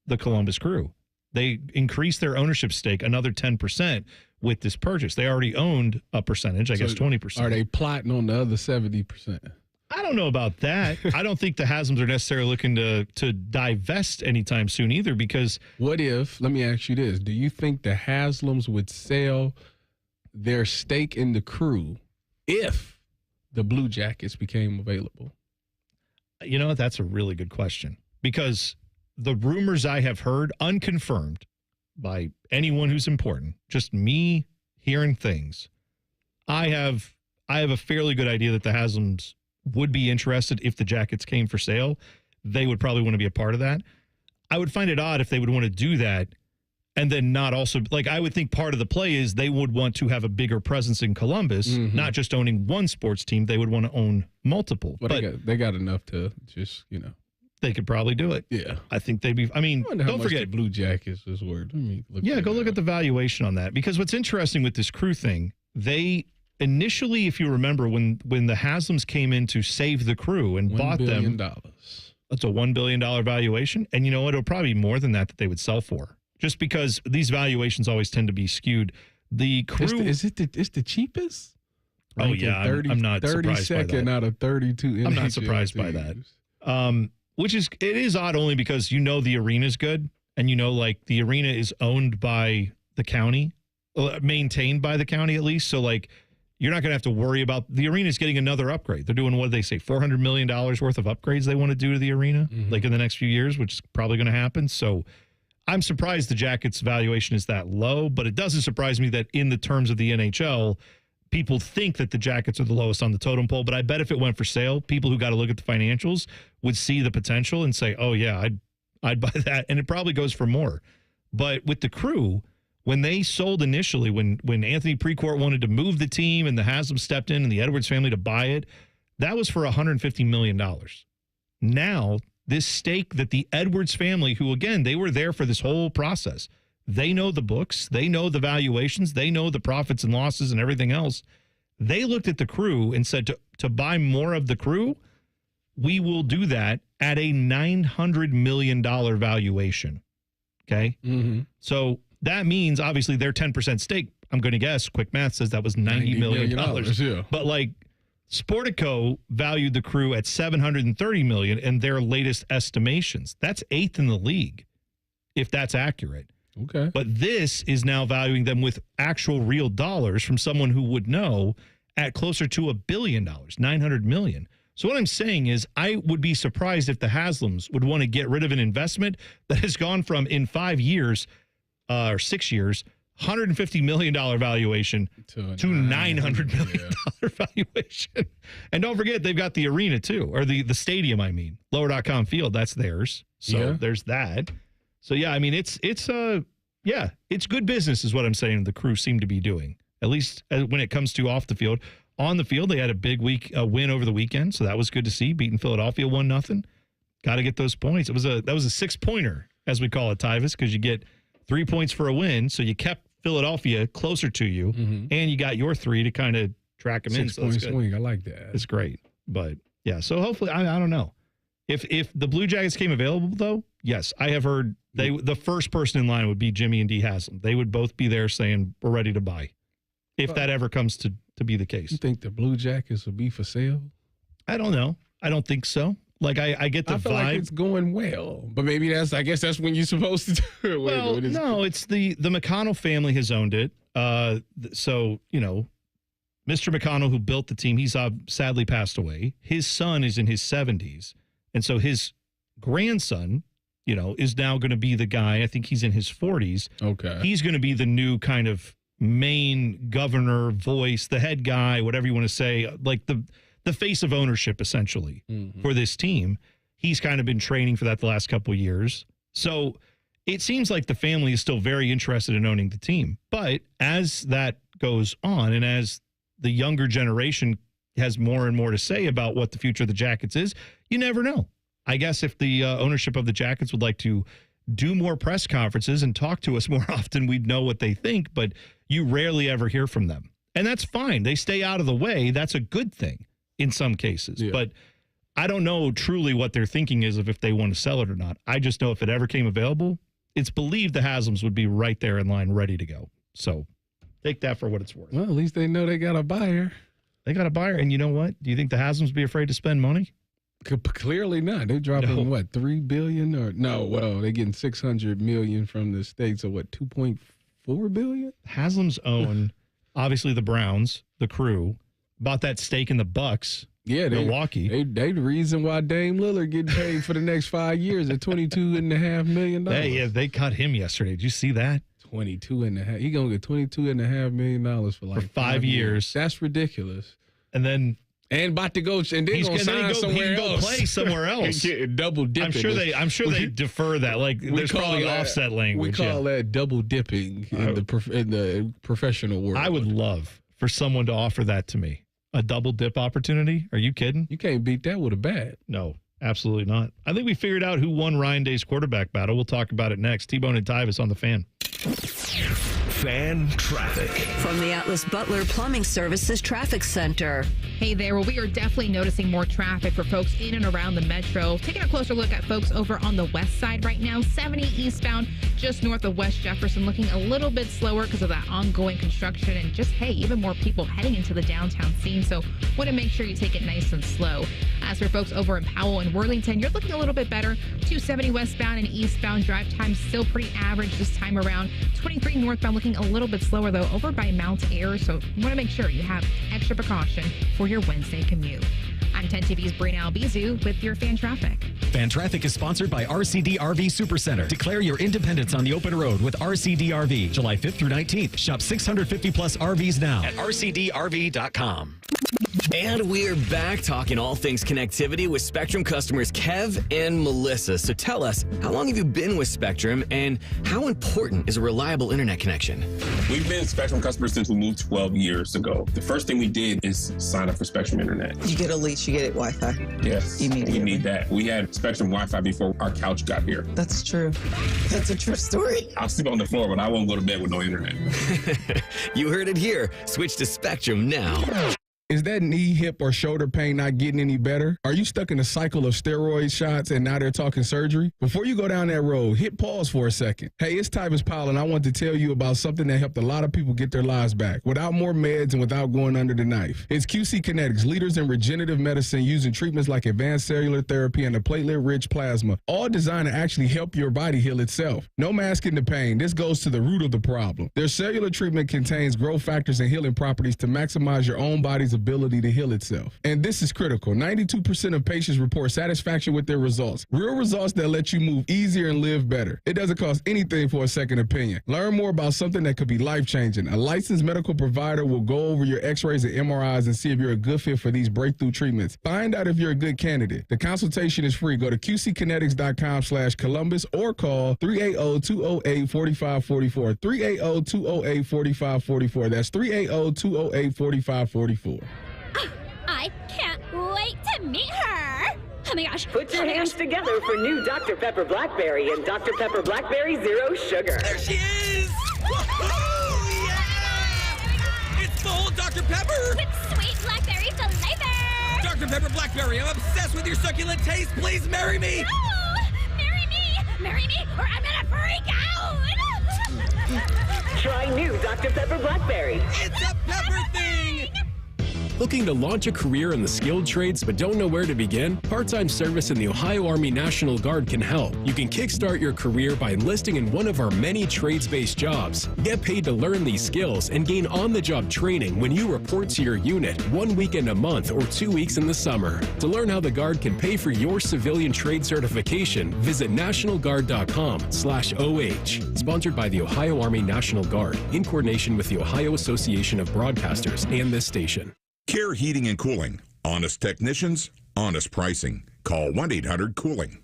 the Columbus Crew. They increased their ownership stake another 10% with this purchase. They already owned a percentage, I guess 20%. Are they plotting on the other 70%? I don't know about that. I don't think the Haslams are necessarily looking to divest anytime soon either, because what if, let me ask you this, do you think the Haslams would sell their stake in the Crew if the Blue Jackets became available? You know, that's a really good question, because the rumors I have heard, unconfirmed by anyone who's important, just me hearing things, I have a fairly good idea that the Haslams would be interested if the Jackets came for sale. They would probably want to be a part of that. I would find it odd if they would want to do that and then not also, like, I would think part of the play is they would want to have a bigger presence in Columbus, not just owning one sports team. They would want to own multiple. Well, they got enough to just, They could probably do it. Yeah. I think they'd be, don't forget. The Blue Jackets is worth. Go look at the valuation on that, because what's interesting with this Crew thing, they initially, if you remember, when the Haslams came in to save the Crew and bought them, that's a $1 billion valuation. And you know what? It'll probably be more than that they would sell for, just because these valuations always tend to be skewed. The Crew it's the cheapest. Oh yeah, I'm not surprised by that. 32nd out of 32. I'm not surprised by that. It is odd only because the arena's good, and like the arena is owned by the county, maintained by the county at least. So like, you're not going to have to worry about the arena's getting another upgrade. They're doing, what do they say, $400 million worth of upgrades they want to do to the arena, like in the next few years, which is probably going to happen. So I'm surprised the Jackets valuation is that low, but it doesn't surprise me that in the terms of the NHL, people think that the Jackets are the lowest on the totem pole. But I bet if it went for sale, people who got to look at the financials would see the potential and say, oh yeah, I'd buy that. And it probably goes for more. But with the Crew, when they sold initially, when Anthony Precourt wanted to move the team and the Haslams stepped in and the Edwards family to buy it, that was for $150 million. Now, this stake that the Edwards family, who, again, they were there for this whole process, they know the books, they know the valuations, they know the profits and losses and everything else. They looked at the Crew and said, to buy more of the Crew, we will do that at a $900 million valuation. Okay? So that means, obviously, their 10% stake, I'm going to guess, quick math says that was $90 million. Yeah. But like, Sportico valued the Crew at $730 million in their latest estimations. That's 8th in the league, if that's accurate. Okay. But this is now valuing them with actual real dollars from someone who would know at closer to $1 billion, $900 million. So what I'm saying is, I would be surprised if the Haslams would want to get rid of an investment that has gone from, in 5 years or 6 years, $150 million valuation to $900 million valuation. And don't forget, they've got the arena too, or the stadium, Lower.com Field, that's theirs. So there's that. So yeah, it's good business is what I'm saying the Crew seem to be doing, at least when it comes to off the field. On the field, they had a big win over the weekend, so that was good to see, beating Philadelphia 1-0. Got to get those points. That was a 6-pointer, as we call it, Tyvis, because you get 3 points for a win, so you kept Philadelphia closer to you, and you got your 3 to kind of track them in. 6-point swing, I like that. It's great, but yeah. So hopefully, I don't know if the Blue Jackets came available though. Yes, I have heard the first person in line would be Jimmy and Dee Haslam. They would both be there saying we're ready to buy, if that ever comes to be the case. You think the Blue Jackets will be for sale? I don't know. I don't think so. Like, I get the I feel vibe. like it's going well, but maybe I guess that's when you're supposed to do it. Well, no, it's the McConnell family has owned it. So, Mr. McConnell, who built the team, he's sadly passed away. His son is in his 70s. And so his grandson, is now going to be the guy. I think he's in his 40s. Okay. He's going to be the new kind of main governor, voice, the head guy, whatever you want to say, like the face of ownership, essentially, for this team. He's kind of been training for that the last couple of years. So it seems like the family is still very interested in owning the team. But as that goes on and as the younger generation has more and more to say about what the future of the Jackets is, you never know. I guess if the ownership of the Jackets would like to do more press conferences and talk to us more often, we'd know what they think, but you rarely ever hear from them. And that's fine. They stay out of the way. That's a good thing in some cases. Yeah. But I don't know truly what their thinking is of if they want to sell it or not. I just know if it ever came available, it's believed the Haslam's would be right there in line, ready to go. So take that for what it's worth. Well, at least they know they got a buyer. They got a buyer. And you know what? Do you think the Haslam's be afraid to spend money? Clearly not. They're dropping what, $3 billion or no? Well, they're getting $600 million from the states. So what, $2.4 billion? Haslam's own, obviously the Browns, the Crew, bought that stake in the Bucks. Yeah, Milwaukee. They the reason why Dame Lillard getting paid for the next 5 years at $22.5 million. They cut him yesterday. Did you see that? 22.5. He gonna get $22.5 million for like 5 years. That's ridiculous. And then. And about to go, and then gonna sign somewhere else. Go play somewhere else. Double dipping. I'm sure they defer that. Like there's probably offset language. We call that double dipping in the professional world. I would love for someone to offer that to me. A double dip opportunity? Are you kidding? You can't beat that with a bat. No, absolutely not. I think we figured out who won Ryan Day's quarterback battle. We'll talk about it next. T-Bone and Tyvis on the Fan. Fan traffic. From the Atlas Butler Plumbing Services Traffic Center. Hey there. Well, we are definitely noticing more traffic for folks in and around the metro. Taking a closer look at folks over on the west side right now. 70 eastbound, just north of West Jefferson, looking a little bit slower because of that ongoing construction and just, hey, even more people heading into the downtown scene. So want to make sure you take it nice and slow. As for folks over in Powell and Worthington, you're looking a little bit better. 270 westbound and eastbound drive time still pretty average this time around. 23 northbound looking a little bit slower, though, over by Mount Ayr. So you want to make sure you have extra precaution for your Wednesday commute. I'm 10 TV's Brina Albizu with your Fan Traffic. Fan Traffic is sponsored by RCD RV Supercenter. Declare your independence on the open road with RCD RV. July 5th through 19th. Shop 650 plus RVs now at rcdrv.com. And we're back talking all things connectivity with Spectrum customers Kev and Melissa. So tell us, how long have you been with Spectrum and how important is a reliable internet connection? We've been Spectrum customers since we moved 12 years ago. The first thing we did is sign up for Spectrum Internet. You get a lease, you get it Wi-Fi. Yes, immediately. We need that. We had Spectrum Wi-Fi before our couch got here. That's true. That's a true story. I'll sleep on the floor, but I won't go to bed with no internet. You heard it here. Switch to Spectrum now. Is that knee, hip, or shoulder pain not getting any better? Are you stuck in a cycle of steroid shots and now they're talking surgery? Before you go down that road, hit pause for a second. Hey, it's Tyvis Powell, and I want to tell you about something that helped a lot of people get their lives back without more meds and without going under the knife. It's QC Kinetics, leaders in regenerative medicine using treatments like advanced cellular therapy and a platelet-rich plasma, all designed to actually help your body heal itself. No masking the pain. This goes to the root of the problem. Their cellular treatment contains growth factors and healing properties to maximize your own body's ability to heal itself. And this is critical. 92% of patients report satisfaction with their results. Real results that let you move easier and live better. It doesn't cost anything for a second opinion. Learn more about something that could be life-changing. A licensed medical provider will go over your x-rays and MRIs and see if you're a good fit for these breakthrough treatments. Find out if you're a good candidate. The consultation is free. Go to qckinetics.com/Columbus or call 380-208-4544. 380-208-4544. That's 380-208-4544. I can't wait to meet her. Oh my gosh. Put your hands together for new Dr. Pepper Blackberry and Dr. Pepper Blackberry Zero Sugar. There she is! Woohoo! Yeah! It's full Dr. Pepper! With sweet blackberry flavor! Dr. Pepper Blackberry, I'm obsessed with your succulent taste. Please marry me! No! Marry me! Marry me or I'm gonna freak out! Try new Dr. Pepper Blackberry. It's a pepper thing! Looking to launch a career in the skilled trades but don't know where to begin? Part-time service in the Ohio Army National Guard can help. You can kickstart your career by enlisting in one of our many trades-based jobs. Get paid to learn these skills and gain on-the-job training when you report to your unit 1 weekend a month or 2 weeks in the summer. To learn how the Guard can pay for your civilian trade certification, visit nationalguard.com/OH. Sponsored by the Ohio Army National Guard in coordination with the Ohio Association of Broadcasters and this station. Care Heating and Cooling. Honest technicians, honest pricing. Call 1-800-COOLING.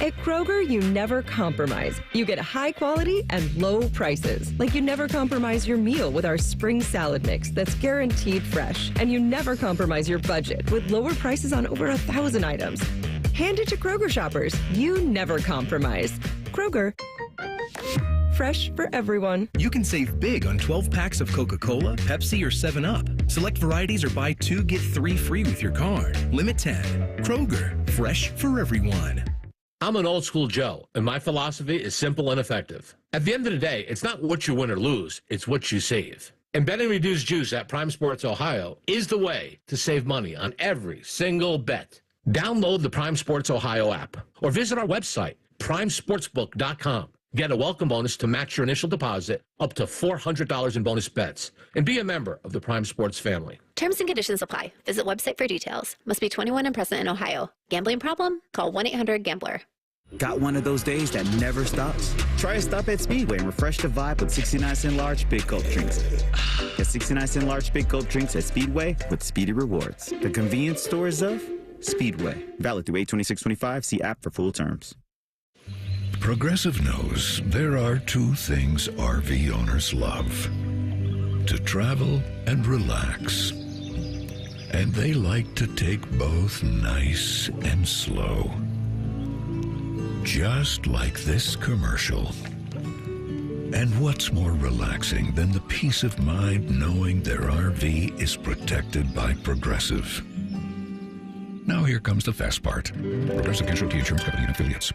At Kroger, you never compromise. You get high quality and low prices. Like you never compromise your meal with our spring salad mix that's guaranteed fresh. And you never compromise your budget with lower prices on over 1,000 items. Hand it to Kroger shoppers. You never compromise. Kroger. Fresh for everyone. You can save big on 12 packs of Coca-Cola, Pepsi, or 7-Up. Select varieties or buy 2, get 3 free with your card. Limit 10. Kroger. Fresh for everyone. I'm an old school Joe, and my philosophy is simple and effective. At the end of the day, it's not what you win or lose, it's what you save. And betting reduced juice at Prime Sports Ohio is the way to save money on every single bet. Download the Prime Sports Ohio app or visit our website, primesportsbook.com. Get a welcome bonus to match your initial deposit up to $400 in bonus bets. And be a member of the Prime Sports family. Terms and conditions apply. Visit website for details. Must be 21 and present in Ohio. Gambling problem? Call 1-800-GAMBLER. Got one of those days that never stops? Try a stop at Speedway and refresh the vibe with 69-cent large Big Coke drinks. Get 69-cent large Big Coke drinks at Speedway with Speedy Rewards. The convenience stores of Speedway. Valid through 8/26/25. See app for full terms. Progressive knows there are 2 things RV owners love: to travel and relax. And they like to take both nice and slow. Just like this commercial. And what's more relaxing than the peace of mind knowing their RV is protected by Progressive? Now here comes the fast part. Progressive Casualty Insurance Company and Affiliates.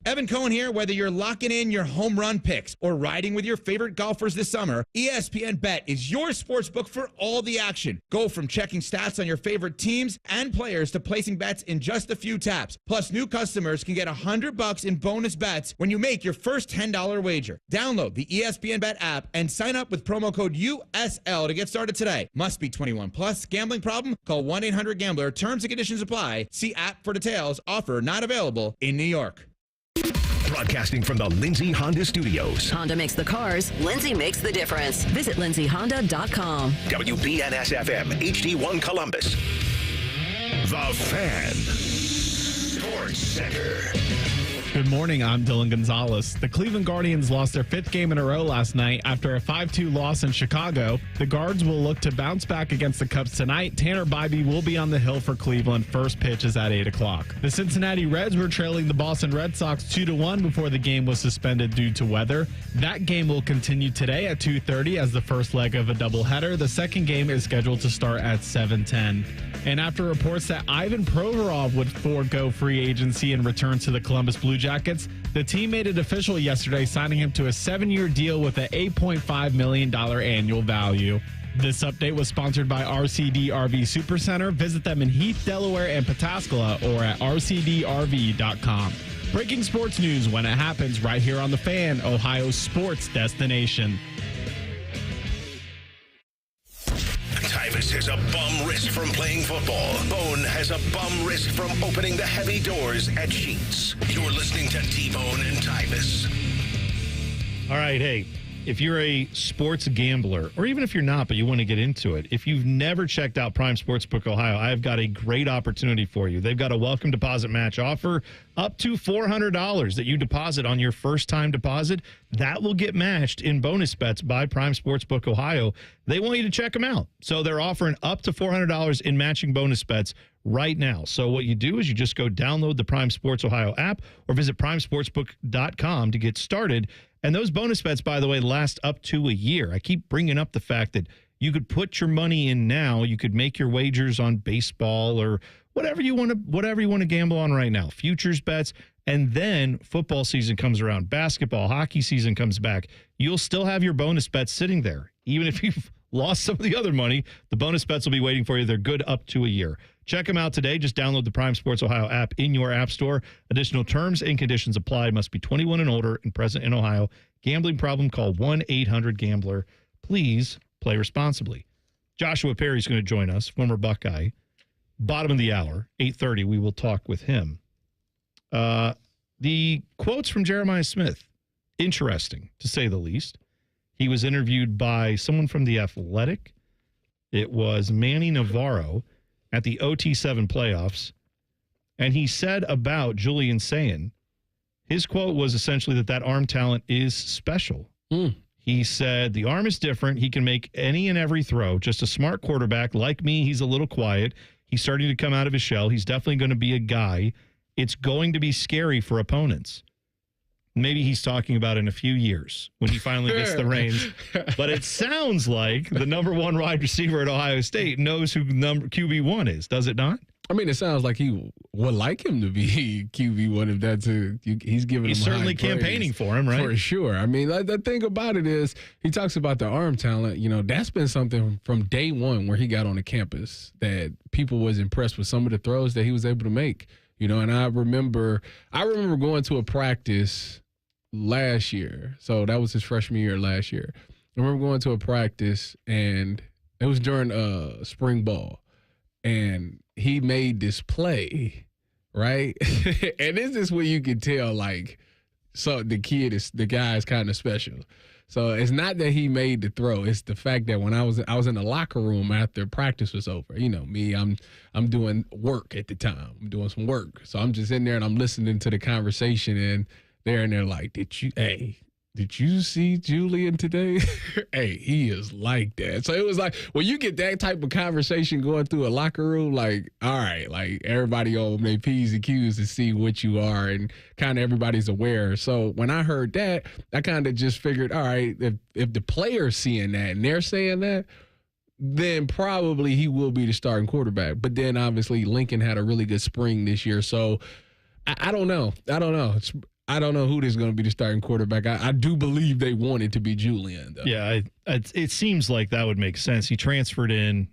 Evan Cohen here. Whether you're locking in your home run picks or riding with your favorite golfers this summer, ESPN Bet is your sportsbook for all the action. Go from checking stats on your favorite teams and players to placing bets in just a few taps. Plus, new customers can get $100 in bonus bets when you make your first $10 wager. Download the ESPN Bet app and sign up with promo code USL to get started today. Must be 21 plus. Gambling problem? Call 1-800-GAMBLER. Terms and conditions apply. See app for details. Offer not available in New York. Broadcasting from the Lindsay Honda Studios. Honda makes the cars. Lindsay makes the difference. Visit lindsayhonda.com. WBNS-FM, HD1 Columbus. The Fan. Sports Center. Good morning, I'm Dylan Gonzalez. The Cleveland Guardians lost their 5th game in a row last night after a 5-2 loss in Chicago. The Guards will look to bounce back against the Cubs tonight. Tanner Bybee will be on the hill for Cleveland. First pitch is at 8 o'clock. The Cincinnati Reds were trailing the Boston Red Sox 2-1 before the game was suspended due to weather. That game will continue today at 2:30 as the first leg of a doubleheader. The second game is scheduled to start at 7:10. And after reports that Ivan Provorov would forego free agency and return to the Columbus Blue Jackets, the team made it official yesterday, signing him to a 7-year deal with an $8.5 million annual value. This update was sponsored by RCD RV Supercenter. Visit them in Heath, Delaware, and Pataskala or at rcdrv.com. Breaking sports news when it happens right here on The Fan, Ohio's sports destination. Tyvis has a bum wrist from playing football. Bone has a bum wrist from opening the heavy doors at Sheets. You're listening to T-Bone and Tyvis. All right, hey, if you're a sports gambler, or even if you're not, but you want to get into it, if you've never checked out Prime Sportsbook Ohio, I've got a great opportunity for you. They've got a welcome deposit match offer up to $400 that you deposit on your first time deposit. That will get matched in bonus bets by Prime Sportsbook Ohio. They want you to check them out. So they're offering up to $400 in matching bonus bets right now. So what you do is you just go download the Prime Sports Ohio app or visit primesportsbook.com to get started. And those bonus bets, by the way, last up to a year. I keep bringing up the fact that you could put your money in now. You could make your wagers on baseball or whatever you want to gamble on right now. Futures bets. And then football season comes around. Basketball, hockey season comes back. You'll still have your bonus bets sitting there. Even if you've lost some of the other money, the bonus bets will be waiting for you. They're good up to a year. Check them out today. Just download the Prime Sports Ohio app in your app store. Additional terms and conditions apply. Must be 21 and older and present in Ohio. Gambling problem? Call 1-800-GAMBLER. Please play responsibly. Joshua Perry's going to join us, former Buckeye. Bottom of the hour, 8:30, we will talk with him. The quotes from Jeremiah Smith, interesting, to say the least. He was interviewed by someone from The Athletic. It was Manny Navarro at the OT7 playoffs. And he said about Julian Sayin, his quote was essentially that arm talent is special. He said, the arm is different. He can make any and every throw. Just a smart quarterback. Like me, he's a little quiet. He's starting to come out of his shell. He's definitely going to be a guy. It's going to be scary for opponents. Maybe he's talking about in a few years when he finally gets the reins. But it sounds like the number one wide receiver at Ohio State knows who QB1 is, does it not? I mean, it sounds like he would like him to be QB1 if that's he's giving him He's certainly campaigning for him, right? For sure. I mean, the thing about it is he talks about the arm talent. You know, that's been something from day one where he got on the campus that people was impressed with some of the throws that he was able to make. You know, and I remember going to a practice last year. So that was his freshman year last year. I remember going to a practice, and it was during spring ball. And he made this play, right? And this is where you can tell, like, so the guy is kind of special. So it's not that he made the throw. It's the fact that when I was in the locker room after practice was over, you know, me, I'm doing work at the time. I'm doing some work. So I'm just in there and I'm listening to the conversation, and they're like, did you see Julian today? Hey, he is like that. So it was like, when you get that type of conversation going through a locker room, like, all right, like everybody on their P's and Q's to see what you are, and kind of everybody's aware. So when I heard that, I kind of just figured, all right, if the player's seeing that and they're saying that, then probably he will be the starting quarterback. But then obviously Lincoln had a really good spring this year. So I don't know. I don't know who is going to be the starting quarterback. I do believe they want it to be Julian, though. Yeah, it seems like that would make sense. He transferred in.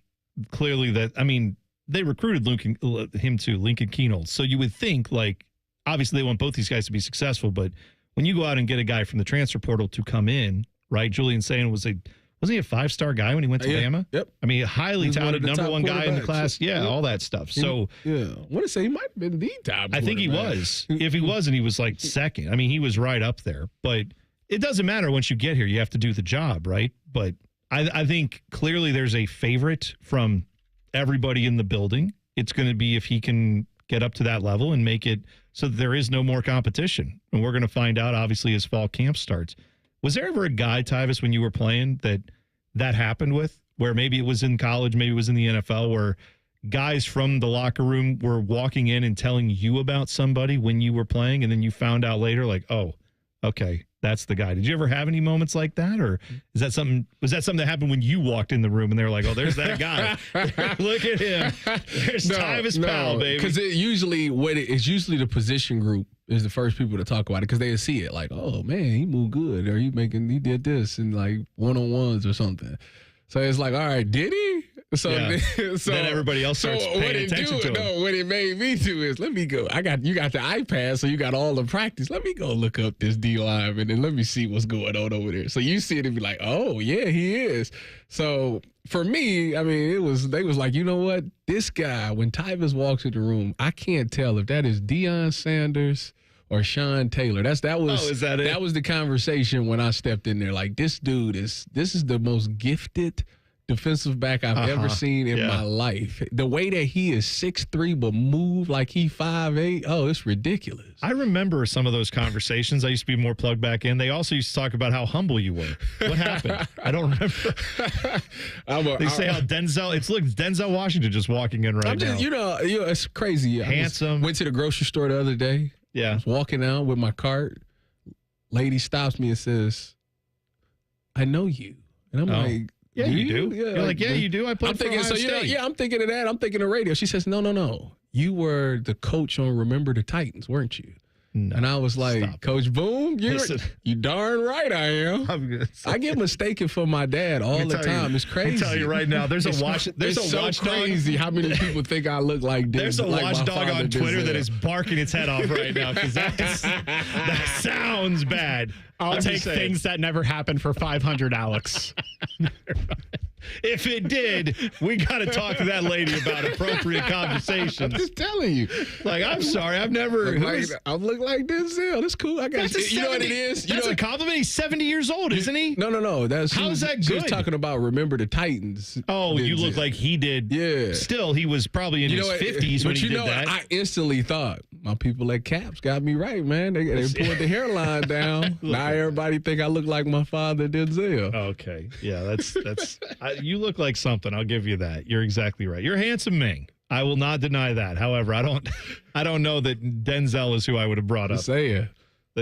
Clearly they recruited Lincoln Keenhold. So you would think, like, obviously they want both these guys to be successful, but when you go out and get a guy from the transfer portal to come in, right, Julian Sayin wasn't he a 5-star guy when he went to Bama? Yep. I mean, highly touted, number one guy in the class. Yeah, all that stuff. So yeah, I want to say he might have been the top. I think he was. If he wasn't, he was like second. I mean, he was right up there. But it doesn't matter once you get here. You have to do the job, right? But I think clearly there's a favorite from everybody in the building. It's going to be if he can get up to that level and make it so that there is no more competition. And we're going to find out, obviously, as fall camp starts. Was there ever a guy, Tyvis, when you were playing that happened with, where maybe it was in college, maybe it was in the NFL, where guys from the locker room were walking in and telling you about somebody when you were playing, and then you found out later, like, oh, okay, that's the guy. Did you ever have any moments like that, or was that something that happened when you walked in the room and they were like, oh, there's that guy. Look at him. There's Tyvis Powell, baby. Because it's usually the position group is the first people to talk about it, because they see it like, oh man, he moved good, or he did this in like one-on-ones or something. So it's like, all right, did he? So, yeah. Then everybody else starts paying attention to him. No, what it made me do is, let me go. You got the iPad, so you got all the practice. Let me go look up this D lineman and let me see what's going on over there. So you see it and be like, oh yeah, he is. So for me, I mean, they was like, you know what? This guy, when Tyvis walks in the room, I can't tell if that is Deion Sanders or Sean Taylor. Is that it? That was the conversation when I stepped in there. Like, this is the most gifted defensive back I've ever seen in my life. The way that he is 6'3", but move like he 5'8", oh, it's ridiculous. I remember some of those conversations. I used to be more plugged back in. They also used to talk about how humble you were. What happened? I don't remember. They say how Denzel Washington just walking in right now. You know, it's crazy. Handsome. Went to the grocery store the other day. Yeah. I was walking out with my cart. Lady stops me and says, I know you. And I'm like, yeah, you do. Yeah, you're like, yeah, you do. I played for Ohio State. Yeah, I'm thinking of that. I'm thinking of radio. She says, no. You were the coach on Remember the Titans, weren't you? No, and I was like, Coach Boone, you darn right I am. I get mistaken for my dad all the time. It's crazy. I tell you right now, there's a watchdog. Crazy how many people think I look like this. There's a watchdog on Twitter that is barking its head off right now because that sounds bad. I'll take things that never happened for 500, Alex. If it did, we got to talk to that lady about appropriate conversation. I'm just telling you. Like, I'm sorry, I've never. I look like Denzel. That's cool. I got you. Know what it is? That's a compliment. He's 70 years old, isn't he? No. How's that good? She was talking about Remember the Titans. Oh, you look like he did. Yeah. Still, he was probably in his 50s when he did that. I instantly thought, my people at Caps got me right, man. They pulled the hairline down. Now everybody think I look like my father, Denzel. Okay. Yeah, that's you look like something. I'll give you that. You're exactly right. You're a handsome Ming. I will not deny that. However, I don't know that Denzel is who I would have brought up. The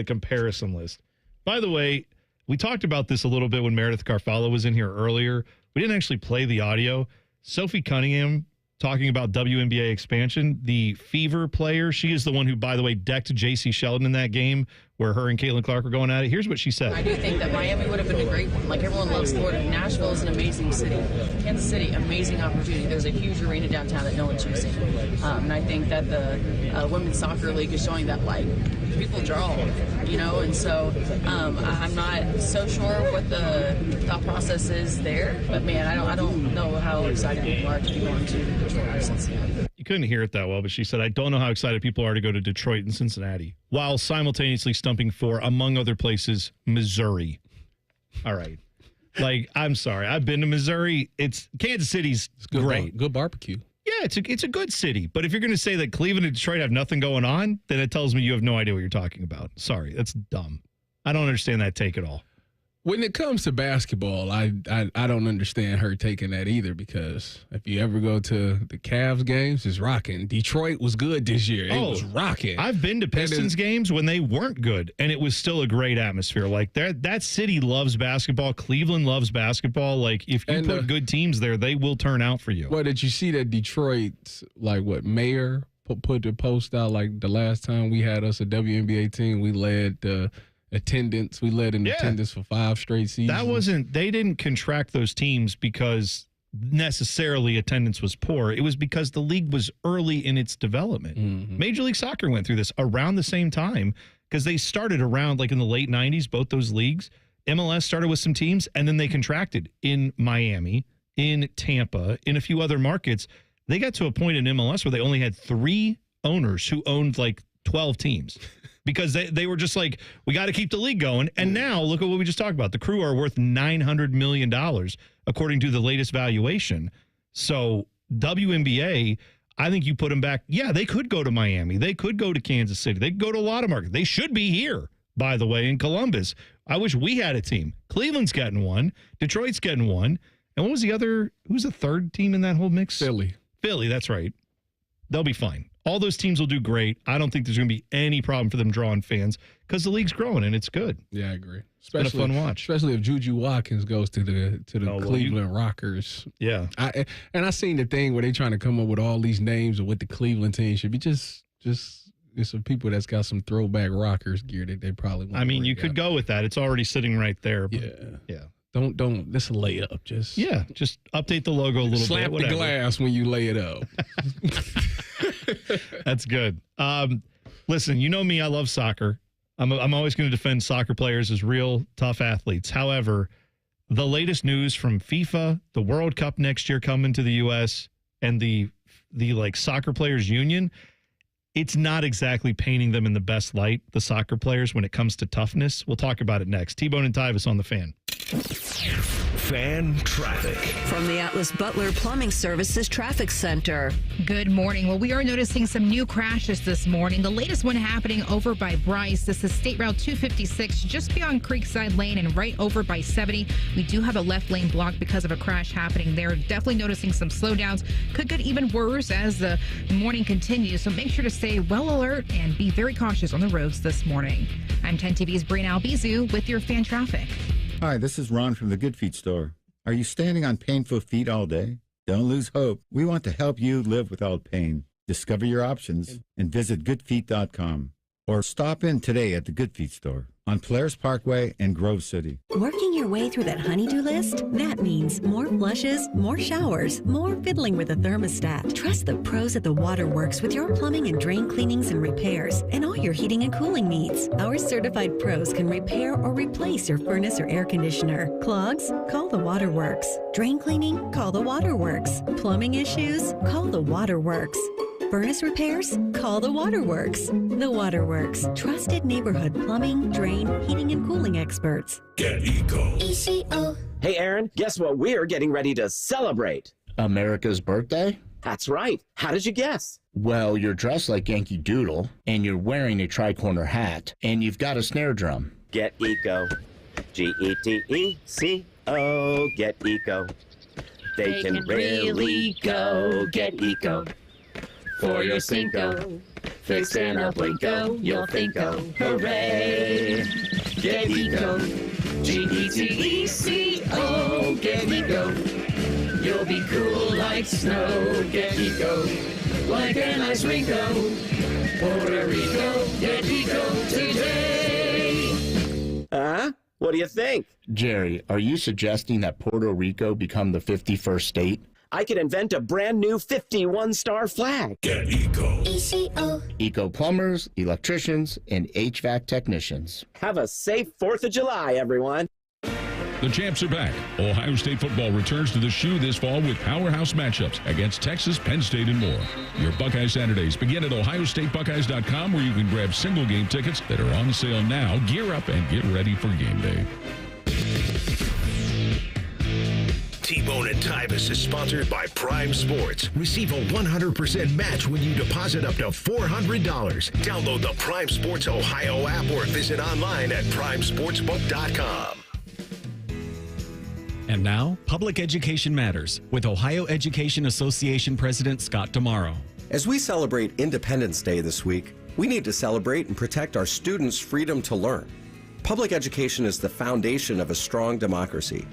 comparison list. By the way, we talked about this a little bit when Meredith Garfalo was in here earlier. We didn't actually play the audio. Sophie Cunningham talking about WNBA expansion, the Fever player. She is the one who, by the way, decked J.C. Sheldon in that game where her and Caitlin Clark were going at it. Here's what she said. I do think that Miami would have been a great one. Like, everyone loves Florida. Nashville is an amazing city. Kansas City, amazing opportunity. There's a huge arena downtown that no one's using. And I think that the Women's Soccer League is showing that, like, people draw, and so I'm not so sure what the thought process is there. But, man, I don't know how excited people are to be going to Detroit or Cincinnati. You couldn't hear it that well, but she said, I don't know how excited people are to go to Detroit and Cincinnati, while simultaneously stumping for, among other places, Missouri. All right. Like, I'm sorry. I've been to Missouri. Kansas City's great. Good barbecue. Yeah, it's a good city. But if you're going to say that Cleveland and Detroit have nothing going on, then it tells me you have no idea what you're talking about. Sorry, that's dumb. I don't understand that take at all. When it comes to basketball, I don't understand her taking that either, because if you ever go to the Cavs games, it's rocking. Detroit was good this year. It was rocking. I've been to Pistons games when they weren't good, and it was still a great atmosphere. Like, that city loves basketball. Cleveland loves basketball. Like, if you put good teams there, they will turn out for you. Well, did you see that Detroit, mayor put the post out, like, the last time we had us a WNBA team, we led attendance. We led in attendance for 5 straight seasons. They didn't contract those teams because necessarily attendance was poor. It was because the league was early in its development. Mm-hmm. Major League Soccer went through this around the same time because they started around like in the late 90s, both those leagues. MLS started with some teams and then they contracted in Miami, in Tampa, in a few other markets. They got to a point in MLS where they only had 3 owners who owned like 12 teams. Because they were just like, we got to keep the league going. And now, look at what we just talked about. The Crew are worth $900 million, according to the latest valuation. So WNBA, I think you put them back. Yeah, they could go to Miami. They could go to Kansas City. They could go to a lot of markets. They should be here, by the way, in Columbus. I wish we had a team. Cleveland's getting one. Detroit's getting one. And what was the other? Who's the third team in that whole mix? Philly, that's right. They'll be fine. All those teams will do great. I don't think there's going to be any problem for them drawing fans because the league's growing and it's good. Yeah, I agree. It's been a fun watch. Especially if Juju Watkins goes to the Cleveland Rockers. Yeah. I seen the thing where they trying to come up with all these names of what the Cleveland team should be. Just there's some people that's got some throwback Rockers gear that they probably want. I mean, you could go with that. It's already sitting right there. But yeah. Don't. This is a layup. Just update the logo a little slap bit. Slap the glass when you lay it up. That's good. Listen, you know me. I love soccer. I'm always going to defend soccer players as real tough athletes. However, the latest news from FIFA, the World Cup next year coming to the U.S. and the like soccer players union, it's not exactly painting them in the best light, the soccer players, when it comes to toughness. We'll talk about it next. T-Bone and Tyvis on the Fan. Fan traffic. From the Atlas Butler Plumbing Services Traffic Center. Good morning. Well, we are noticing some new crashes this morning. The latest one happening over by Bryce. This is State Route 256, just beyond Creekside Lane and right over by 70. We do have a left lane blocked because of a crash happening there. Definitely noticing some slowdowns. Could get even worse as the morning continues. So make sure to stay well alert and be very cautious on the roads this morning. I'm 10 TV's Brianna Albizu with your fan traffic. Hi, this is Ron from the Good Feet store. Are you standing on painful feet all day? Don't lose hope. We want to help you live without pain. Discover your options and visit goodfeet.com. or stop in today at the Good Feet store on Polaris Parkway in Grove City. Working your way through that honey-do list? That means more flushes, more showers, more fiddling with a thermostat. Trust the pros at the Waterworks with your plumbing and drain cleanings and repairs and all your heating and cooling needs. Our certified pros can repair or replace your furnace or air conditioner. Clogs? Call the Waterworks. Drain cleaning? Call the Waterworks. Plumbing issues? Call the Waterworks. Furnace repairs? Call the Waterworks. The Waterworks. Trusted neighborhood plumbing, drain, heating, and cooling experts. Get Eco. ECO. Hey, Aaron, guess what we're getting ready to celebrate? America's birthday? That's right. How did you guess? Well, you're dressed like Yankee Doodle, and you're wearing a tri-corner hat, and you've got a snare drum. Get Eco. G-E-T-E-C-O. Get Eco. They can really go. Get Eco. For your Cinco, fix and a Blinko, you'll think-o, hooray! Get Eco, G-E-T-E-C-O, get Eco. You'll be cool like snow, get Eco, like an ice Ringo. Puerto Rico, get Eco today. What do you think? Jerry, are you suggesting that Puerto Rico become the 51st state? I could invent a brand new 51-star flag. Get Eco. ECO. Eco plumbers, electricians, and HVAC technicians. Have a safe 4th of July, everyone. The champs are back. Ohio State football returns to the Shoe this fall with powerhouse matchups against Texas, Penn State, and more. Your Buckeye Saturdays begin at ohiostatebuckeyes.com, where you can grab single game tickets that are on sale now. Gear up and get ready for game day. T-Bone and Tyvis is sponsored by Prime Sports. Receive a 100% match when you deposit up to $400. Download the Prime Sports Ohio app or visit online at primesportsbook.com. And now, Public Education Matters with Ohio Education Association President Scott Damaro. As we celebrate Independence Day this week, we need to celebrate and protect our students' freedom to learn. Public education is the foundation of a strong democracy.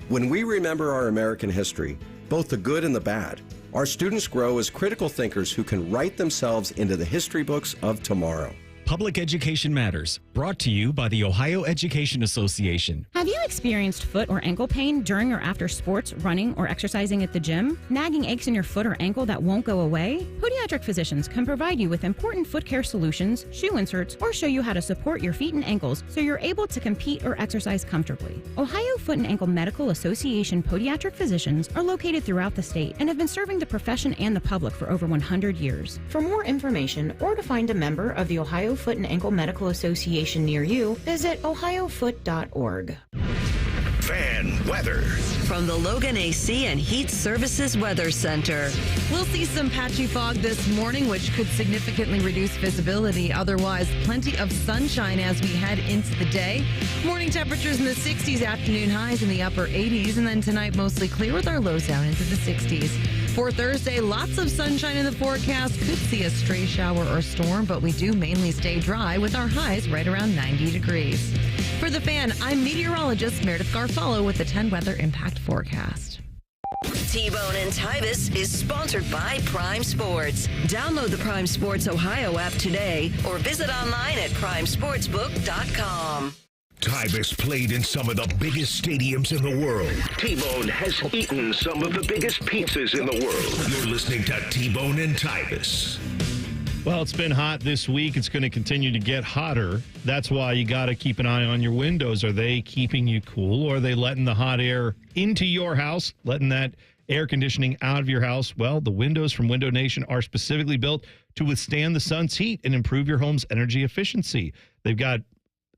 When we remember our American history, both the good and the bad, our students grow as critical thinkers who can write themselves into the history books of tomorrow. Public Education Matters, brought to you by the Ohio Education Association. Have you experienced foot or ankle pain during or after sports, running, or exercising at the gym? Nagging aches in your foot or ankle that won't go away? Podiatric physicians can provide you with important foot care solutions, shoe inserts, or show you how to support your feet and ankles so you're able to compete or exercise comfortably. Ohio Foot and Ankle Medical Association podiatric physicians are located throughout the state and have been serving the profession and the public for over 100 years. For more information or to find a member of the Ohio Foot and Ankle Medical Association near you, visit ohiofoot.org. Fan weather. From the Logan AC and Heat Services Weather Center. We'll see some patchy fog this morning, which could significantly reduce visibility. Otherwise, plenty of sunshine as we head into the day. Morning temperatures in the 60s, afternoon highs in the upper 80s, and then tonight mostly clear with our lows down into the 60s. For Thursday, lots of sunshine in the forecast. Could see a stray shower or storm, but we do mainly stay dry with our highs right around 90 degrees. For The Fan, I'm meteorologist Meredith Garfalo with the 10 Weather Impact Forecast. T-Bone and Tyvis is sponsored by Prime Sports. Download the Prime Sports Ohio app today or visit online at primesportsbook.com. Tyvis played in some of the biggest stadiums in the world. T-Bone has eaten some of the biggest pizzas in the world. You're listening to T-Bone and Tyvis. Well, it's been hot this week. It's going to continue to get hotter. That's why you got to keep an eye on your windows. Are they keeping you cool, or are they letting the hot air into your house, letting that air conditioning out of your house? Well, the windows from Window Nation are specifically built to withstand the sun's heat and improve your home's energy efficiency. They've got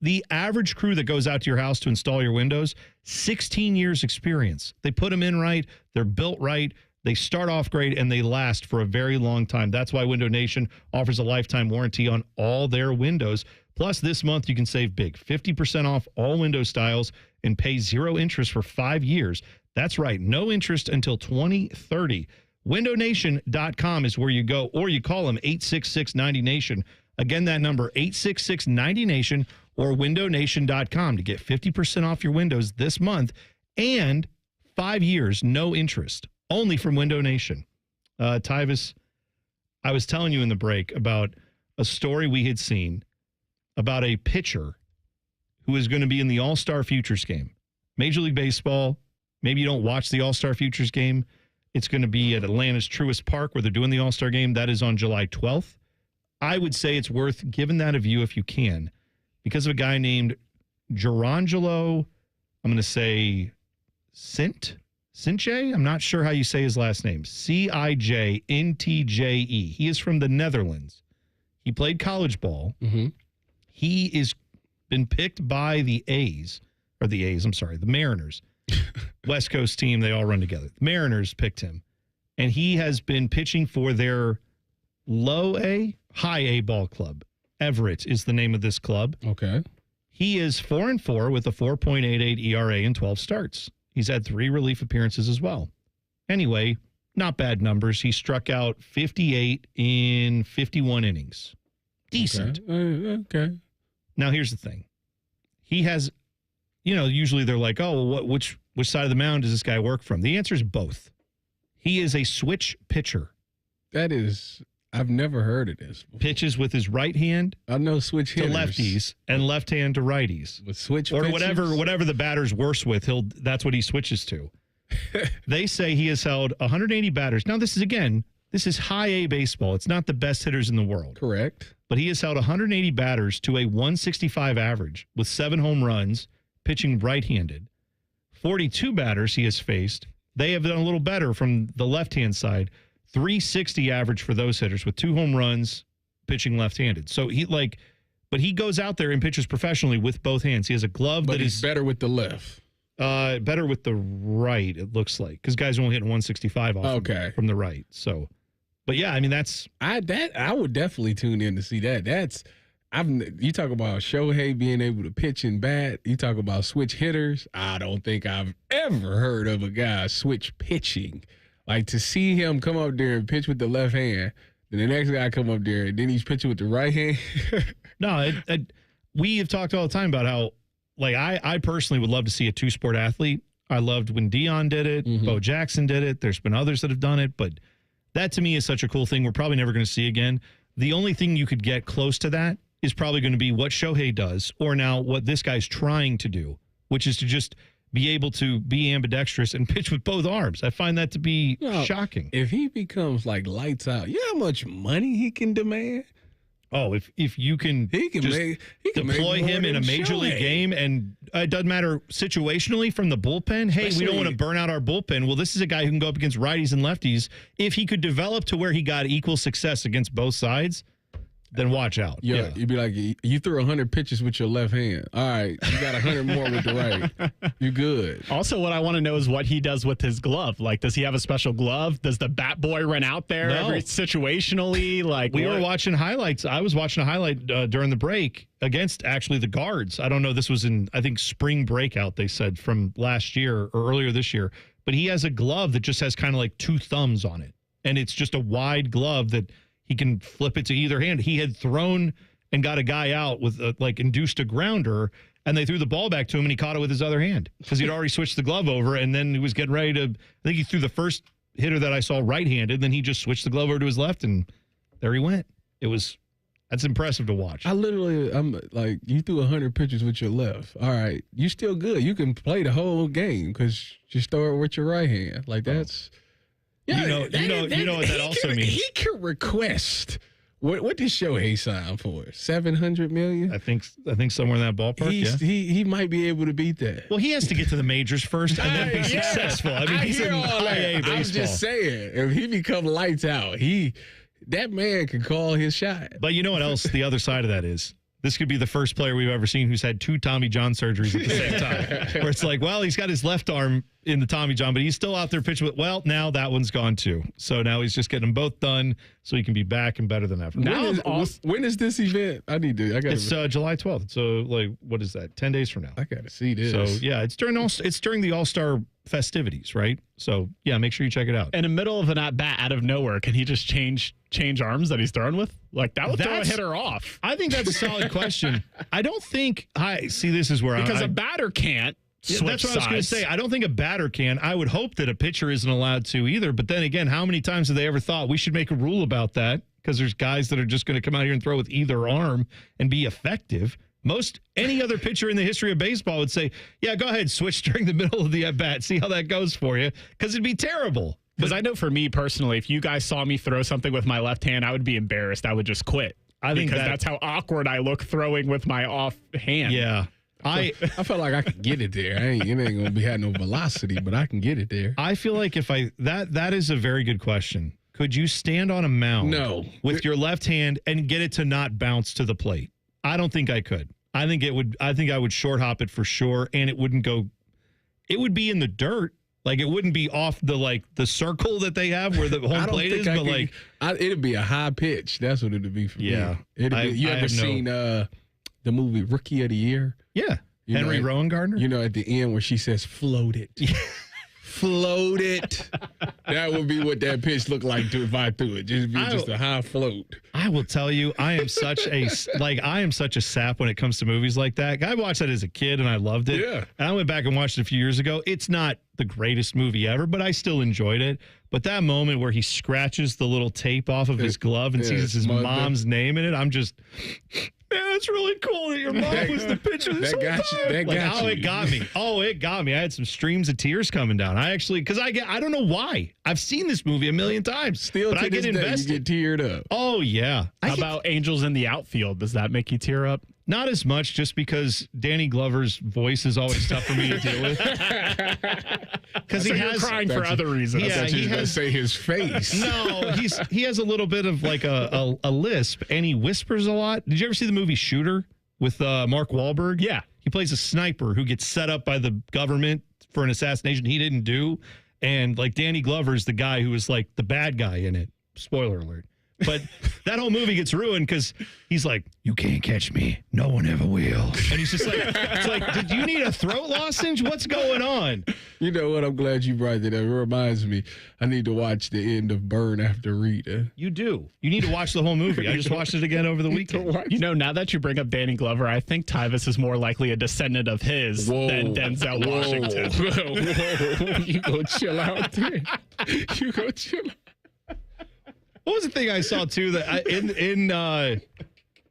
the average crew that goes out to your house to install your windows, 16 years experience. They put them in right. They're built right. They start off great, and they last for a very long time. That's why Window Nation offers a lifetime warranty on all their windows. Plus, this month, you can save big, 50% off all window styles and pay 0 interest for 5 years. That's right, no interest until 2030. WindowNation.com is where you go, or you call them 866-90-NATION. Again, that number, 866-90-NATION, or WindowNation.com to get 50% off your windows this month and 5 years, no interest. Only from Window Nation. Tyvis, I was telling you in the break about a story we had seen about a pitcher who is going to be in the All-Star Futures game. Major League Baseball, maybe you don't watch the All-Star Futures game. It's going to be at Atlanta's Truist Park where they're doing the All-Star game. That is on July 12th. I would say it's worth giving that a view if you can because of a guy named Gerangelo, I'm going to say Sintje? I'm not sure how you say his last name. Cijntje. He is from the Netherlands. He played college ball. Mm-hmm. He is been picked by the Mariners. West Coast team, they all run together. The Mariners picked him. And he has been pitching for their low A, high A ball club. Everett is the name of this club. Okay. He is 4-4 with a 4.88 ERA in 12 starts. He's had 3 relief appearances as well. Anyway, not bad numbers. He struck out 58 in 51 innings. Decent. Okay. Now, here's the thing. He has, usually they're like, oh, which side of the mound does this guy work from? The answer is both. He is a switch pitcher. I've never heard of this before. Pitches with his right hand. I know switch hitters. To lefties and left hand to righties. With switch or pitches? whatever the batter's worse with, that's what he switches to. They say he has held 180 batters. Now, this is high A baseball. It's not the best hitters in the world. Correct. But he has held 180 batters to a 165 average with 7 home runs, pitching right-handed. 42 batters he has faced. They have done a little better from the left-hand side. 360 average for those hitters with 2 home runs, pitching left-handed. So but he goes out there and pitches professionally with both hands. He has a glove but that he's is better with the left. Better with the right, it looks like, because guys are only hitting 165 off from the right. So, but yeah, I mean I would definitely tune in to see that. You talk about Shohei being able to pitch and bat. You talk about switch hitters. I don't think I've ever heard of a guy switch pitching. Like to see him come up there and pitch with the left hand, then the next guy come up there and then he's pitching with the right hand. No, we have talked all the time about how, I personally would love to see a 2-sport athlete. I loved when Dion did it. Mm-hmm. Bo Jackson did it. There's been others that have done it, but that to me is such a cool thing we're probably never going to see again. The only thing you could get close to that is probably going to be what Shohei does, or now what this guy's trying to do, which is to just be able to be ambidextrous and pitch with both arms. I find that to be shocking. If he becomes like lights out, you know how much money he can demand? Oh, if you can, deploy him in a major league game, and it doesn't matter situationally from the bullpen. Hey, we don't want to burn out our bullpen. Well, this is a guy who can go up against righties and lefties. If he could develop to where he got equal success against both sides, then watch out. Yeah, you'd be like, you threw 100 pitches with your left hand. All right, you got 100 more with the right. You good. Also, what I want to know is what he does with his glove. Like, does he have a special glove? Does the bat boy run out there situationally? Like, we were watching highlights. I was watching a highlight during the break against actually the guards. I don't know. This was in, I think, spring breakout, they said, from last year or earlier this year. But he has a glove that just has kind of like 2 thumbs on it. And it's just a wide glove that he can flip it to either hand. He had thrown and got a guy out with induced a grounder, and they threw the ball back to him, and he caught it with his other hand because he'd already switched the glove over, and then he was getting ready to. I think he threw the first hitter that I saw right-handed, then he just switched the glove over to his left, and there he went. That's impressive to watch. I'm like, you threw 100 pitches with your left. All right, you still good. You can play the whole game because you throw it with your right hand. Like that's. Yeah, you know what that also means. He can request. What did Shohei sign for? $700 million? I think somewhere in that ballpark. He might be able to beat that. Well, he has to get to the majors first and then be successful. I mean, he's in high A baseball. I'm just saying, if he become lights out, that man can call his shot. But you know what else? The other side of that is. This could be the first player we've ever seen who's had 2 Tommy John surgeries at the same time. Where it's like, well, he's got his left arm in the Tommy John, but he's still out there pitching with, well, now that one's gone too. So now he's just getting them both done so he can be back and better than ever. When is this event? It's July 12th. So, what is that? 10 days from now. I got to see this. So, yeah, it's during the All-Star festivities, right? So, yeah, make sure you check it out. In the middle of an at-bat out of nowhere, can he just change arms that he's throwing with? Like, that would throw a hitter off. I think that's a solid question. I don't think this is where because a batter can't. That's what I was going to say. I don't think a batter can. I would hope that a pitcher isn't allowed to either. But then again, how many times have they ever thought we should make a rule about that? because there's guys that are just going to come out here and throw with either arm and be effective. Any other pitcher in the history of baseball would say, yeah, go ahead, switch during the middle of the at-bat, see how that goes for you, because it'd be terrible. Because I know for me personally, if you guys saw me throw something with my left hand, I would be embarrassed. I would just quit. I think that's how awkward I look throwing with my off hand. Yeah. I felt like I could get it there. It ain't going to be had no velocity, but I can get it there. I feel like that is a very good question. Could you stand on a mound with your left hand and get it to not bounce to the plate? I don't think I could. I think I would short hop it for sure, and it wouldn't go. It would be in the dirt. Like, it wouldn't be off the circle that they have where the home plate is, but it'd be a high pitch. That's what it'd be for me. You ever seen the movie Rookie of the Year? Yeah. Henry Rowan Gardner? You know, at the end where she says, float it. Float it. That would be what that pitch looked like if I threw it. Just a high float. I will tell you, I am such a sap when it comes to movies like that. I watched that as a kid and I loved it. Yeah. And I went back and watched it a few years ago. It's not the greatest movie ever, but I still enjoyed it. But that moment where he scratches the little tape off of his glove and sees his mom's name in it, I'm just, man, it's really cool that your mom was the pitcher this whole time. It got me. Oh, it got me. I had some streams of tears coming down. I don't know why. I've seen this movie a million times. Still, but I get invested. You get teared up. Oh, yeah. How about Angels in the Outfield? Does that make you tear up? Not as much, just because Danny Glover's voice is always tough for me to deal with. Because he has crying for other reasons. Yeah, he has say his face. No, he has a little bit of like a lisp, and he whispers a lot. Did you ever see the movie Shooter with Mark Wahlberg? Yeah, he plays a sniper who gets set up by the government for an assassination he didn't do, and like Danny Glover's the guy who was like the bad guy in it. Spoiler alert. But that whole movie gets ruined because he's like, you can't catch me. No one ever will. And he's just like, it's like, did you need a throat lozenge? What's going on? You know what? I'm glad you brought that up. It reminds me, I need to watch the end of Burn After Rita. You do. You need to watch the whole movie. I just watched it again over the weekend. You know, now that you bring up Danny Glover, I think Tyvis is more likely a descendant of his than Denzel Washington. Whoa. You go chill out there. You go chill out. What was the thing I saw too that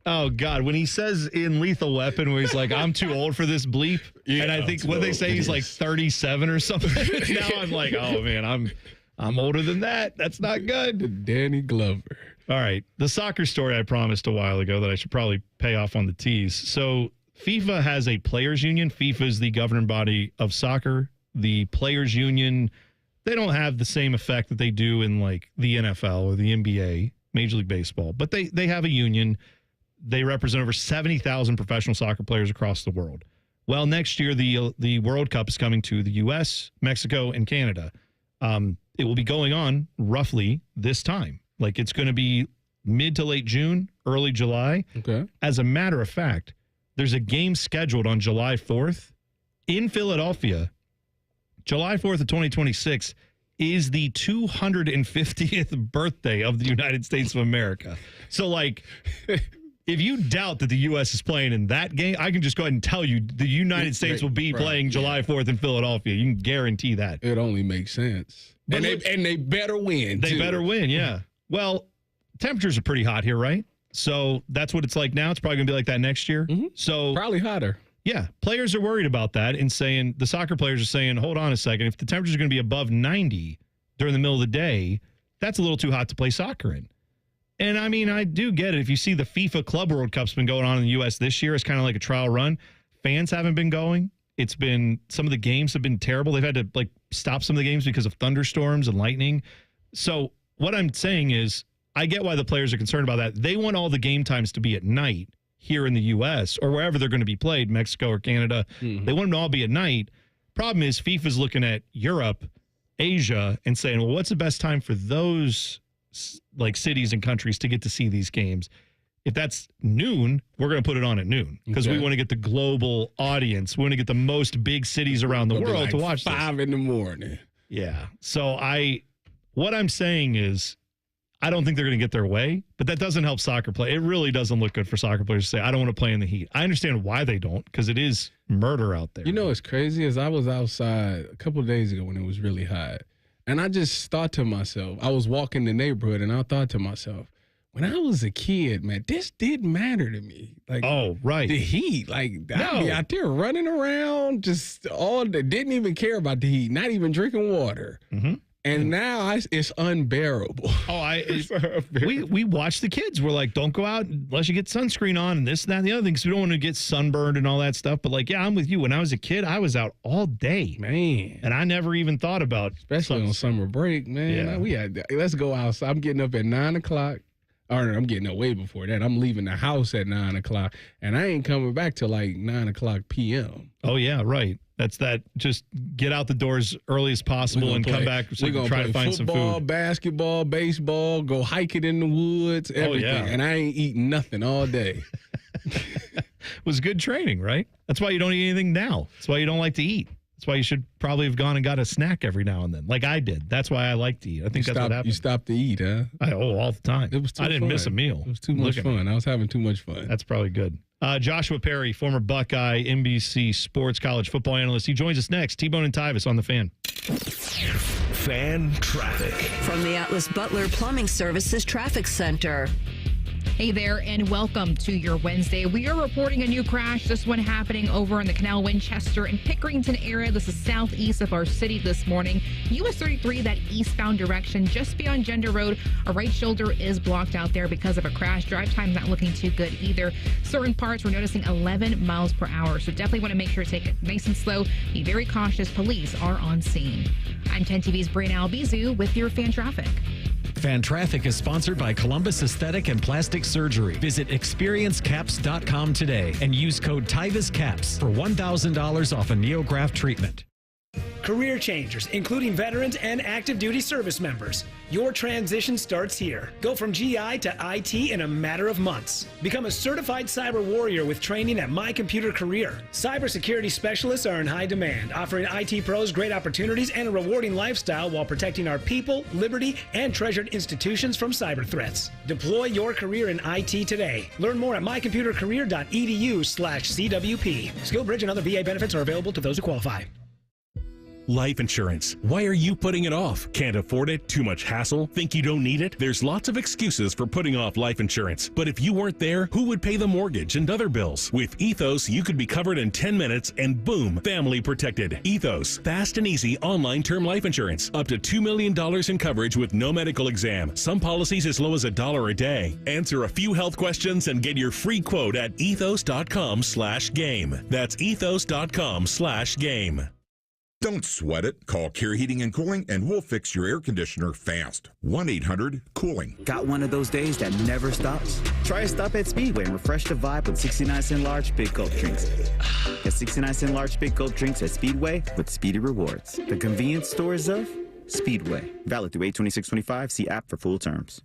oh God, when he says in Lethal Weapon where he's like, I'm too old for this bleep, and I think what they say he's like 37 or something. Now I'm like, oh man, I'm older than that. That's not good. Danny Glover. All right, the soccer story I promised a while ago that I should probably pay off on the tease. So FIFA has a players union. FIFA is the governing body of soccer. The players union, they don't have the same effect that they do in like the NFL or the NBA, Major League Baseball, but they have a union. They represent over 70,000 professional soccer players across the world. Well, next year, the World Cup is coming to the U.S., Mexico, and Canada. It will be going on roughly this time. Like, it's going to be mid to late June, early July. Okay. As a matter of fact, there's a game scheduled on July 4th in Philadelphia. July 4th of 2026 is the 250th birthday of the United States of America. So, like, if you doubt that the U.S. is playing in that game, I can just go ahead and tell you the United States will be playing July 4th in Philadelphia. You can guarantee that. It only makes sense. And they better win, They better win, yeah. Well, temperatures are pretty hot here, right? So that's what it's like now. It's probably going to be like that next year. Mm-hmm. So probably hotter. Yeah, players are worried about that and saying, the soccer players are saying, hold on a second, if the temperatures are going to be above 90 during the middle of the day, that's a little too hot to play soccer in. And I mean, I do get it. If you see the FIFA Club World Cup's been going on in the U.S. this year, it's kind of like a trial run. Fans haven't been going. It's been, some of the games have been terrible. They've had to like stop some of the games because of thunderstorms and lightning. So what I'm saying is, I get why the players are concerned about that. They want all the game times to be at night here in the U.S. or wherever they're going to be played, Mexico or Canada. Mm-hmm. They want them to all be at night. Problem is, FIFA's looking at Europe, Asia, and saying, well, what's the best time for those like cities and countries to get to see these games? If that's noon, we're going to put it on at noon because we want to get the global audience. We want to get the most big cities around the world to watch 5 in the morning. Yeah. So what I'm saying is, I don't think they're going to get their way, but that doesn't help soccer play. It really doesn't look good for soccer players to say, I don't want to play in the heat. I understand why they don't, because it is murder out there. You know what's crazy is I was outside a couple of days ago when it was really hot, and I just thought to myself, I was walking the neighborhood, and I thought to myself, when I was a kid, man, this didn't matter to me. Like, oh, right. The heat. Like, I'd be out there running around just all day. Didn't even care about the heat, not even drinking water. Mm-hmm. And now it's unbearable. Oh, we watch the kids. We're like, don't go out unless you get sunscreen on and this, that, and the other thing, because we don't want to get sunburned and all that stuff. But like, yeah, I'm with you. When I was a kid, I was out all day, man, and I never even thought about, especially on summer break, man. Yeah. Let's go outside. I'm getting up at 9 o'clock. Or I'm getting up way before that. I'm leaving the house at 9 o'clock, and I ain't coming back till like 9 o'clock p.m. Oh yeah, right. That's that. Just get out the doors early as possible and come back. So we're gonna try to find some food. Basketball, baseball, go hiking in the woods, everything. Oh, yeah. And I ain't eating nothing all day. It was good training, right? That's why you don't eat anything now. That's why you don't like to eat. That's why you should probably have gone and got a snack every now and then, like I did. That's why I like to eat. I think that's what happened. You stopped to eat, huh? All the time. It was too I didn't fun. miss a meal. It was too much fun. I was having too much fun. That's probably good. Joshua Perry, former Buckeye, NBC sports college football analyst. He joins us next. T-Bone and Tyvis on the Fan. Fan traffic. From the Atlas Butler Plumbing Services Traffic Center. Hey there, and welcome to your Wednesday. We are reporting a new crash. This one happening over in the Canal Winchester and Pickerington area. This is southeast of our city this morning. US 33, that eastbound direction, just beyond Gender Road. A right shoulder is blocked out there because of a crash. Drive time's not looking too good either. Certain parts we're noticing 11 miles per hour, so definitely want to make sure to take it nice and slow. Be very cautious. Police are on scene. I'm 10 TV's Brianna Albizu with your fan traffic. Fan Traffic is sponsored by Columbus Aesthetic and Plastic Surgery. Visit experiencecaps.com today and use code TYVISCAPS for $1,000 off a NeoGraft treatment. Career changers, including veterans and active duty service members. Your transition starts here. Go from GI to IT in a matter of months. Become a certified cyber warrior with training at My Computer Career. Cybersecurity specialists are in high demand, offering IT pros great opportunities and a rewarding lifestyle while protecting our people, liberty, and treasured institutions from cyber threats. Deploy your career in IT today. Learn more at mycomputercareer.edu/CWP. SkillBridge and other VA benefits are available to those who qualify. Life insurance. Why are you putting it off? Can't afford it? Too much hassle? Think you don't need it? There's lots of excuses for putting off life insurance. But if you weren't there, who would pay the mortgage and other bills? With Ethos, you could be covered in 10 minutes and boom, family protected. Ethos, fast and easy online term life insurance. Up to $2 million in coverage with no medical exam. Some policies as low as $1 a day. Answer a few health questions and get your free quote at ethos.com/game. That's ethos.com/game. Don't sweat it. Call Care Heating and Cooling and we'll fix your air conditioner fast. 1-800-COOLING. Got one of those days that never stops? Try a stop at Speedway and refresh the vibe with 69-cent large big gulp drinks. Get 69-cent large big gulp drinks at Speedway with Speedy Rewards. The convenience stores of Speedway. Valid through 8/26/25. See app for full terms.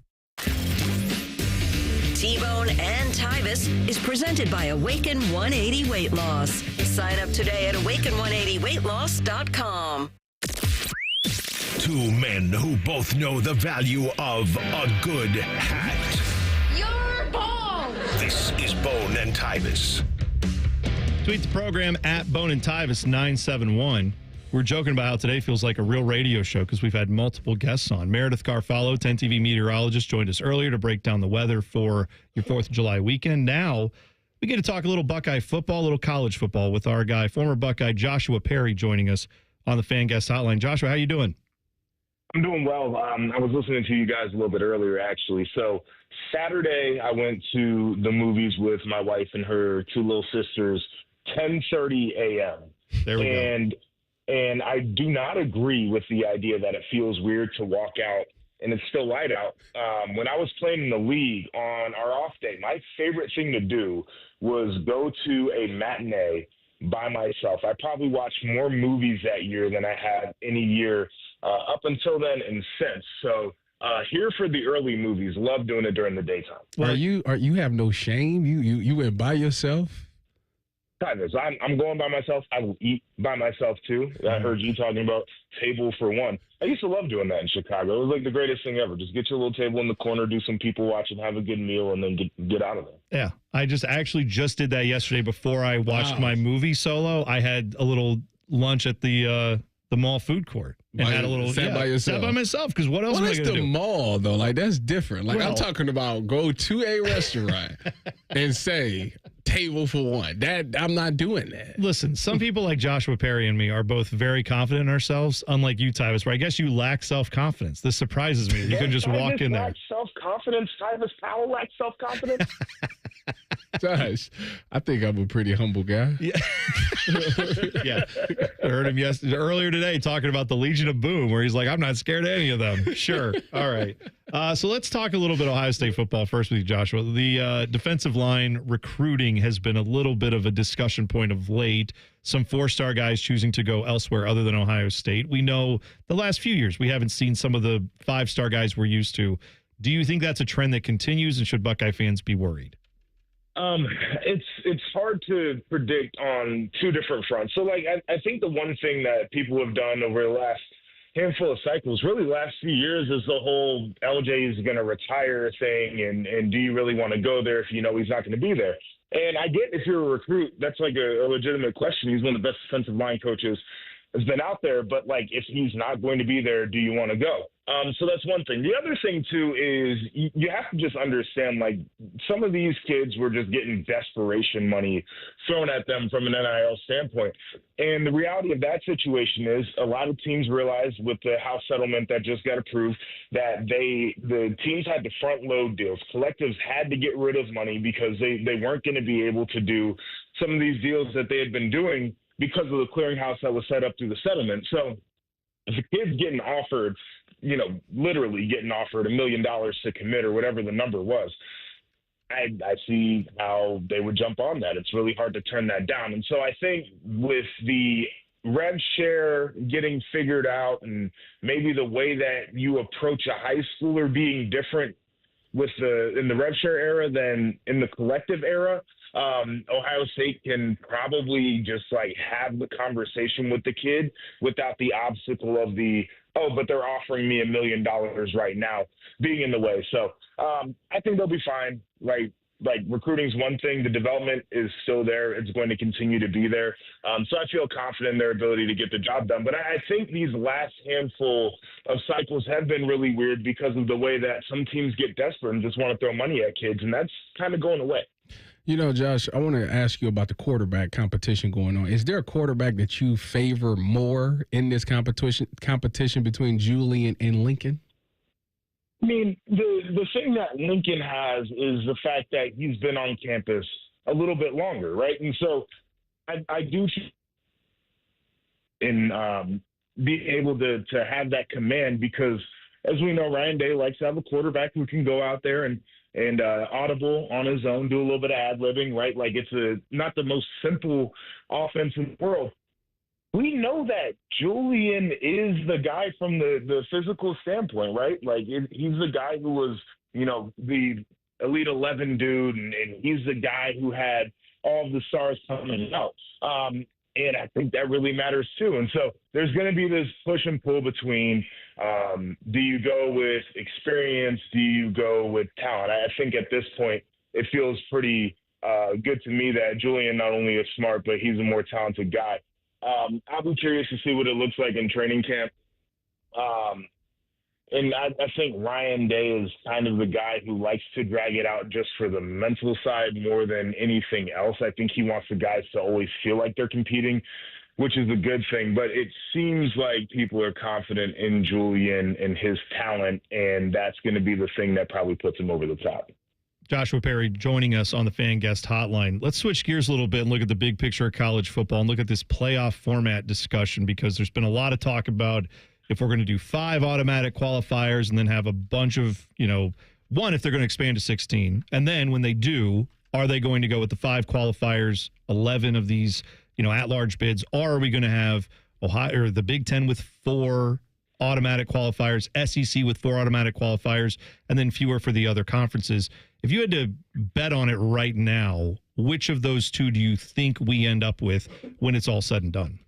T-Bone and Tyvis is presented by Awaken 180 Weight Loss. Sign up today at awaken180weightloss.com. Two men who both know the value of a good hat. Your ball! This is Bone and Tyvis. Tweet the program at Bone and Tyvis 971. We're joking about how today feels like a real radio show because we've had multiple guests on. Meredith Garfalo, 10 TV meteorologist, joined us earlier to break down the weather for your 4th of July weekend. Now, we get to talk a little Buckeye football, a little college football with our guy, former Buckeye Joshua Perry, joining us on the Fan Guest Hotline. Joshua, how you doing? I'm doing well. I was listening to you guys a little bit earlier, actually. So Saturday, I went to the movies with my wife and her two little sisters, 10:30 a.m. There we go. And I do not agree with the idea that it feels weird to walk out and it's still light out. When I was playing in the league on our off day, my favorite thing to do was go to a matinee by myself. I probably watched more movies that year than I had any year up until then and since. So here for the early movies. Love doing it during the daytime. You have no shame? You went by yourself? Tyvis, I'm going by myself. I will eat by myself, too. I heard you talking about table for one. I used to love doing that in Chicago. It was like the greatest thing ever. Just get your little table in the corner, do some people watching, have a good meal, and then get out of there. Yeah, I actually just did that yesterday before I watched my movie Solo. I had a little lunch at the the mall food court and had a little sat by yourself. Sat by myself because what else am I it's going to the do? mall though. Like that's different. Like I'm talking about go to a restaurant and say table for one. That I'm not doing that. Listen, some people like Joshua Perry and me are both very confident in ourselves, unlike you, Tyvis, where I guess you lack self-confidence. This surprises me. You can just walk in there. Self-confidence. Tyvis Powell lacks self-confidence. Josh, I think I'm a pretty humble guy. Yeah. Yeah. I heard him earlier today talking about the Legion of Boom, where he's like, I'm not scared of any of them. Sure. All right. So let's talk a little bit Ohio State football first with you, Joshua. The defensive line recruiting has been a little bit of a discussion point of late. Some four-star guys choosing to go elsewhere other than Ohio State. We know the last few years we haven't seen some of the five-star guys we're used to. Do you think that's a trend that continues, and should Buckeye fans be worried? It's hard to predict on two different fronts. So, like, I think the one thing that people have done over the last handful of cycles, really last few years, is the whole LJ is going to retire thing, and do you really want to go there if you know he's not going to be there? And I get if you're a recruit, that's like a legitimate question. He's one of the best defensive line coaches has been out there, but like if he's not going to be there, do you want to go? So that's one thing. The other thing too is you have to just understand, like, some of these kids were just getting desperation money thrown at them from an NIL standpoint. And the reality of that situation is a lot of teams realized with the House settlement that just got approved that the teams had to front load deals. Collectives had to get rid of money because they weren't going to be able to do some of these deals that they had been doing because of the clearinghouse that was set up through the settlement. So if a kid's getting offered, literally getting offered $1 million to commit or whatever the number was, I see how they would jump on that. It's really hard to turn that down. And so I think with the rev share getting figured out and maybe the way that you approach a high schooler being different in the rev share era than in the collective era, Ohio State can probably just like have the conversation with the kid without the obstacle of but they're offering me $1 million right now being in the way. So I think they'll be fine. Right. Like recruiting's one thing. The development is still there. It's going to continue to be there. So I feel confident in their ability to get the job done. But I think these last handful of cycles have been really weird because of the way that some teams get desperate and just want to throw money at kids. And that's kind of going away. Josh, I want to ask you about the quarterback competition going on. Is there a quarterback that you favor more in this competition between Julian and Lincoln? I mean, the thing that Lincoln has is the fact that he's been on campus a little bit longer, right? And so I do in being able to have that command because, as we know, Ryan Day likes to have a quarterback who can go out there and audible on his own, do a little bit of ad-libbing, right? Like it's not the most simple offense in the world. We know that Julian is the guy from the physical standpoint, right? Like he's the guy who was, the Elite 11 dude, and he's the guy who had all of the stars coming out. And I think that really matters too. And so there's going to be this push and pull between do you go with experience? Do you go with talent? I think at this point it feels pretty good to me that Julian not only is smart, but he's a more talented guy. I'll be curious to see what it looks like in training camp. And I think Ryan Day is kind of the guy who likes to drag it out just for the mental side more than anything else. I think he wants the guys to always feel like they're competing, which is a good thing. But it seems like people are confident in Julian and his talent, and that's going to be the thing that probably puts him over the top. Joshua Perry joining us on the Fan Guest Hotline. Let's switch gears a little bit and look at the big picture of college football and look at this playoff format discussion, because there's been a lot of talk about if we're going to do 5 automatic qualifiers and then have a bunch of, one, if they're going to expand to 16. And then when they do, are they going to go with the 5 qualifiers, 11 of these, at-large bids, or are we going to have Ohio or the Big Ten with 4 automatic qualifiers, SEC with 4 automatic qualifiers, and then fewer for the other conferences? If you had to bet on it right now, which of those 2 do you think we end up with when it's all said and done?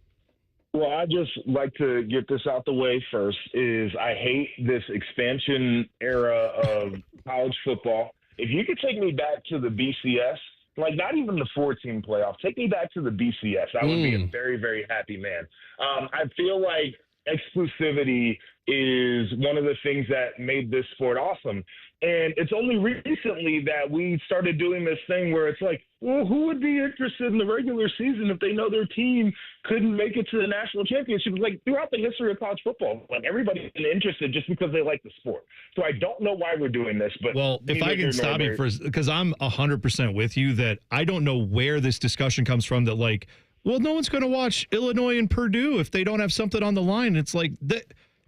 Well, I just like to get this out the way first is I hate this expansion era of college football. If you could take me back to the BCS like not even the 4-team playoff. Take me back to the BCS. I would be a very, very happy man. I feel like exclusivity is one of the things that made this sport awesome. And it's only recently that we started doing this thing where it's like, well, who would be interested in the regular season if they know their team couldn't make it to the national championship? Like throughout the history of college football, like everybody's been interested just because they like the sport. So I don't know why we're doing this, but well, if I can stop you because I'm 100% with you that I don't know where this discussion comes from that like, well, no one's going to watch Illinois and Purdue if they don't have something on the line. It's like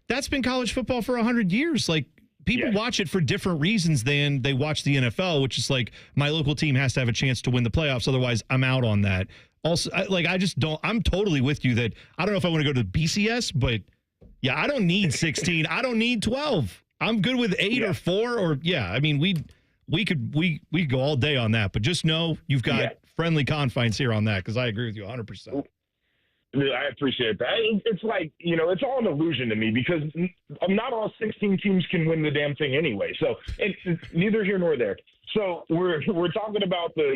that's been college football for 100 years. Like people watch it for different reasons than they watch the NFL, which is like my local team has to have a chance to win the playoffs. Otherwise, I'm out on that. Also, I just don't. I'm totally with you that I don't know if I want to go to the BCS, but yeah, I don't need 16. I don't need 12. I'm good with 8 or 4 or I mean, we could go all day on that, but just know you've got friendly confines here on that because I agree with you 100%. I appreciate that. It's like, it's all an illusion to me because not all 16 teams can win the damn thing anyway. So it's neither here nor there. So we're talking about the,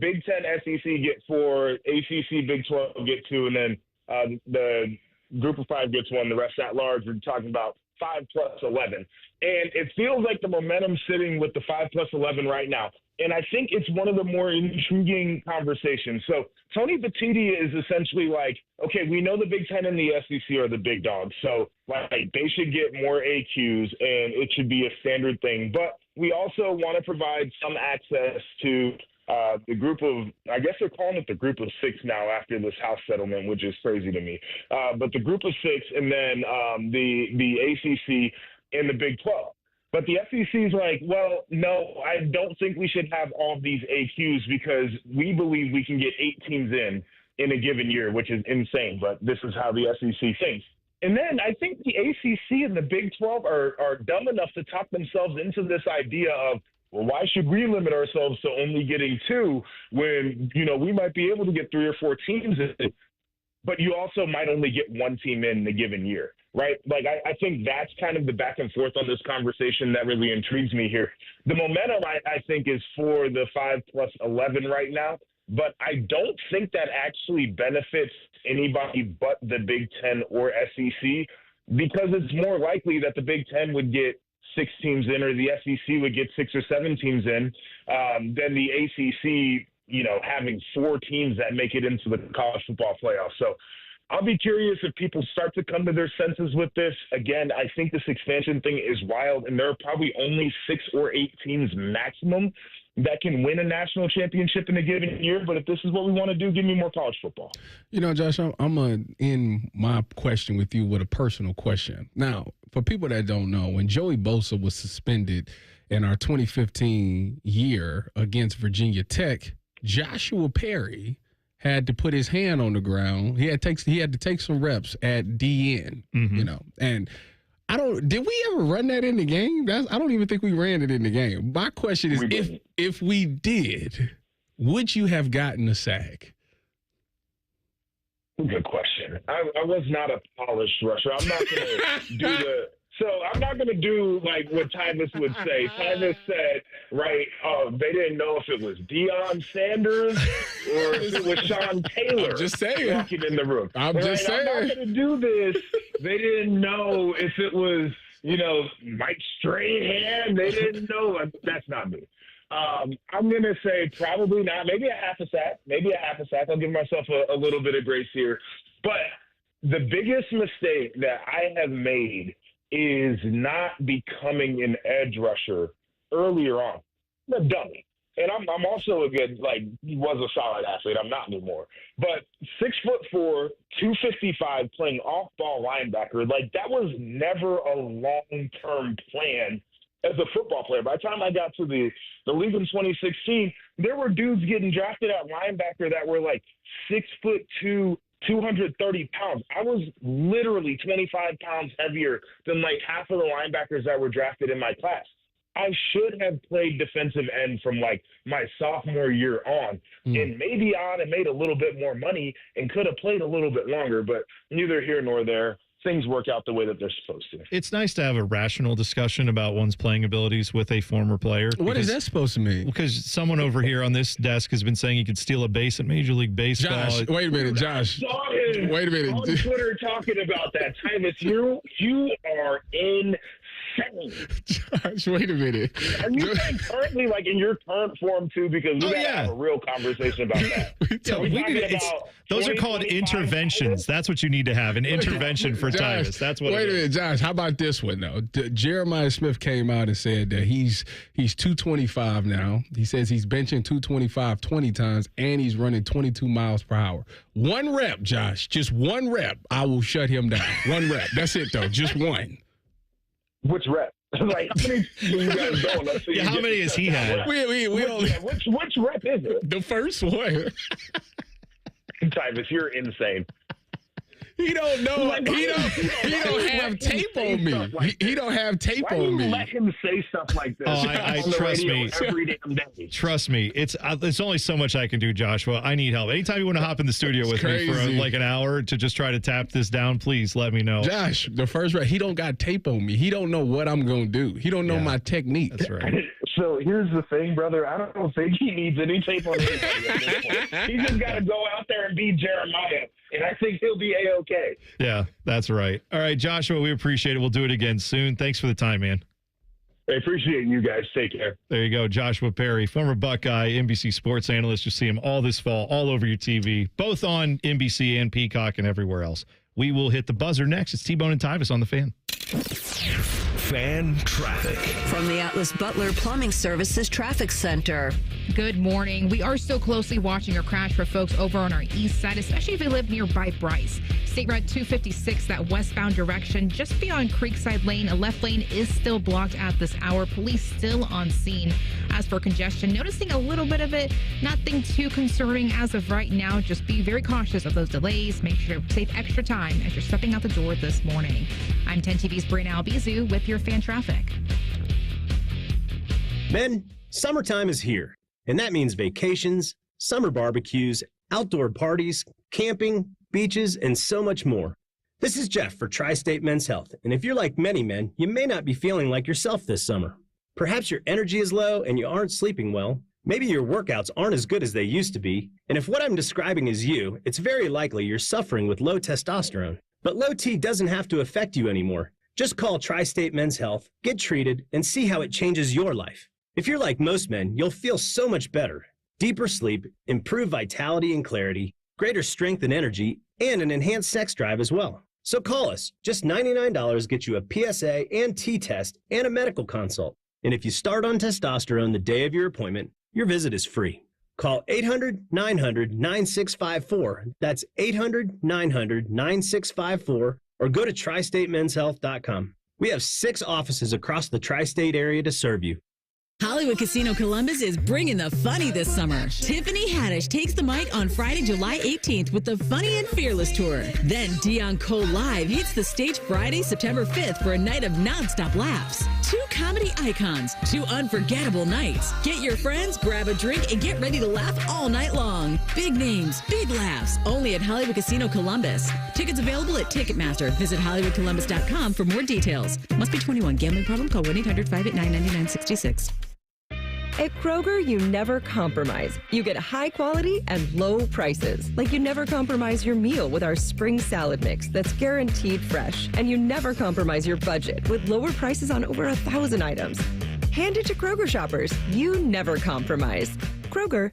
Big Ten, SEC get 4, ACC, Big 12 get 2, and then the group of 5 gets 1, the rest at large. We're talking about 5 plus 11. And it feels like the momentum's sitting with the 5 plus 11 right now. And I think it's one of the more intriguing conversations. So Tony Petitti is essentially like, okay, we know the Big Ten and the SEC are the big dogs. So like they should get more AQs and it should be a standard thing. But we also want to provide some access to the group of, I guess they're calling it the group of 6 now after this house settlement, which is crazy to me. But the group of 6 and then the ACC and the Big 12. But the SEC is like, well, no, I don't think we should have all of these AQs because we believe we can get 8 teams in a given year, which is insane. But this is how the SEC thinks. And then I think the ACC and the Big 12 are dumb enough to talk themselves into this idea of, well, why should we limit ourselves to only getting 2 when, we might be able to get 3 or 4 teams in, but you also might only get 1 team in a given year. Right? Like, I think that's kind of the back and forth on this conversation that really intrigues me here. The momentum, I think, is for the 5 plus 11 right now, but I don't think that actually benefits anybody but the Big Ten or SEC because it's more likely that the Big Ten would get 6 teams in or the SEC would get 6 or 7 teams in than the ACC, having 4 teams that make it into the college football playoffs. So I'll be curious if people start to come to their senses with this. Again, I think this expansion thing is wild, and there are probably only 6 or 8 teams maximum that can win a national championship in a given year. But if this is what we want to do, give me more college football. Josh, I'm going to end my question with you with a personal question. Now, for people that don't know, when Joey Bosa was suspended in our 2015 year against Virginia Tech, Joshua Perry had to put his hand on the ground. He had to take some reps at DN, and did we ever run that in the game? I don't even think we ran it in the game. My question is, if we did, would you have gotten a sack? Good question. I was not a polished rusher. I'm not going to I'm not going to do like what Tyvis would say. Tyvis said, right, they didn't know if it was Deion Sanders or if it was Sean Taylor. I'm just saying. Walking in the room. I'm just saying. I'm not going to do this. They didn't know if it was, Mike Strahan. They didn't know. That's not me. I'm going to say probably not. Maybe a half a sack. I'll give myself a little bit of grace here. But the biggest mistake that I have made is not becoming an edge rusher earlier on. I'm a dummy. And I'm also was a solid athlete. I'm not anymore. But 6'4", 255, playing off-ball linebacker, that was never a long-term plan as a football player. By the time I got to the league in 2016, there were dudes getting drafted at linebacker that were 6'2", 230 pounds. I was literally 25 pounds heavier than half of the linebackers that were drafted in my class. I should have played defensive end from my sophomore year on and maybe on and made a little bit more money and could have played a little bit longer, but neither here nor there. things work out the way that they're supposed to. It's nice to have a rational discussion about one's playing abilities with a former player. What is that supposed to mean? Because someone over here on this desk has been saying he could steal a base at Major League Baseball. Josh, wait a minute, Josh. I saw him Wait a minute. on Twitter talking about that. Tyvis, you are insane. Josh, wait a minute. Are you saying currently, like in your current form too? Because we gotta have a real conversation about that. Those are called interventions. That's what you need to have, an intervention for Josh, Tyvis. That's what Wait it a is. minute, Josh. How about this one, though? Jeremiah Smith came out and said that he's 225 now. He says he's benching 225 20 times, and he's running 22 miles per hour. One rep, Josh. Just one rep. I will shut him down. One rep. That's it, though. Just one. Which rep? Like, how many you guys going? Let's see. How many has he had? Which rep is it? The first one. Tyvis, you're insane. He don't know. He don't have tape on me. He don't have tape on me. Why do you let him say stuff like this? Oh, I trust me. Every damn day. Trust me. It's only so much I can do, Joshua. I need help. Anytime you want to hop in the studio with me for like an hour to just try to tap this down, please let me know. Josh, the first rep, he don't got tape on me. He don't know what I'm going to do. He don't know my technique. That's right. So here's the thing, brother. I don't think he needs any tape on anybody at this point. He just got to go out there and be Jeremiah, and I think he'll be A-okay. Yeah, that's right. All right, Joshua, we appreciate it. We'll do it again soon. Thanks for the time, man. I appreciate you guys. Take care. There you go. Joshua Perry, former Buckeye, NBC sports analyst. You'll see him all this fall, all over your TV, both on NBC and Peacock and everywhere else. We will hit the buzzer next. It's T-Bone and Tyvis on the Fan. Fan traffic. From the Atlas Butler Plumbing Services Traffic Center. Good morning. We are still closely watching a crash for folks over on our east side, especially if you live nearby Bryce. State Route 256, that westbound direction, just beyond Creekside Lane. A left lane is still blocked at this hour. Police still on scene. As for congestion, noticing a little bit of it. Nothing too concerning as of right now. Just be very cautious of those delays. Make sure to save extra time as you're stepping out the door this morning. I'm 10 TV's Brianna Albizu with your fan traffic. Men, summertime is here, and that means vacations, summer barbecues, outdoor parties, camping, beaches, and so much more. This is Jeff for Tri-State Men's Health, and if you're like many men, you may not be feeling like yourself this summer. Perhaps your energy is low and you aren't sleeping well. Maybe your workouts aren't as good as they used to be, and if what I'm describing is you, it's very likely you're suffering with low testosterone. But low T doesn't have to affect you anymore. Just call Tri-State Men's Health, get treated, and see how it changes your life. If you're like most men, you'll feel so much better. Deeper sleep, improved vitality and clarity, greater strength and energy, and an enhanced sex drive as well. So call us. Just $99 gets you a PSA and T-test and a medical consult. And if you start on testosterone the day of your appointment, your visit is free. Call 800-900-9654. That's 800-900-9654. Or go to tristatemenshealth.com. We have 6 offices across the tri-state area to serve you. Hollywood Casino Columbus is bringing the funny this summer. Tiffany Haddish takes the mic on Friday, July 18th with the Funny and Fearless Tour. Then Dion Cole Live hits the stage Friday, September 5th for a night of nonstop laughs. 2 comedy icons, 2 unforgettable nights. Get your friends, grab a drink, and get ready to laugh all night long. Big names, big laughs, only at Hollywood Casino Columbus. Tickets available at Ticketmaster. Visit HollywoodColumbus.com for more details. Must be 21. Gambling problem? Call 1-800-58-999-66. At Kroger, you never compromise. You get high quality and low prices. Like you never compromise your meal with our spring salad mix that's guaranteed fresh. And you never compromise your budget with lower prices on over 1,000 items. Hand it to Kroger shoppers. You never compromise. Kroger.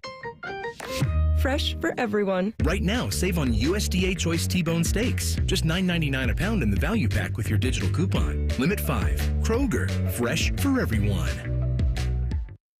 Fresh for everyone. Right now, save on USDA Choice T-Bone Steaks. Just $9.99 a pound in the value pack with your digital coupon. Limit 5. Kroger. Fresh for everyone.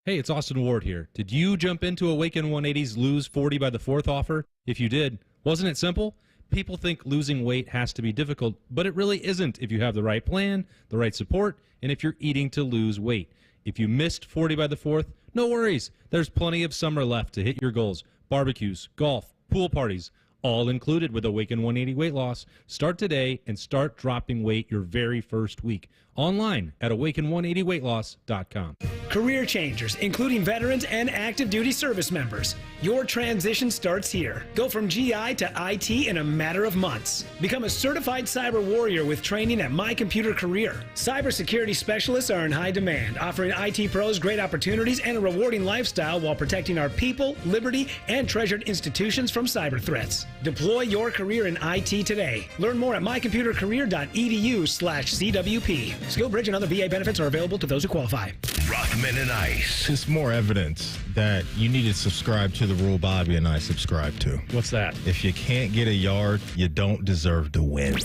Hey, it's Austin Ward here. Did you jump into Awaken 180's Lose 40 by the 4th offer? If you did, wasn't it simple? People think losing weight has to be difficult, but it really isn't if you have the right plan, the right support, and if you're eating to lose weight. If you missed 40 by the 4th, no worries. There's plenty of summer left to hit your goals. Barbecues, golf, pool parties, all included with Awaken 180 weight loss. Start today and start dropping weight your very first week. Online at awaken180weightloss.com. Career changers, including veterans and active duty service members. Your transition starts here. Go from GI to IT in a matter of months. Become a certified cyber warrior with training at My Computer Career. Cybersecurity specialists are in high demand, offering IT pros great opportunities and a rewarding lifestyle while protecting our people, liberty, and treasured institutions from cyber threats. Deploy your career in IT today. Learn more at mycomputercareer.edu/CWP. SkillBridge and other VA benefits are available to those who qualify. Rothman and Ice. It's more evidence that you need to subscribe to the rule Bobby and I subscribe to. What's that? If you can't get a yard, you don't deserve to win.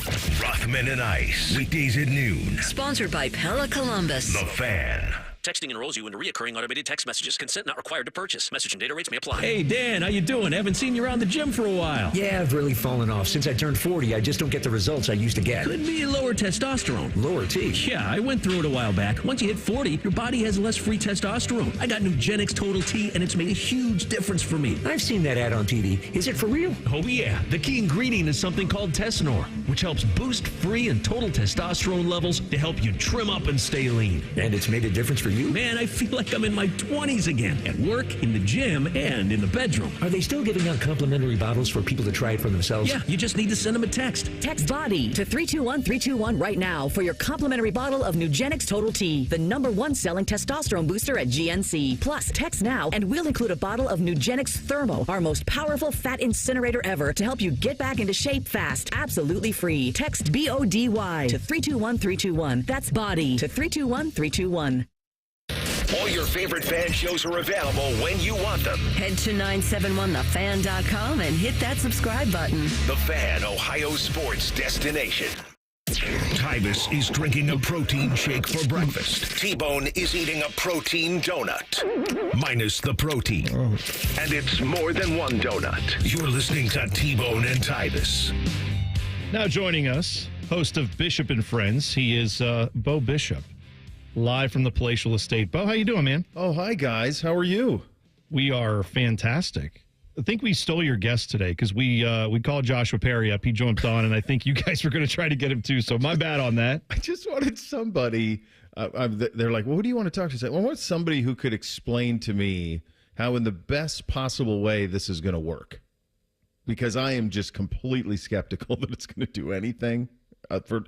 Rothman and Ice. Weekdays at noon. Sponsored by Pella Columbus. The Fan. Texting enrolls you into recurring automated text messages. Consent not required to purchase. Message and data rates may apply. Hey, Dan, how you doing? Haven't seen you around the gym for a while. Yeah, I've really fallen off. Since I turned 40, I just don't get the results I used to get. Could be lower testosterone. Lower T? Yeah, I went through it a while back. Once you hit 40, your body has less free testosterone. I got Nugenix Total T, and it's made a huge difference for me. I've seen that ad on TV. Is it for real? Oh, yeah. The key ingredient is something called Tesnor, which helps boost free and total testosterone levels to help you trim up and stay lean. And it's made a difference for you? Man, I feel like I'm in my 20s again, at work, in the gym, and in the bedroom. Are they still giving out complimentary bottles for people to try it for themselves? Yeah, you just need to send them a text. Text BODY to 321-321 right now for your complimentary bottle of Nugenix Total T, the #1 selling testosterone booster at GNC. Plus, text now and we'll include a bottle of Nugenix Thermo, our most powerful fat incinerator ever, to help you get back into shape fast, absolutely free. Text BODY to 321-321. That's BODY to 321-321. All your favorite fan shows are available when you want them. Head to 971thefan.com and hit that subscribe button. The Fan, Ohio sports destination. Tyvis is drinking a protein shake for breakfast. T-Bone is eating a protein donut. Minus the protein. And it's more than one donut. You're listening to T-Bone and Tyvis. Now joining us, host of Bishop and Friends, he is Bo Bishop. Live from the palatial estate. Bo, how you doing, man? Oh, hi, guys. How are you? We are fantastic. I think we stole your guest today because we called Joshua Perry up. He jumped on, and I think you guys were going to try to get him too, so my bad on that. I just wanted somebody. They're like, well, who do you want to talk to? I said, well, I want somebody who could explain to me how in the best possible way this is going to work. Because I am just completely skeptical that it's going to do anything.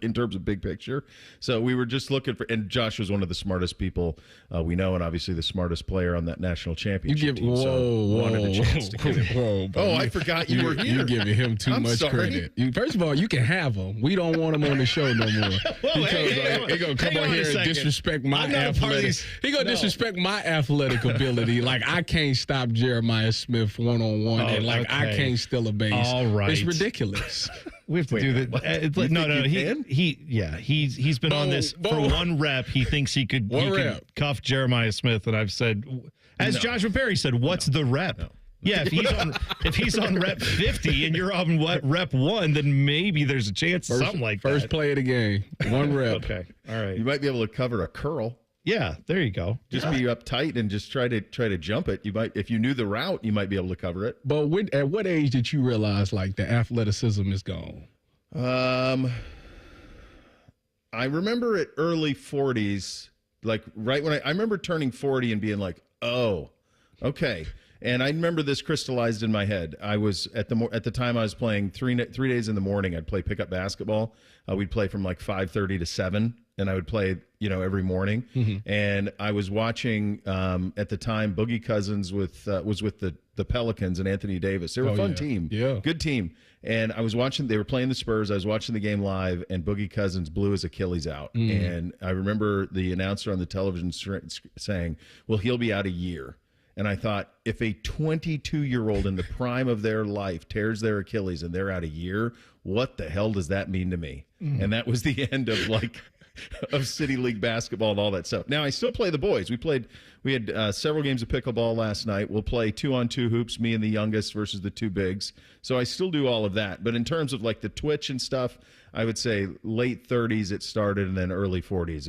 In terms of big picture. So we were just looking for, and Josh was one of the smartest people we know, and obviously the smartest player on that national championship team. Wanted a chance to give him. I forgot you were here. You're giving him too much credit. First of all, you can have him. We don't want him on the show no more. He's going to come on here and disrespect my athletic. He's going to disrespect my athletic ability. Like, I can't stop Jeremiah Smith one-on-one, and like, I can't steal a base. All right. It's ridiculous. We have to do that. No. He's been on this for one rep. He thinks he could cuff Jeremiah Smith, and I've said, as Joshua Perry said, what's the rep? No. Yeah, if he's on rep 50 and you're on rep 1, then maybe there's a chance something like that. First play of the game, one rep. Okay, all right. You might be able to cover a curl. Yeah, there you go. Just be uptight and just try to jump it. You might, if you knew the route, you might be able to cover it. But at what age did you realize like the athleticism is gone? I remember at early 40s, like right when I remember turning 40 and being like, oh, okay. And I remember this crystallized in my head. I was at the time I was playing 3 days in the morning. I'd play pickup basketball. We'd play from like 5:30 to 7, and I would play every morning. Mm-hmm. And I was watching at the time Boogie Cousins was with the Pelicans and Anthony Davis. They were a fun team, good team. And I was watching. They were playing the Spurs. I was watching the game live, and Boogie Cousins blew his Achilles out. Mm. And I remember the announcer on the television saying, "Well, he'll be out a year." And I thought, if a 22-year-old in the prime of their life tears their Achilles and they're out a year, what the hell does that mean to me? Mm. And that was the end of of City League basketball and all that stuff. Now, I still play the boys. We had several games of pickleball last night. We'll play 2-on-2 hoops, me and the youngest versus the two bigs. So I still do all of that. But in terms of like the Twitch and stuff, I would say late 30s it started, and then early 40s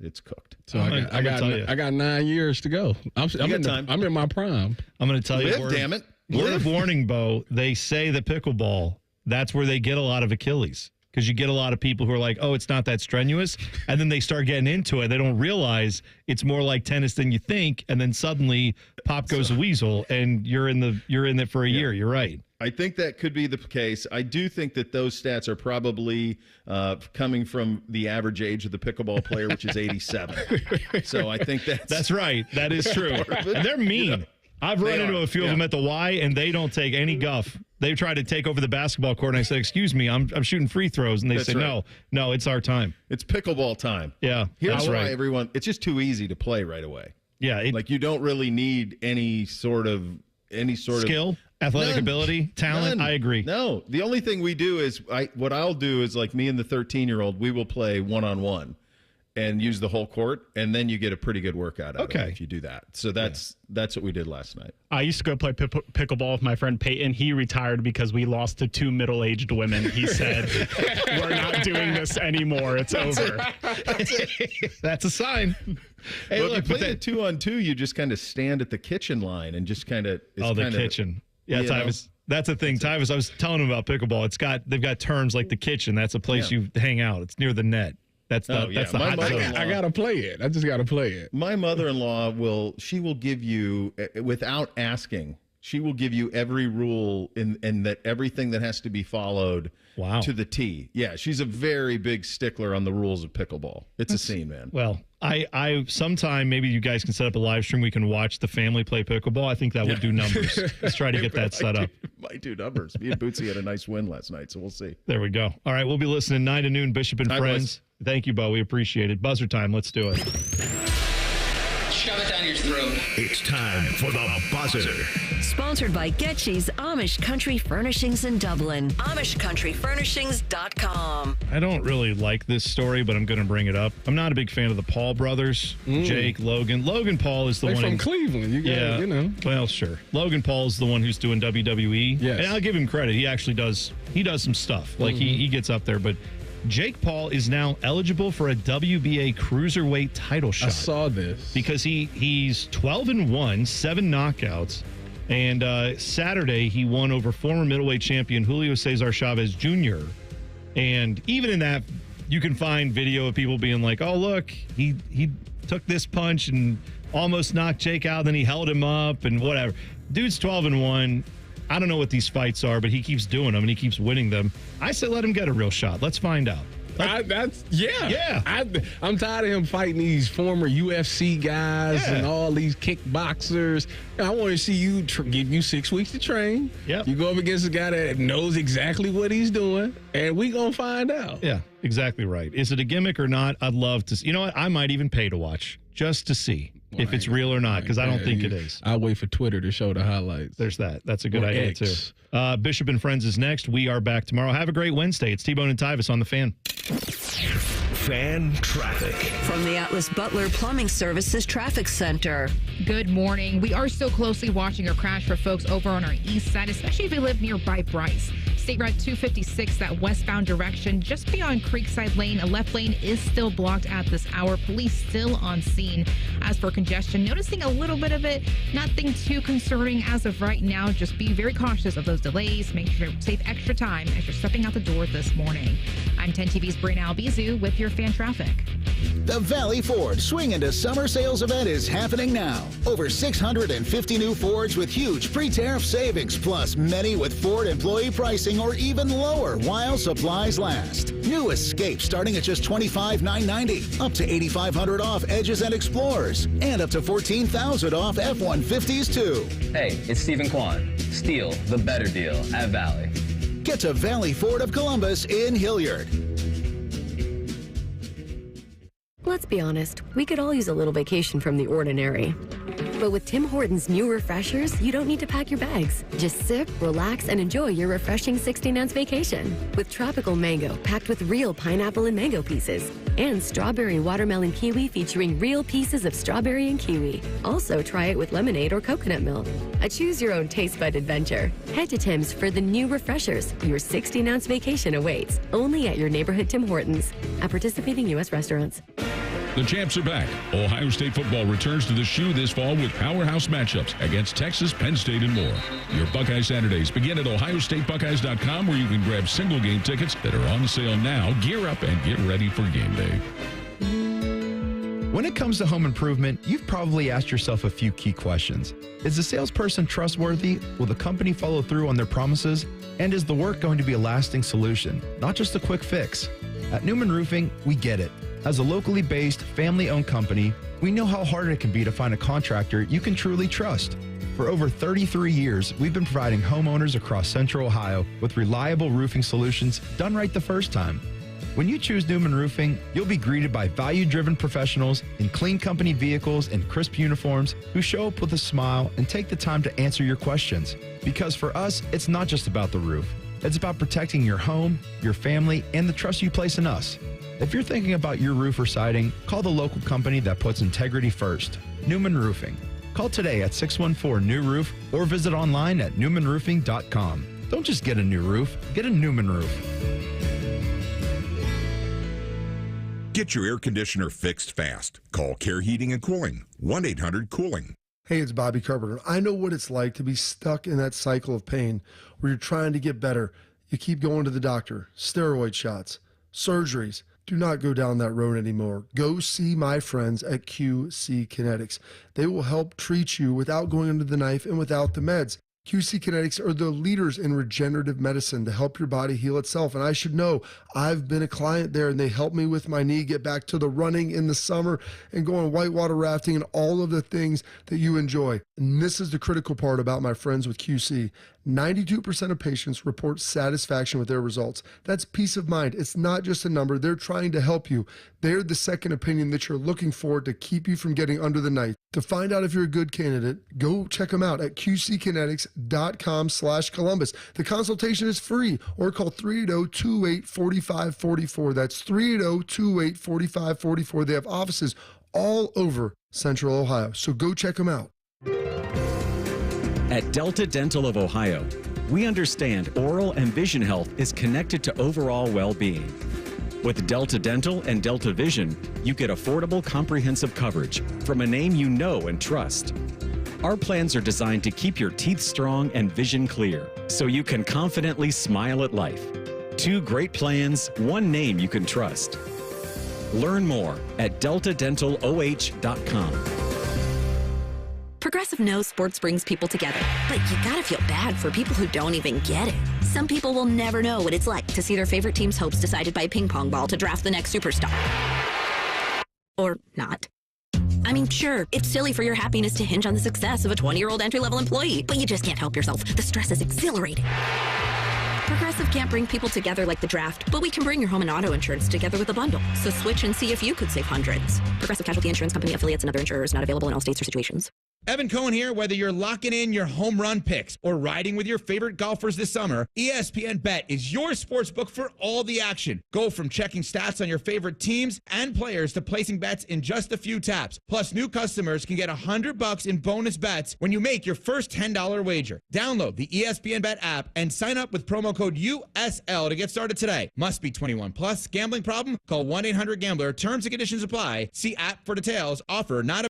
it's cooked. So I got 9 years to go. I'm in my prime. I'm going to tell you. Damn it. Word of warning, Bo. They say that pickleball, that's where they get a lot of Achilles. because you get a lot of people who are like, oh, it's not that strenuous. And then they start getting into it. They don't realize it's more like tennis than you think. And then suddenly pop goes a weasel and you're in it for a year. You're right. I think that could be the case. I do think that those stats are probably coming from the average age of the pickleball player, which is 87. So I think that's right. That is true. And they're mean. You know, I've run into a few of them at the Y, and they don't take any guff. They try to take over the basketball court, and I say, excuse me, I'm shooting free throws. And they say, no, it's our time. It's pickleball time. Yeah. Here's why everyone, it's just too easy to play right away. Yeah. Like you don't really need any sort of skill, athletic ability, talent. I agree. No. The only thing we do is what I'll do is like me and the 13-year-old, we will play one-on-one and use the whole court, and then you get a pretty good workout out of it if you do that. So that's what we did last night. I used to go play pickleball with my friend Peyton. He retired because we lost to 2 middle-aged women. He said, we're not doing this anymore. It's over. That's a sign. Hey, look, if you play the 2-on-2, you just kind of stand at the kitchen line and just kind of. The kitchen. Yeah, Tyvis. That's a thing. Tyvis, I was telling him about pickleball. They've got terms like the kitchen. That's a place you hang out. It's near the net. That's the hot zone. I gotta play it. I just gotta play it. My mother-in-law will give you, without asking, she will give you every rule and that everything that has to be followed to the T. Yeah, she's a very big stickler on the rules of pickleball. It's a scene, man. Well, I sometime maybe you guys can set up a live stream. We can watch the family play pickleball. I think that would do numbers. Let's try to get that set up. Might do numbers. Me and Bootsy had a nice win last night, so we'll see. There we go. All right, we'll be listening 9 to noon, Bishop and Friends. Thank you, Bo. We appreciate it. Buzzer time. Let's do it. Shove it down your throat. It's time for the buzzer. Sponsored by Getchy's Amish Country Furnishings in Dublin. AmishCountryFurnishings.com. I don't really like this story, but I'm going to bring it up. I'm not a big fan of the Paul brothers. Jake, Logan. Logan Paul is the one from Cleveland. You know. Well, sure. Logan Paul is the one who's doing WWE. Yes. And I'll give him credit. He actually does. He does some stuff. Like he gets up there, but Jake Paul is now eligible for a WBA cruiserweight title shot. I saw this. Because he's 12-1, 7 knockouts. And Saturday, he won over former middleweight champion Julio Cesar Chavez Jr. And even in that, you can find video of people being like, oh, look, he took this punch and almost knocked Jake out. Then he held him up and whatever. Dude's 12-1. I don't know what these fights are, but he keeps doing them and he keeps winning them. I said let him get a real shot. Let's find out. I'm tired of him fighting these former UFC guys and all these kickboxers. I want to see you give you 6 weeks to train. Yep. You go up against a guy that knows exactly what he's doing, and we gonna find out. Yeah, exactly right. Is it a gimmick or not? I'd love to see. You know what? I might even pay to watch just to see if it's real or not, because I don't think it is. I'll wait for Twitter to show the highlights. There's that. That's a good idea, X. too. Bishop and Friends is next. We are back tomorrow. Have a great Wednesday. It's T-Bone and Tyvis on The Fan. Fan traffic. From the Atlas Butler Plumbing Services Traffic Center. Good morning. We are still closely watching a crash for folks over on our east side, especially if you live nearby Bryce. State Route 256, that westbound direction, just beyond Creekside Lane. A left lane is still blocked at this hour. Police still on scene. As for congestion, noticing a little bit of it. Nothing too concerning as of right now. Just be very cautious of those delays. Make sure to save extra time as you're stepping out the door this morning. I'm 10 TV's Brina Albizu with your fan traffic. The Valley Ford Swing into Summer Sales event is happening now. Over 650 new Fords with huge pre-tariff savings, plus many with Ford employee pricing or even lower while supplies last. New Escape starting at just $25,990, up to $8,500 off Edges and Explorers, and up to $14,000 off F-150s too. Hey, it's Stephen Kwan. Steal the better deal at Valley. Get to Valley Ford of Columbus in Hilliard. Let's be honest, we could all use a little vacation from the ordinary. But with Tim Hortons' new refreshers, you don't need to pack your bags. Just sip, relax, and enjoy your refreshing 16-ounce vacation. With tropical mango packed with real pineapple and mango pieces. And strawberry watermelon kiwi featuring real pieces of strawberry and kiwi. Also, try it with lemonade or coconut milk. A choose-your-own taste bud adventure. Head to Tim's for the new refreshers. Your 16-ounce vacation awaits. Only at your neighborhood Tim Hortons. At participating U.S. restaurants. The champs are back. Ohio State football returns to the Shoe this fall with powerhouse matchups against Texas, Penn State, and more. Your Buckeye Saturdays begin at ohiostatebuckeyes.com, where you can grab single game tickets that are on sale now. Gear up and get ready for game day. When it comes to home improvement, you've probably asked yourself a few key questions. Is the salesperson trustworthy? Will the company follow through on their promises? And is the work going to be a lasting solution, not just a quick fix? At Newman Roofing, we get it. As a locally based, family-owned company, we know how hard it can be to find a contractor you can truly trust. For over 33 years, we've been providing homeowners across Central Ohio with reliable roofing solutions done right the first time. When you choose Newman Roofing, you'll be greeted by value-driven professionals in clean company vehicles and crisp uniforms who show up with a smile and take the time to answer your questions. Because for us, it's not just about the roof. It's about protecting your home, your family, and the trust you place in us. If you're thinking about your roof or siding, call the local company that puts integrity first, Newman Roofing. Call today at 614-NEW-ROOF or visit online at newmanroofing.com. Don't just get a new roof, get a Newman roof. Get your air conditioner fixed fast. Call Care Heating and Cooling, 1-800-COOLING. Hey, it's Bobby Carpenter. I know what it's like to be stuck in that cycle of pain where you're trying to get better. You keep going to the doctor, steroid shots, surgeries. Do not go down that road anymore. Go see my friends at QC Kinetics. They will help treat you without going under the knife and without the meds. QC Kinetics are the leaders in regenerative medicine to help your body heal itself. And I should know, I've been a client there, and they helped me with my knee get back to the running in the summer and going whitewater rafting and all of the things that you enjoy. And this is the critical part about my friends with QC. 92% of patients report satisfaction with their results. That's peace of mind. It's not just a number. They're trying to help you. They're the second opinion that you're looking for to keep you from getting under the knife. To find out if you're a good candidate, go check them out at qckinetics.com/Columbus. The consultation is free, or call 380-284544. That's 380-284544. They have offices all over Central Ohio. So go check them out. At Delta Dental of Ohio, we understand oral and vision health is connected to overall well-being. With Delta Dental and Delta Vision, you get affordable, comprehensive coverage from a name you know and trust. Our plans are designed to keep your teeth strong and vision clear, so you can confidently smile at life. 2 great plans, 1 name you can trust. Learn more at deltadentaloh.com. Progressive knows sports brings people together, but you gotta feel bad for people who don't even get it. Some people will never know what it's like to see their favorite team's hopes decided by a ping pong ball to draft the next superstar. Or not. I mean, sure, it's silly for your happiness to hinge on the success of a 20-year-old entry-level employee, but you just can't help yourself. The stress is exhilarating. Progressive can't bring people together like the draft, but we can bring your home and auto insurance together with a bundle. So switch and see if you could save hundreds. Progressive Casualty Insurance Company, affiliates, and other insurers not available in all states or situations. Evan Cohen here. Whether you're locking in your home run picks or riding with your favorite golfers this summer, ESPN Bet is your sports book for all the action. Go from checking stats on your favorite teams and players to placing bets in just a few taps. Plus, new customers can get $100 in bonus bets when you make your first $10 wager. Download the ESPN Bet app and sign up with promo code USL to get started today. Must be 21 plus. Gambling problem? Call 1-800-GAMBLER. Terms and conditions apply. See app for details. Offer not